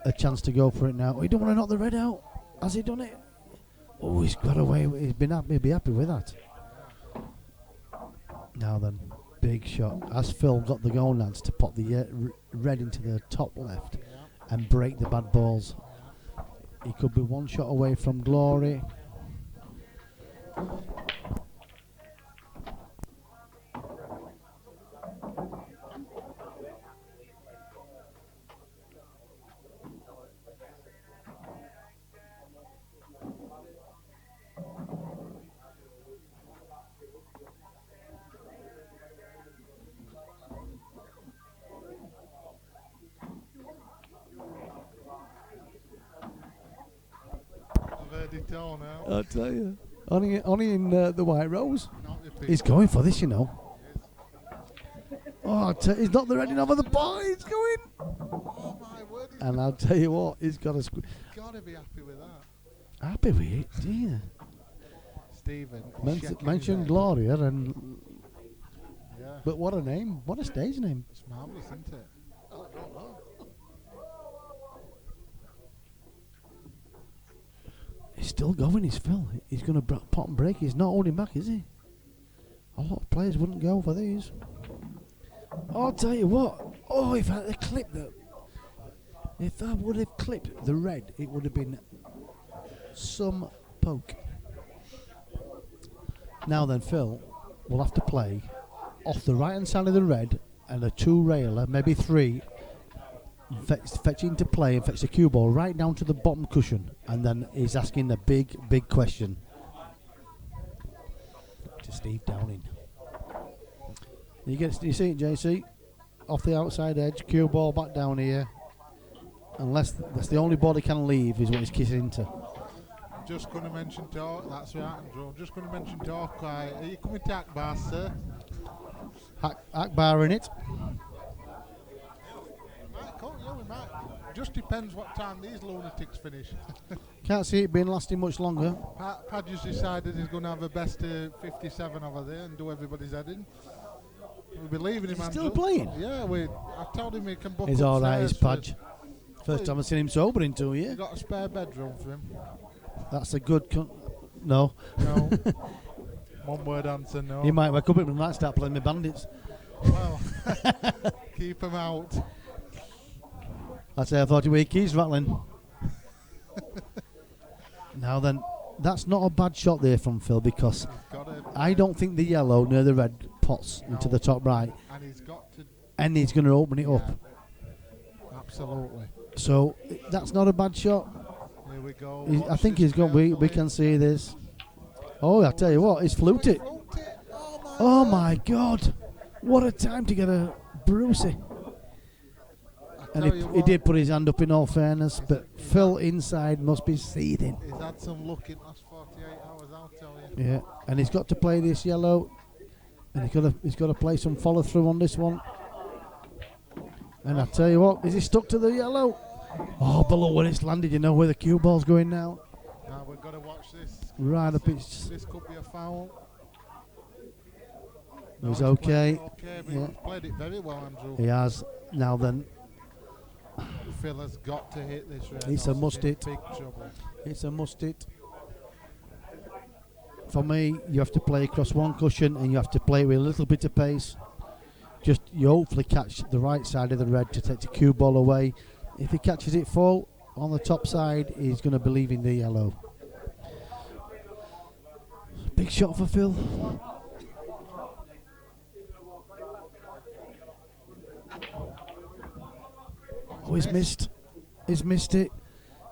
a chance to go for it now. He don't want to knock the red out. Has he done it? Oh, he's got away. He's been happy. He'll be happy with that. Now then, big shot. Has Phil got the goal lads to pop the red into the top left Yeah. and break the bad balls? He could be one shot away from glory. I've heard it all now. I'll tell you. Only in the White Rose. Not repeat. He's going for this, you know. Oh, he's not the ready over the ball. He's going. Oh my word, he's And I'll tell you what, he's got a got to be happy with that. happy with it, dear. Stephen. Mentioned Gloria, and Yeah. but what a name! What a stage name! It's marvellous, isn't it? He's still going. He's Phil. He's going to pot and break. He's not holding back, is he? A lot of players wouldn't go for these. I'll tell you what. Oh, if I had clipped that, if I would have clipped the red, it would have been some poke. Now then, Phil will have to play off the right hand side of the red and a 2-railer, maybe 3. Fetch into play and fetch the cue ball right down to the bottom cushion, and then he's asking the big question to Steve Downing. You see it, JC? Off the outside edge, cue ball back down here. Unless that's the only ball he can leave is what he's kissing into. just going to mention talk. That's right, Andrew. I'm just going to mention talk. Are you coming to Akbar, sir? Akbar in it. Might, can't you? We might. Just depends what time these lunatics finish. Can't see it being lasting much longer. Paddy's decided he's going to have a best of 57 over there and do everybody's head in. We'll be leaving him. He's still Andrew. playing? Yeah, I told him he can book He's all right, he's upstairs Padge. First time I've seen him sober in 2 We years. got a spare bedroom for him. That's a good... no. No. One word answer, no. He might wake up and might start playing with bandits. Well, keep him out. That's it, I thought you were your keys rattling. Now then, that's not a bad shot there from Phil, because Got it. I don't think the yellow near the red pots into the top right, And he's got to. and he's going to open it up. Yeah, absolutely. So that's not a bad shot. Here we go. I think he's got. We can see this. Oh, I tell you what, he's fluked it. Oh my God! What a time to get a Brucey. And he did put his hand up, in all fairness, but Phil inside must be seething. He's had some luck in the last 48 hours, I'll tell you. Yeah, and he's got to play this yellow, and he's got to play some follow through on this one. And I tell you what, is he stuck to the yellow? Oh, below where it's landed, you know where the cue ball's going now. Now we've got to watch this. Right up its. This could be a foul. He's he's okay. played it okay, but Yeah. he's played it very well, Andrew. He has. Now then, Phil has got to hit this red. It's a or he's must in hit. Big trouble. it's a must hit. For me, you have to play across one cushion, and you have to play with a little bit of pace. Just you hopefully catch the right side of the red to take the cue ball away. If he catches it full on the top side, he's going to believe in the yellow. Big shot for Phil. Oh, he's missed. He's missed it.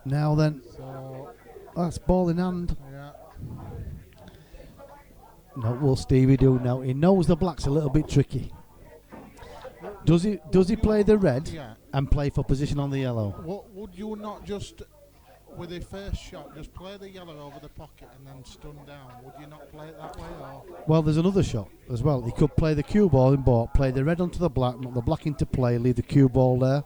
Now then, So, that's ball in hand. yeah. No, will Stevie do now? He knows the black's a little bit tricky. Does he play the red Yeah. and play for position on the yellow? What would you not just, with the first shot, just play the yellow over the pocket and then stun down? Would you not play it that way? Or Well, there's another shot as well. He could play the cue ball in baulk, play the red onto the black, knock the black into play, leave the cue ball there,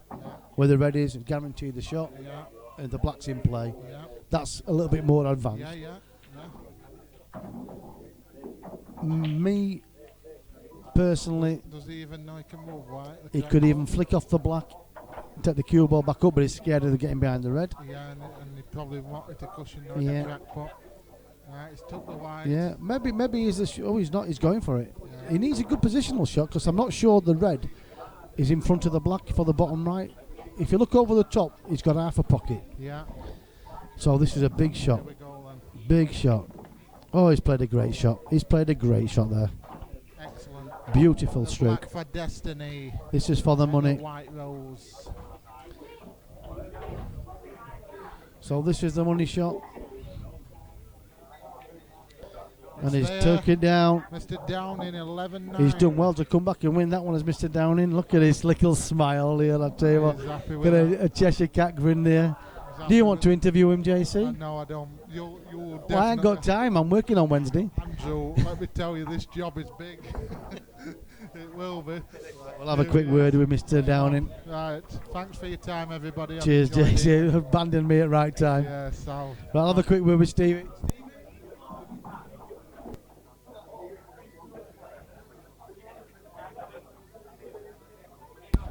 where the red is, and guarantee the shot, yeah, and the black's in play. yeah, That's a little bit more advanced. yeah, yeah, yeah. Me, personally, Does he even know he can move white? he could even flick off the black, take the cue ball back up, but he's scared of getting behind the red. Yeah, and he probably wanted to cushion the Yeah. jackpot. Right, he's took the white. Yeah, maybe he's he's not. He's going for it. Yeah. He needs a good positional shot, because I'm not sure the red is in front of the black for the bottom right. If you look over the top, he's got half a pocket. Yeah. So this is a big shot. Here we go then. Big shot. Oh, he's played a great shot. He's played a great shot there. Excellent. Beautiful The stroke. black for destiny. This is for the and money. The white rose. So this is the money shot. And he's there. took it down. Mr. Downing 11-9. He's done well to come back and win that one as Mr. Downing. Look at his little smile here, I tell you what. He's happy with Got that. a Cheshire cat grin there. He's Do happy you want with to interview him, JC? No, I don't. You Well, I ain't got definitely- time. I'm working on Wednesday. Andrew, let me tell you, this job is big. It will be. We'll have a quick word with Mr. Downing. Right. Thanks for your time, everybody. I've Cheers, enjoyed it. JC. Abandoned me at right time. Yes, I'll. Right, I'll have a quick word with Stevie.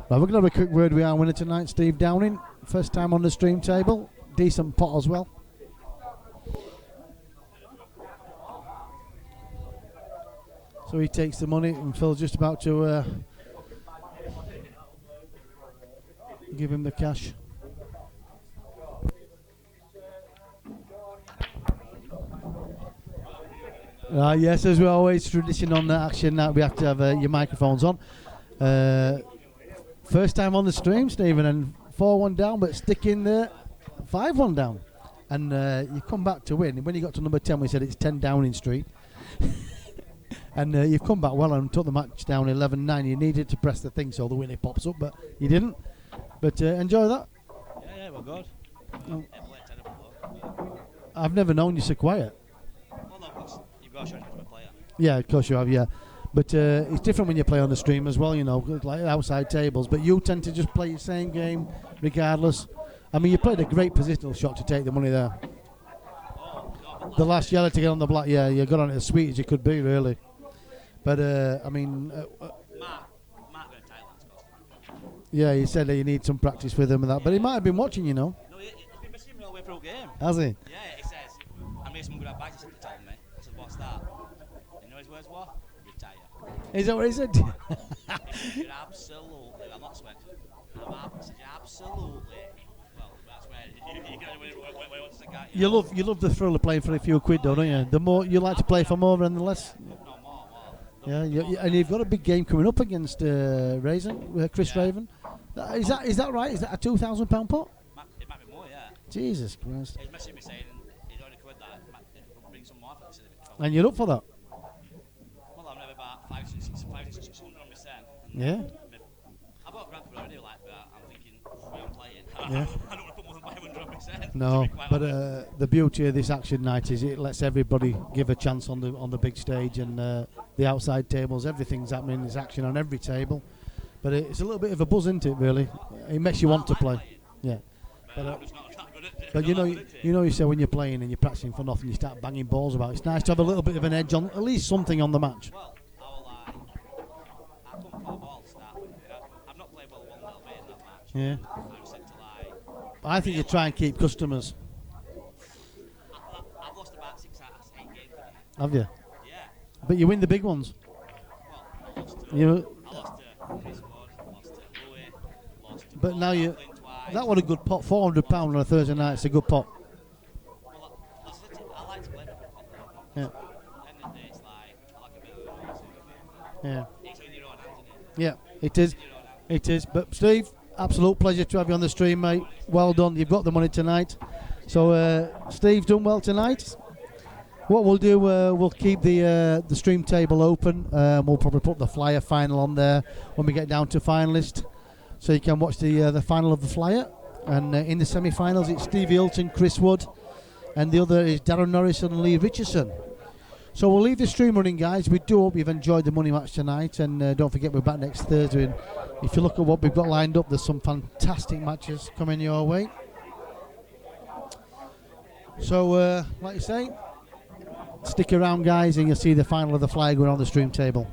Right, we're going to have a quick word with our winner tonight, Steve Downing. First time on the stream table. Decent pot as well. So he takes the money, and Phil's just about to give him the cash. Yes, as we always, tradition on the action that we have to have your microphones on. First time on the stream, Stephen, and 4-1 down, but stick in there, 5-1 down. And you come back to win. When you got to number 10, we said it's 10 Downing Street. And you've come back well and took the match down 11-9. You needed to press the thing so the winner pops up, but you didn't. But enjoy that. Yeah, we're good. Oh. I've never known you so quiet. Well, no, because you've got to show it to a player. Yeah, of course you have, yeah. But it's different when you play on the stream as well, you know, like outside tables. But you tend to just play your same game regardless. I mean, you played a great positional shot to take the money there. Oh, no, but The last yellow to get on the black, yeah, you got on it as sweet as you could be, really. But, I mean, Mark going to Thailand, Scott. yeah, he said that you need some practice with him and that. But he might have been watching, you know. No, he's been missing me all the way through the game. Has he? Yeah, he says, I made someone good advice, he said, telling me. I said, what's that? You know his words were? Retire. Is that what he said? He said, you're absolutely, I'm not sweating. He said, you're absolutely, well, that's where you can when he wants to get You love the thrill of playing for a few quid, though, don't you? The more you like to play for more than the less. No, more. Yeah, and you've got a big game coming up against Chris Raven. Is that right? Is that a £2,000 pot? It might be more, yeah. Jesus Christ! He's messaging me saying he's already covered that. He might bring some more for this. And you're up for that? Well, I'm never about 500-600 on my set. Yeah. I've got a grand already, like, but I'm thinking, when I'm playing, Yeah. I don't want to put more than 500 on my set. No, to be quite but honest. the beauty of this action night is it lets everybody give a chance on the big stage, and the outside tables. Everything's happening. There's action on every table, but it's a little bit of a buzz, isn't it? Really, it makes you want to play. Yeah, but I'm just not that good at it. but you say when you're playing and you're practicing for nothing, you start banging balls about. It's nice to have a little bit of an edge on, at least something on the match. Well, I couldn't play ball to start with. I've not played well one little bit in that match. Yeah, I was set to like. I think you try and keep customers. I've lost about 6 out of 8 games. Have you? Yeah. But you win the big ones. Well, I lost to Chris Wood, lost to Louis, lost to But Paul now you, Chaplin twice. that was a good pot. £400 on a Thursday night. It's a good pot. Well, I like to play for the pot. Yeah. At the end of the day, it's like, I like a bit of a Yeah. It's in your own hands, isn't it? Yeah, it is. It is. But Steve, absolute pleasure to have you on the stream, mate. Well done. You've got the money tonight. So Steve done well tonight. What we'll do, we'll keep the stream table open. We'll probably put the flyer final on there when we get down to finalist, so you can watch the final of the flyer. And in the semi-finals, it's Steve Hilton, Chris Wood, and the other is Darren Norris and Lee Richardson. So we'll leave the stream running, guys. We do hope you've enjoyed the money match tonight, and don't forget we're back next Thursday. And if you look at what we've got lined up, there's some fantastic matches coming your way. So, like you say, stick around, guys, and you'll see the final of the flag going on the stream table.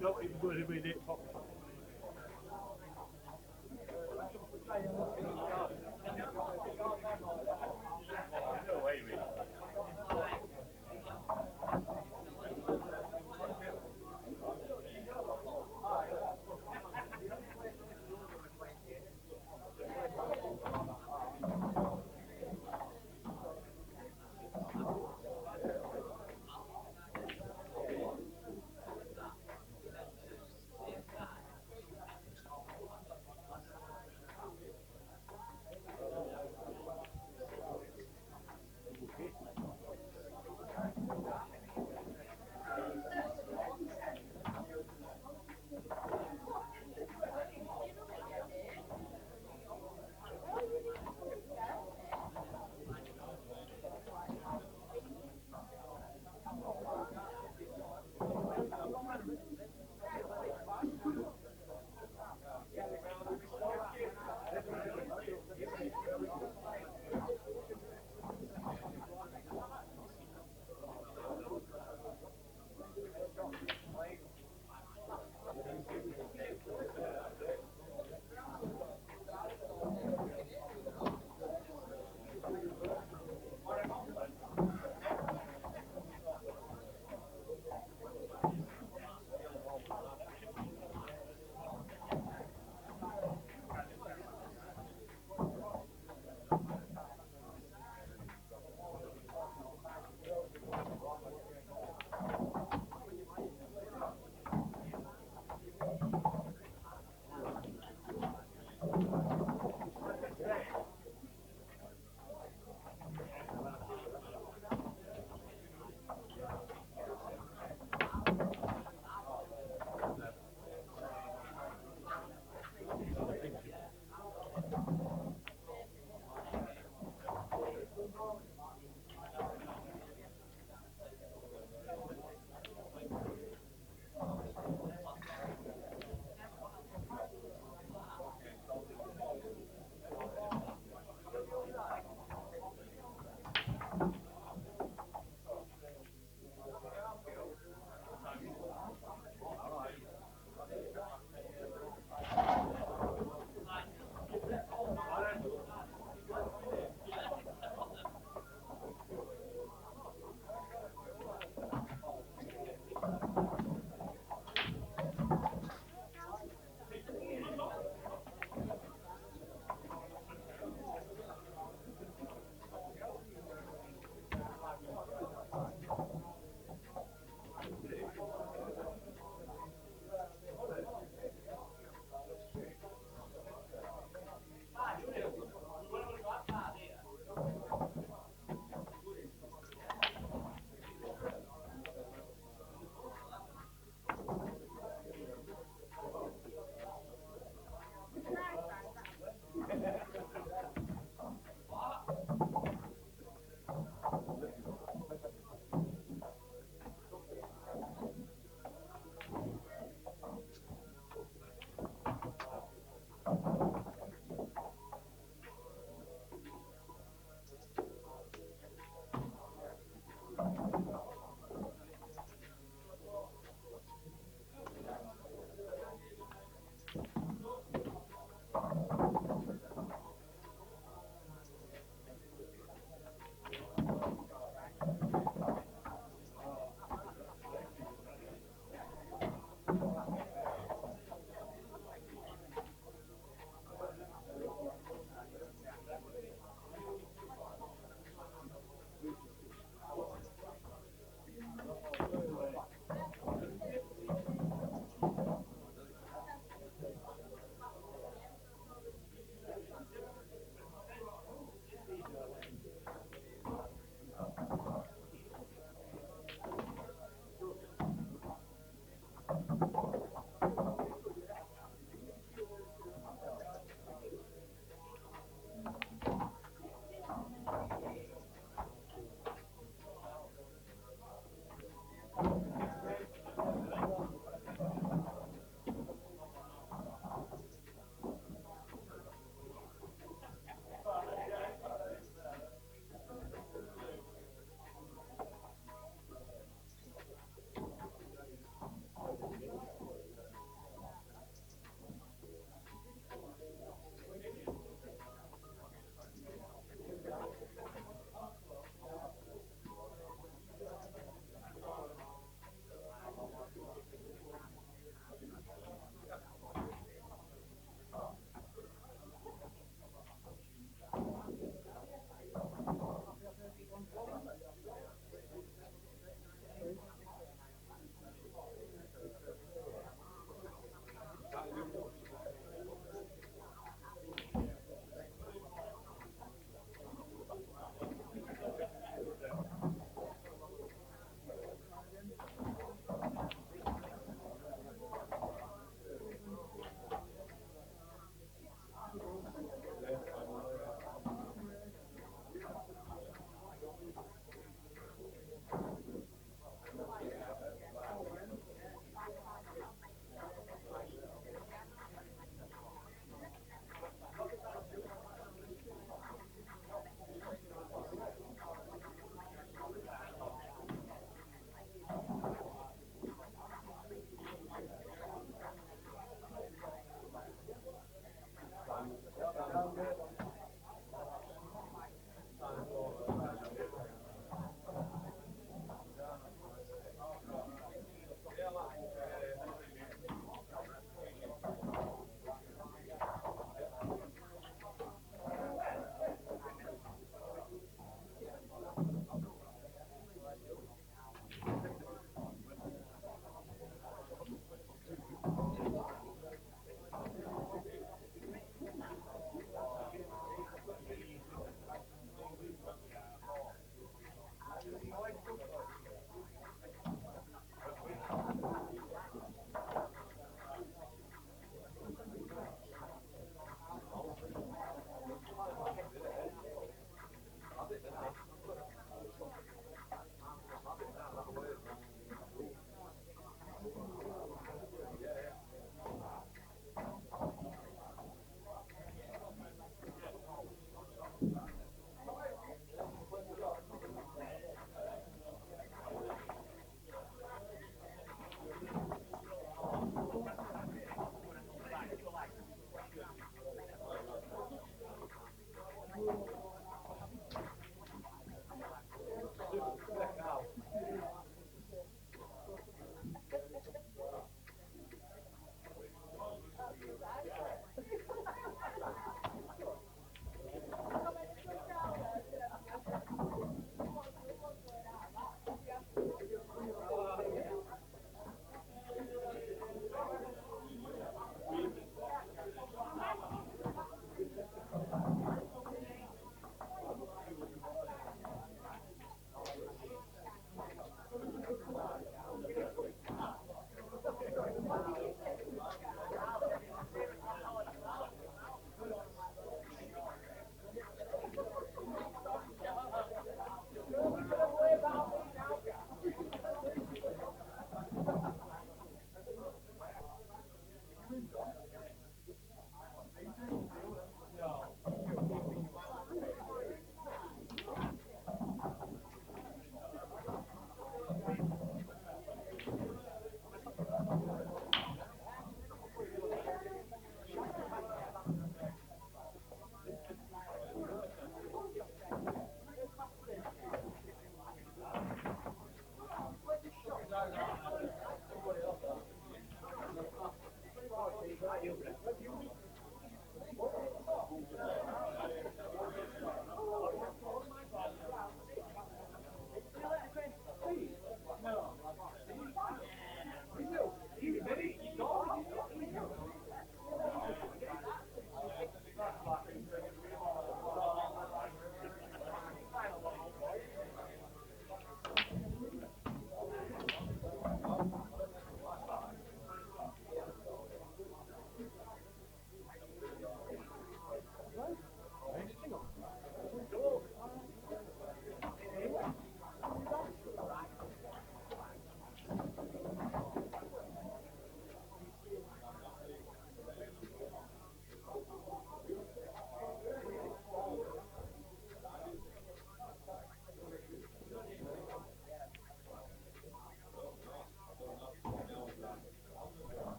Not even going to be it. No way, mate.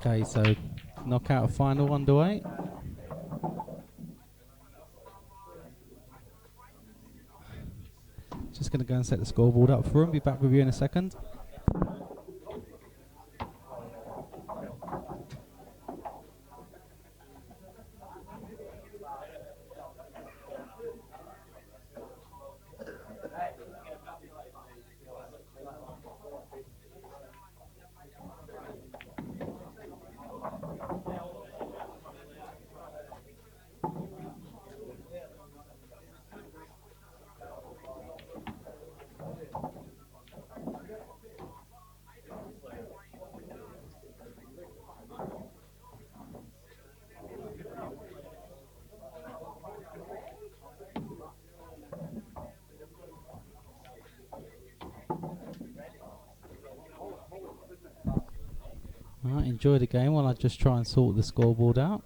Okay, so knockout final underway. Just going to go and set the scoreboard up for him. Be back with you in a second. Right, enjoy the game while I just try and sort the scoreboard out.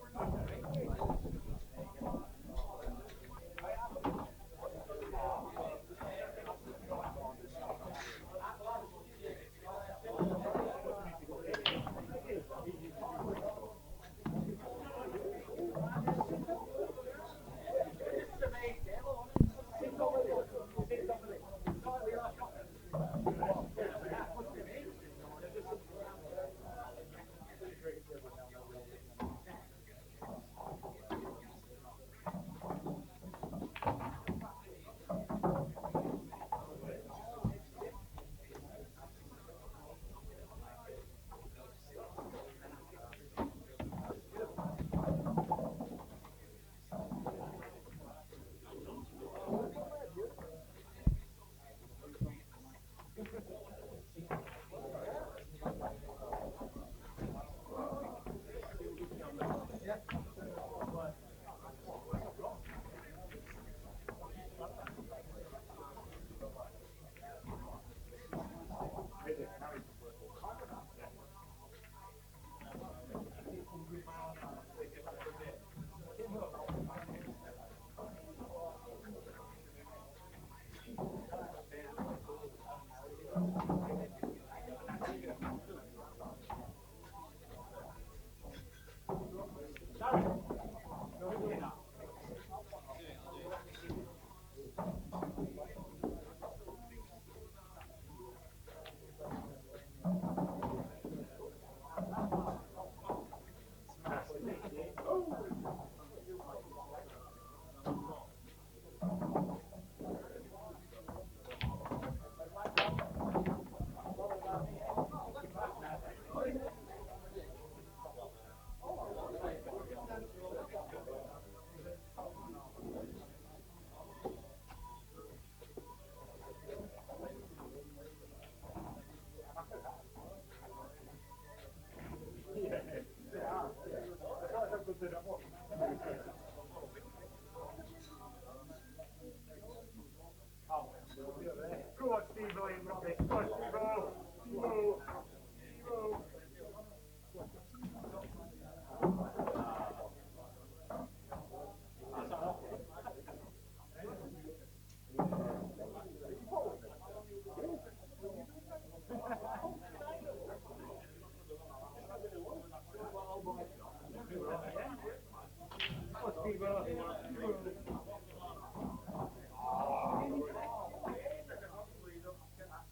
Go on, Steve-O, you got this. Go on, Steve-O. Steve-O. Steve-O. Go on, Steve-O.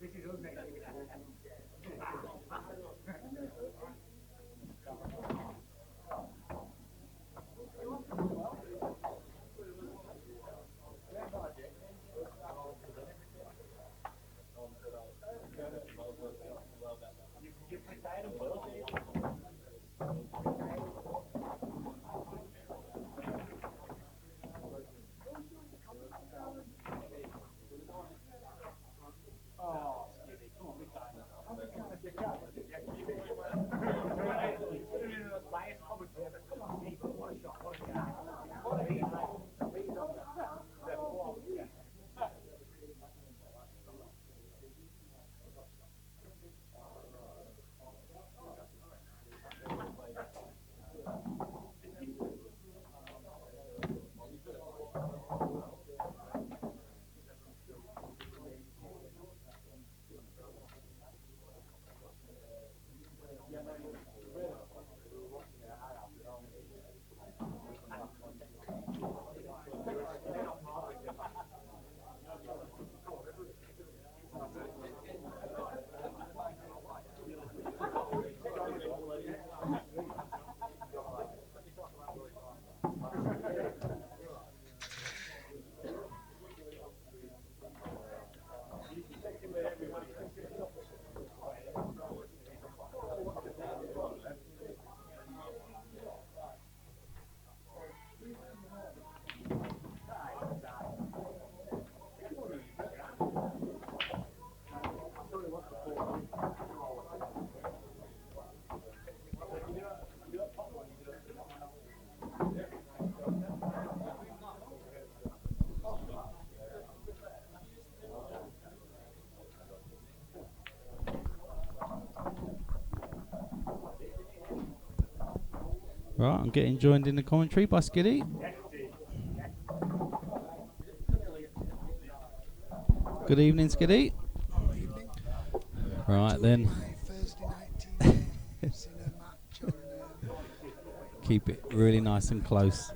This is us next week. Oh, Stevie, come on, big time. Biased commentator. Come on, Steve, what a shot, what a guy. What a guy. Right, I'm getting joined in the commentary by Skiddy. Good evening, Skiddy. Right then. Keep it really nice and close.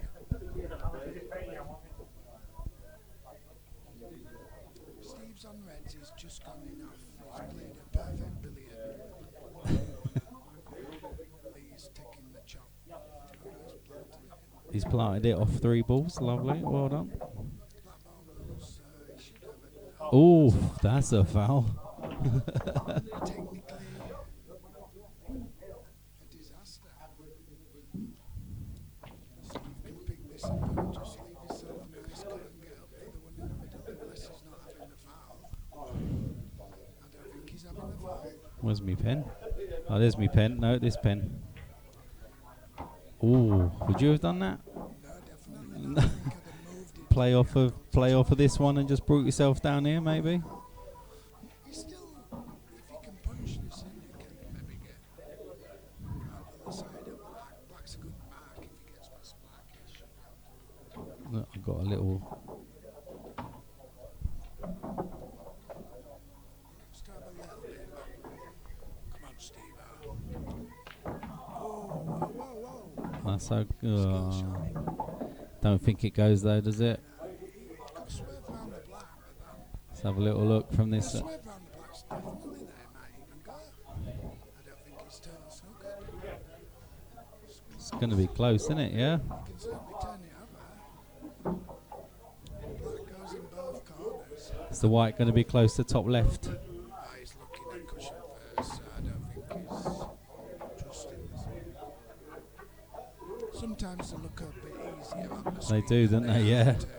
Steve's on Reds, he's just gone enough. He's played a perfect billion. Lee's taking the chop. He's planted it off 3 balls. Lovely. Well done. Oh, that's a foul. Technically, a disaster. Steve can pick this up and just leave himself nice, cut and get up for the one in the middle, unless he's not having the foul. I don't think he's having the foul. Where's me pen? Oh, there's me pen. No, this pen. Oh, would you have done that? No, definitely not. I think I'd have moved it. Play off of this one and just brought yourself down here, maybe. He's still, if you can punch this in, you can maybe get on the other side of black. Black's a good mark if he gets past black. He should be able to. Look, I've got a little. Start a little bit. Come on, Steve. Oh, whoa. That's so. Don't think it goes though, does it? Got to swerve round the black, but Let's have a little look from that this. swerve round the black's definitely there, might even go. I don't think it's turning so good. It's going to be close, isn't it? Yeah. You can certainly turn it over. Black goes in both corners. Is the white going to be close to top left? He's looking at cushion first, so I don't think he's trusting this. Sometimes they look a bit easier on the They screen do, than don't they? are on Yeah. the table.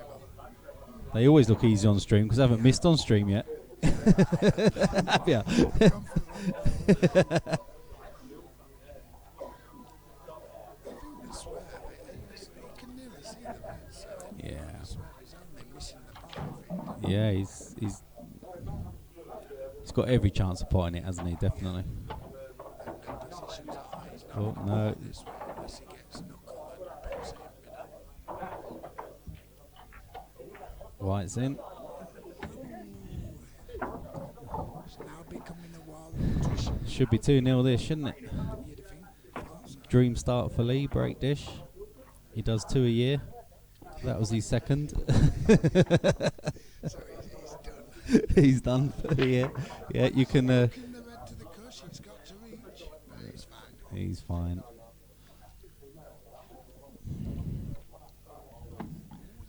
They always look easy on stream because I haven't missed on stream yet. Have ya? Yeah. Yeah, he's got every chance of potting it, hasn't he? Definitely. Oh no. White's in. Should be 2-0 this, shouldn't it? Dream start for Lee, break dish. He does 2 a year. That was his second. He's done for the year. Yeah, you can. He's fine.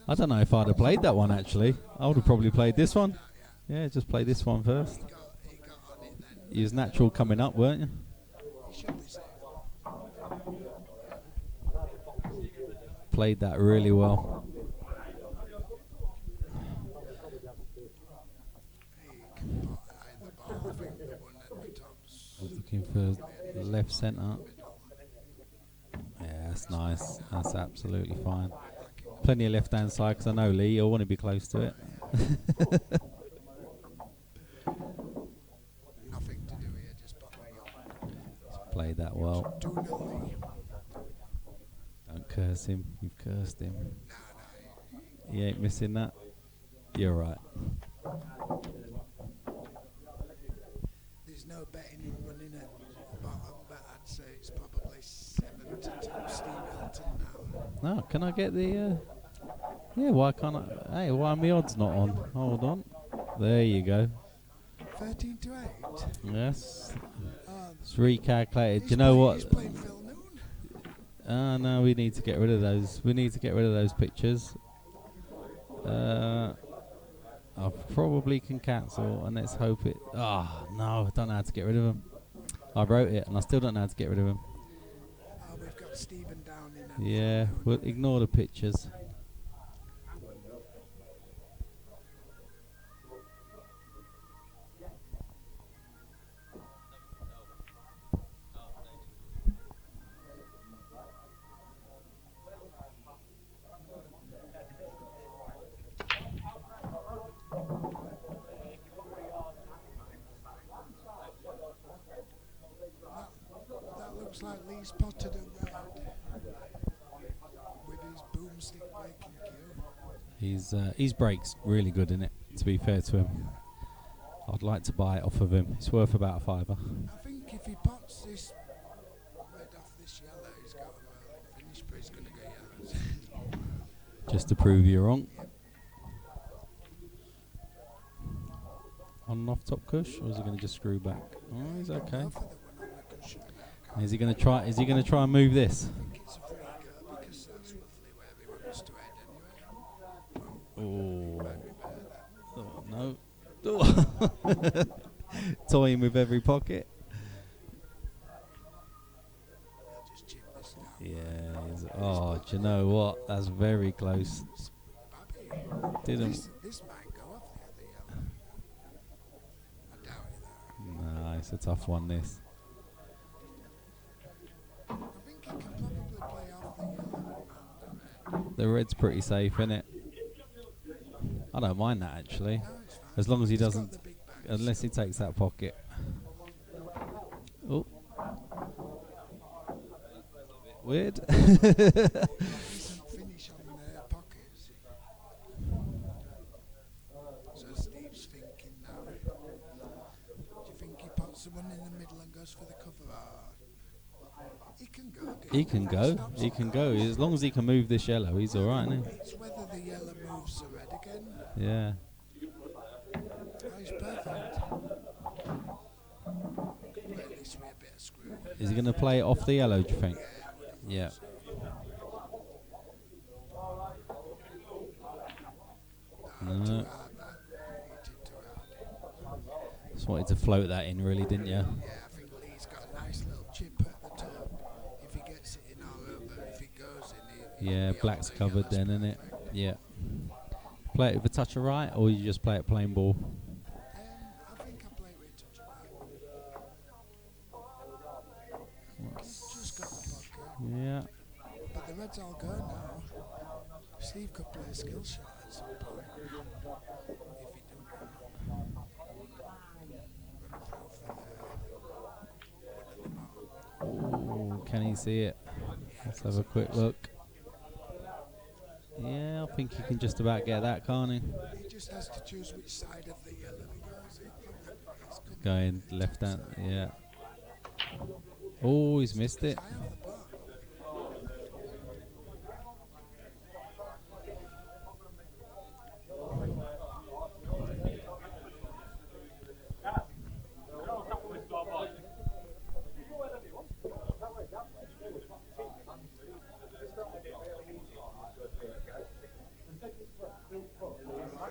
I don't know if I'd have played that one actually. I would have probably played this one. Yeah, just play this one first. You was natural coming up, weren't you? Played that really well. I was looking for left centre. Yeah, that's nice. That's absolutely fine. Plenty of left hand side because I know Lee, you'll want to be close to it. Nothing to do here, just Played that well. Don't curse him. You've cursed him. He ain't missing that. You're right. There's no betting him running at bottom, but I'd say it's probably 7-2 Steve Hilton now. No, can I get the... yeah, why can't I... Hey, why are my odds not on? Hold on. There you go. 13-8? Yes. It's recalculated. Do you know what? He's playing Phil Noon. No, we need to get rid of those. We need to get rid of those pictures. I probably can cancel, and let's hope it... no, I don't know how to get rid of them. I wrote it, and I still don't know how to get rid of them. We've got Stephen down in. Yeah, we'll ignore the pictures. That looks like Lee's potted a red. His break's really good in it, to be fair to him. I'd like to buy it off of him. It's worth about a £5. I think if he pots this red off this yellow, he's got a well finish, but he's going to go yellow. Just to prove you wrong. On and off top cush, or is he going to just screw back? Oh, he's okay. Go for the one on the cushion now. Is he going to try? Is he going to try and move this? I think it's a free go because that's roughly where he wants to head anyway. Oh, no. Oh. Toying with every pocket. I'll just chip this down. Yeah. Oh, do you know what? That's very close. Babby, Didn't. this might go off the other yellow. I doubt it though. No, it's a tough one. This. I think he can probably play off the yellow and the red. The red's pretty safe, isn't it? I don't mind that actually, No, it's fine. as long as he He's got doesn't, the big back, unless he takes that pocket. Oh. Weird. decent finish on their pockets. So Steve's thinking now. Do you think he pots the one in the middle and goes for the cover? He can go. He can go. He can go. As long as he can move this yellow, he's all right, isn't It's whether the yellow moves the red again. he? Yeah. Oh, he's perfect. Play this way a bit of screw. Is he going to play it off the yellow, do you think? Yeah. Too No. hard, that. He did too hard. Just wanted to float that in, really, didn't you? Yeah, I think Lee's got a nice little chip at the top. If he gets it in our over, if he goes in, Yeah, he'll black's be on covered the then, yellow's isn't it? perfect. Yeah. Play it with a touch of right, or you just play it plain ball? I think I play with a touch of right. Just got the pocket. Yeah. But the reds all go now. Steve could play a skill shot at some point. If he do well. Run through for the one at the bottom. Ooh, can he see it? Let's have a quick look. Yeah, I think he can just about get that, can't he? He just has to choose which side of the yellow he goes in. He's good. Going left hand, yeah. Oh, he's missed it. High off the bar.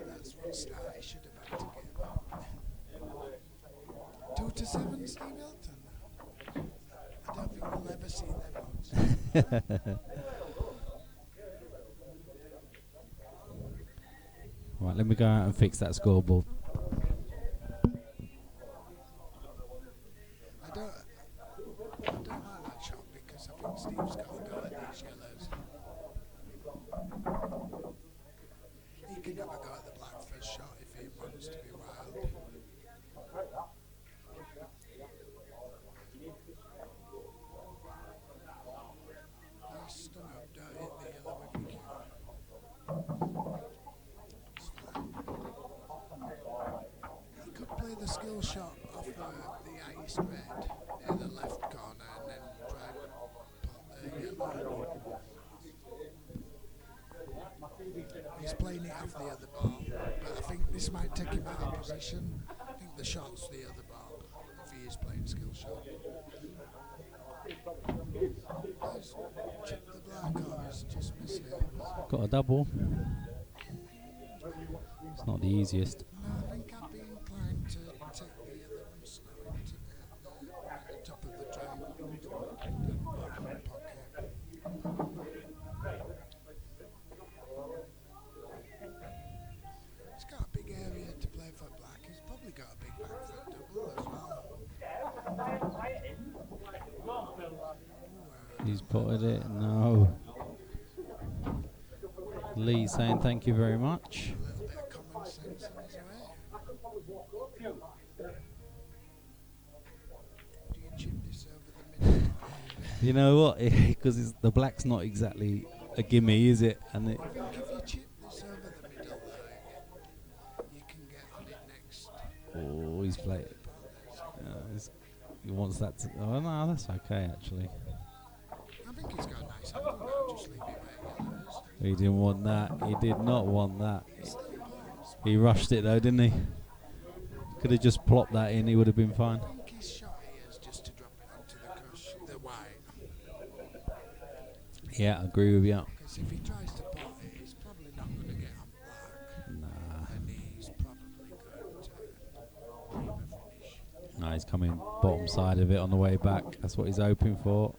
That's one start he should have had to get. 2 to 7, Steve Hilton. I don't think we'll ever see them odds. Right, let me go out and fix that scoreboard. I don't like that shot because I think Steve's got to go at these yellows. He can have a go at the black first shot if he wants to be wild. Nice stun up, don't hit the yellow if you can. It's fine. He could play the skill shot off the ice red near the left corner and then try and put the yellow. He's playing it off the other ball, but I think this might take him out of position. I think the shot's the other ball if he is playing skill shot. Does chip the black or is just miss it? Got a double. It's not the easiest. No, I think I'd be inclined to take the other one slow into the top of the triangle and bottom pocket. He's got a big area to play for black. He's probably got a big back foot double as well. He's potted it. No. Lee saying thank you very much. A little bit of common sense in his way. Do you chip this over the middle? You know what? Because the black's not exactly a gimme, is it? And it, I think if you chip this over the he's played. He wants that. Oh no, that's okay actually. I think he's got a nice handle now. Just leave it where it is. He didn't want that. He did not want that. He rushed it though, didn't he? Could have just plopped that in. He would have been fine. I think his shot here is just to drop it onto the crush, the white. Yeah, I agree with you. Because if he tries to pot it, he's probably not going to get on black. Nah. And he's probably going to leave a finish. No, he's coming bottom side of it on the way back. That's what he's hoping for.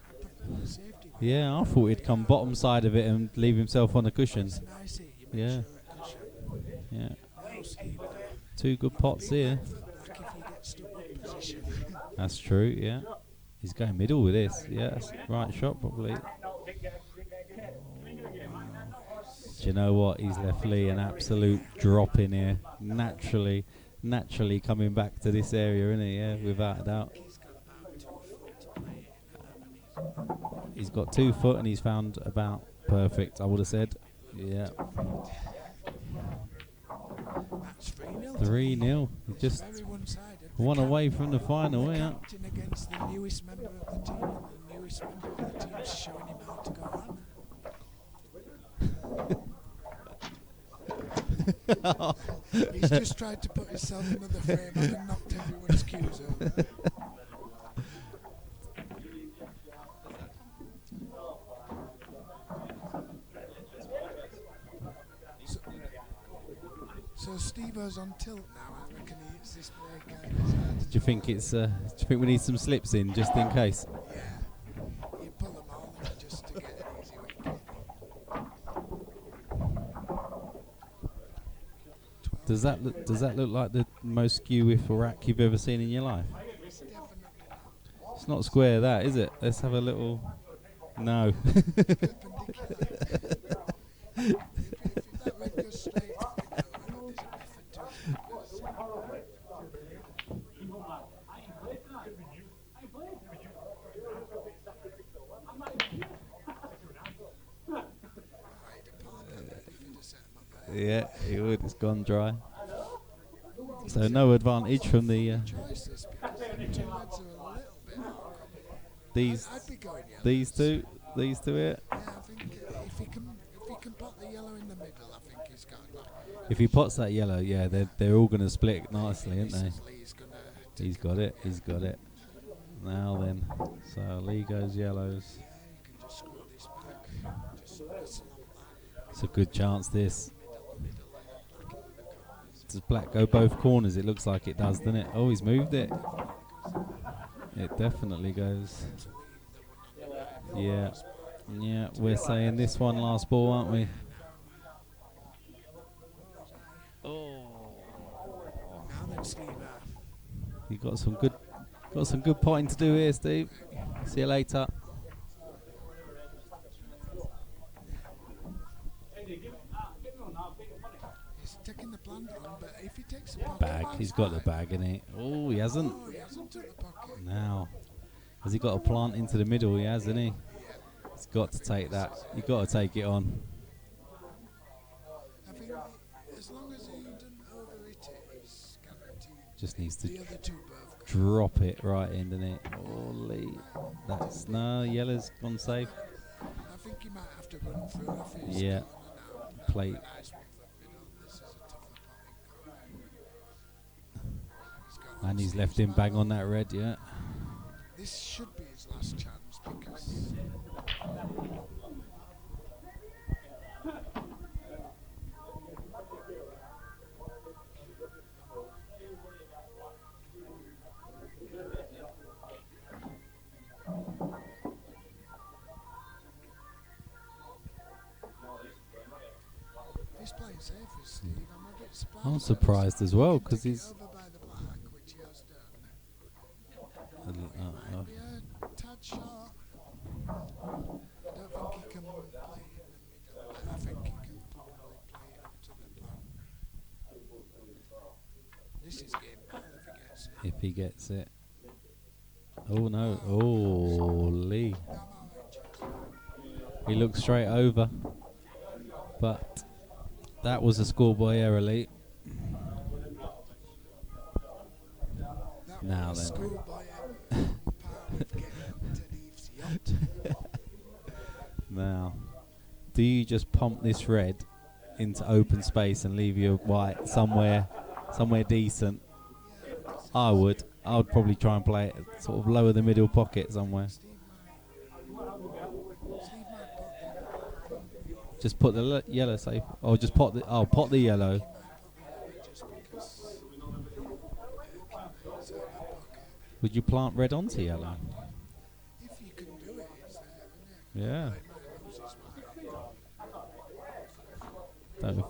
I prefer the safety one. Yeah, I thought he'd come bottom side of it and leave himself on the cushion. It's nice here, you make Yeah. sure it cushion. Yeah, Now Steve, two good pots here. for black if you get stuck in position. That's true, yeah. He's going middle with this. Yeah, that's the right shot probably. Do you know what? He's left Lee an absolute drop in here. Naturally coming back to this area, isn't he? Yeah, without a doubt. He's got about 2 foot to play it. He's got 2 foot and he's found about perfect, I would have said. Yeah. That's 3-0. 3-0. He's just Very one-sided. one The away from the final, the yeah. captain against the newest member of the team, and the newest member of the team is showing him how to go on. He's just tried to put himself in the frame and knocked everyone's cues over. So Steve-O's on tilt now. I reckon he hits this break out of his head. Do you think it's? Do you think we need some slips in just in case? Yeah. You pull them all in just to get an easy wicket. Does that look like the most skew with a rack you've ever seen in your life? It's definitely not. It's not square, that is it? Let's have a little. No. Perpendicular. If that red goes straight, you know, there's a method to it. Yeah, it would. It's gone dry. So no advantage from the Choices because the 2 reds are a little bit awkward. these I'd be going yellow. these two here. Yeah, I think if he can put the yellow in the middle, I think he's got that. If he pots that yellow, yeah, they're all going to split nicely, aren't they? Lee's gonna He's got it. He's got it. Now then, so Lee goes yellows. you can just screw this back. Just whistle on that. It's a good chance. This. Does black go both corners? It looks like it does, doesn't it? Oh, he's moved it. It definitely goes. Yeah. Yeah, we're saying this one last ball, aren't we? Now then, Steve. You got some good potting to do here, Steve. See you later. He's taking the blunder on, but if he takes the pocket Bag. that's He's got the fine. bag in it. Oh, he hasn't. Oh, he hasn't took the pocket. Now, has he got a plant into the middle? He has, hasn't he? He's got to take that. You've got to take it on. I think as long as he doesn't overhit it, he's guaranteed. Just needs The to other two both go. drop it right in, doesn't it? Holy. That's no, yellow's gone safe. I think he might have to run through if he's Yeah. going and out. Plate. Nice one for middle. This is a tougher potting go. And he's left him bang on that red, yeah. This should be his last chance because he's playing safe with Steve. I'm a bit surprised. I'm surprised as well because Took it he's. over by the black, which he has done. Uh, Might be a tad short. I don't think he can play in the middle. I think he can probably play it up to the black. This is game ball if he gets it. if he gets it. Oh no. Oh, Lee. He looked straight over. But that was a schoolboy error, Lee. Now then. Schoolboy part of getting to Eve's yacht. Now, do you just pump this red into open space and leave your white somewhere decent? I would probably try and play it sort of lower the middle pocket somewhere. Steve might put Just put the yellow safe, or just pot the yellow. just because Would you plant red onto yellow? if you can do it, it's there, isn't it? Yeah. It might lose its mind.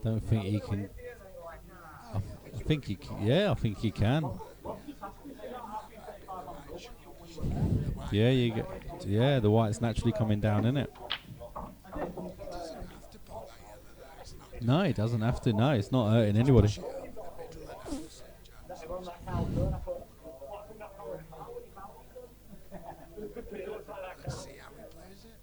Don't think he can. I think he can. Yeah, I think he can. Yeah, you get. Yeah, the white's naturally coming down, isn't it? No, he doesn't have to. No, it's not hurting anybody. Let's see how he plays it.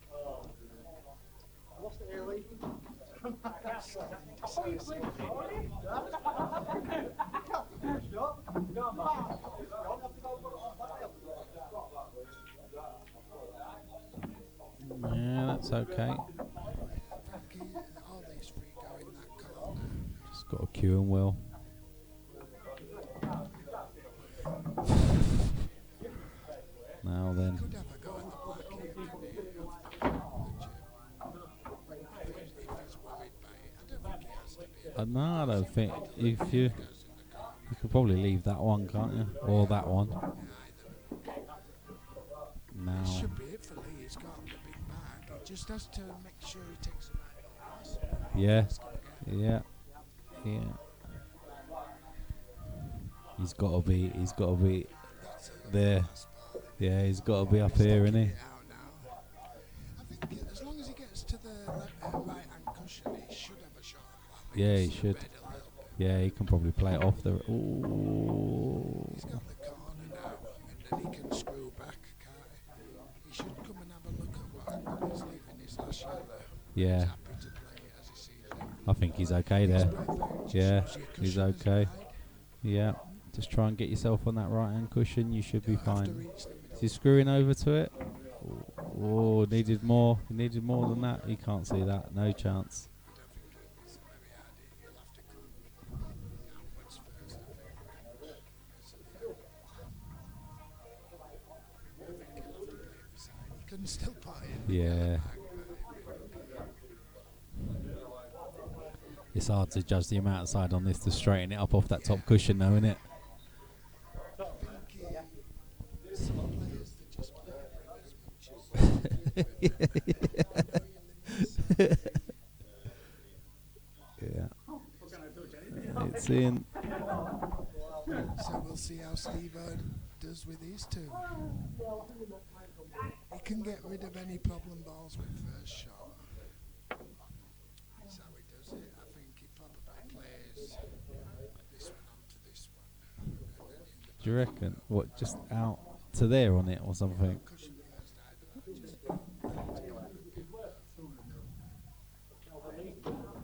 Yeah, that's okay. All these three go in that corner. Just got to cue him well. Now then. Could have a go at the black here, couldn't he? If he's worried by it, I don't think he has to be. No, I don't think. If you could probably leave that one, can't you? Or that one. Now. This should be it for Lee. He's got the big bag. He just has to make sure he takes the right pass. Yeah. He's gonna get Yeah. Yeah. He's got to be there. Yeah, he's got to be up here, isn't he? it out now. I think as long as he gets to the right hand cushion, he should have a shot. Yeah, he should. Red a little bit. Yeah, he can probably play it off the. Ooh. He's got the corner now, and then he can screw back, can't he? He should come and have a look at what angle he's leaving his last yellow. Yeah. He's happy to play it as he sees it. I think he's okay there. Perfect. Yeah, Shows you a he's cushion as a okay. guide. Yeah. Just try and get yourself on that right hand cushion. You should be Don't have to fine. reach the middle. Is he screwing over to it? Oh, needed more. He needed more than that. He can't see that. No chance. I don't think it's very hard. He'll have to come outwards first, I think. I think he'll have to play it beside. He can still put it in. Yeah. It's hard to judge the amount of side on this to straighten it up off that top cushion, though, isn't it? I think some players that just play it as much as Yeah. It's in. So we'll see how Steve does with these two. He can get rid of any problem balls with first shot. That's how he does it. I think he probably plays this one onto this one. And then in the Do you reckon? What, just out to there on it or something? cushion first,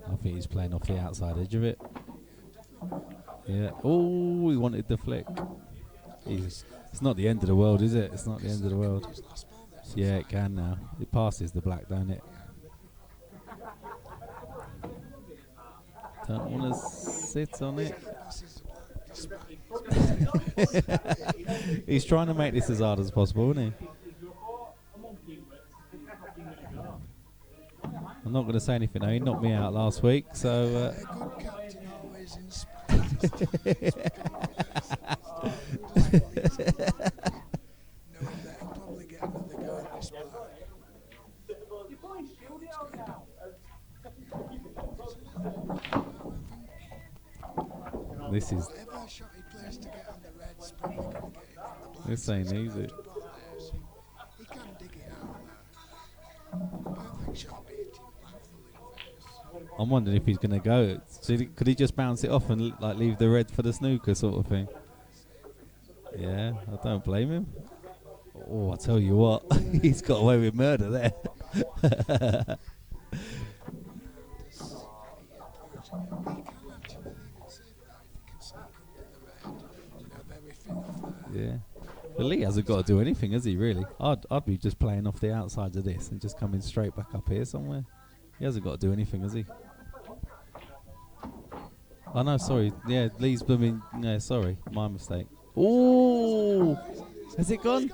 I think he's playing off the outside edge of it. Yeah. Oh, he wanted the flick. It's not the end of the world, is it? It's not the end of the world. his last ball there. Yeah, it can now. It passes the black, don't it? Don't want to sit on it. Passes the black despite He's trying to make this as hard as possible, isn't he? I'm not going to say anything though. He knocked me out last week, so a good captain always inspires. Knowing that he'll probably get another go at this black. this is Whatever shot he plays to get on the red's probably going to get it in the black. this ain't easy. He can dig it out now. Perfect shot beating black full in face. I'm wondering if he's going to go. Could he just bounce it off and like leave the red for the snooker sort of thing? Yeah, I don't blame him. Oh, I tell you what, he's got away with murder there. Yeah. But Lee hasn't got to do anything, has he, really? I'd be just playing off the outside of this and just coming straight back up here somewhere. He hasn't got to do anything, has he? Oh, no, sorry. Yeah, Lee's blooming... Yeah, sorry. My mistake. Ooh! Has it gone?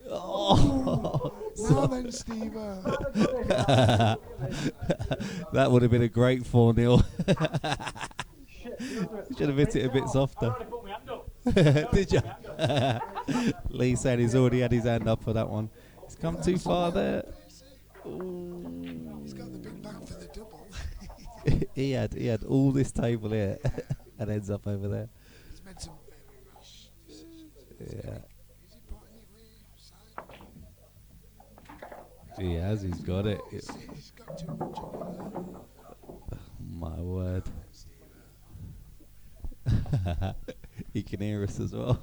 Oh! Now then, Steve. That would have been a great 4-0. Should have hit it a bit softer. Did you? Lee said he's already had his hand up for that one. He's come too far there. Ooh. He's got the big bag for the double. he had all this table here and ends up over there. He's made some very rash decisions. Yeah. Is he putting it way side? He has, he's got it. He's got too much on it. My word. He can hear us as well.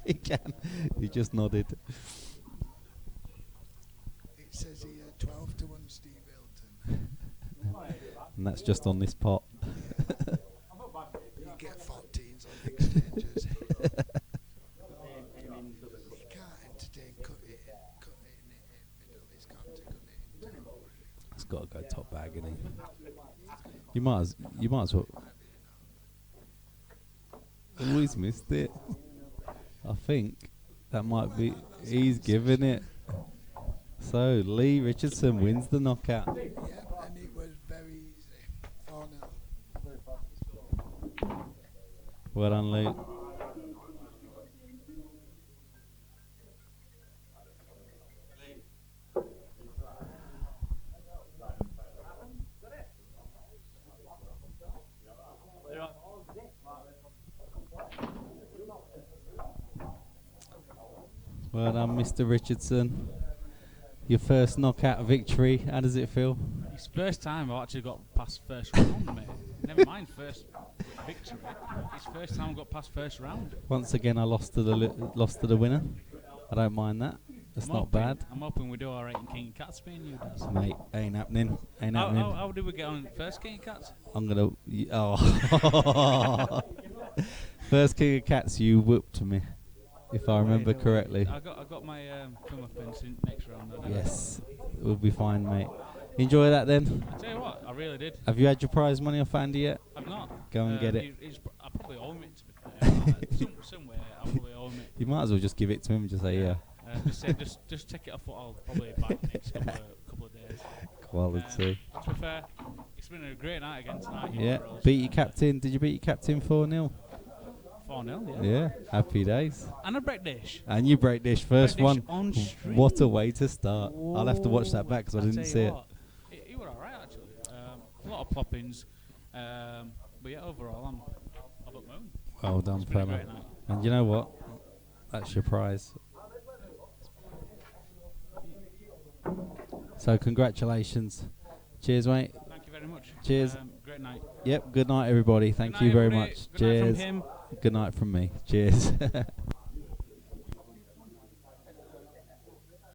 He can. He just nodded. It says here 12-1 Steve Hilton. And that's just on this pot. You get 14s on exchanges. You can't entertain cutting it in middle. He's got to cut it in top. It's got to go top bag, innit? You might as well. Oh, he's missed it. I think that might be. He's given it. So Lee Richardson wins the knockout. Yeah, and it was very easy. 4-0. Well done, Lee. Well done, Mr. Richardson. Your first knockout victory. How does it feel? It's first time I've actually got past first round, mate. Never mind first victory. It's first time I got past first round. Once again, I lost to the winner. I don't mind that. That's I'm not hoping- bad. I'm hoping we do alright in King Cats, me and you, Daz. Mate, ain't happening. Ain't happening. How did we get on first King Cats? I'm gonna. Oh. First King of Cats, you whooped me, if I remember correctly. I got my comeuppance in next round. I did. Yes, we'll be fine, mate. Enjoy that then. I tell you what, I really did. Have you had your prize money off Andy yet? I've not. Go and get it. I probably owe him it, to be fair. Somewhere I probably owe him it. You might as well just give it to him and just say, yeah. Just take it off what I'll probably buy next couple of days. Quality. To be fair, it's been a great night again tonight. Yeah. Beat your captain. Did you beat your captain 4-0? 4-0, Yeah. Happy days. And a break dish. And you break dish first Break dish one. on stream. What a way to start. I'll have to watch that back because I I'll didn't tell see you it. what, He was alright actually. A lot of ploppings. But yeah, overall, I'm up at moon. Well done, It's been a fella. great night. And you know what? That's your prize. So congratulations. Cheers, mate. Thank you very much. Cheers. Great night. Yep. Good night, everybody. Thank Good you night, very everybody. much. Good night from Cheers. him. Good night from me. Cheers.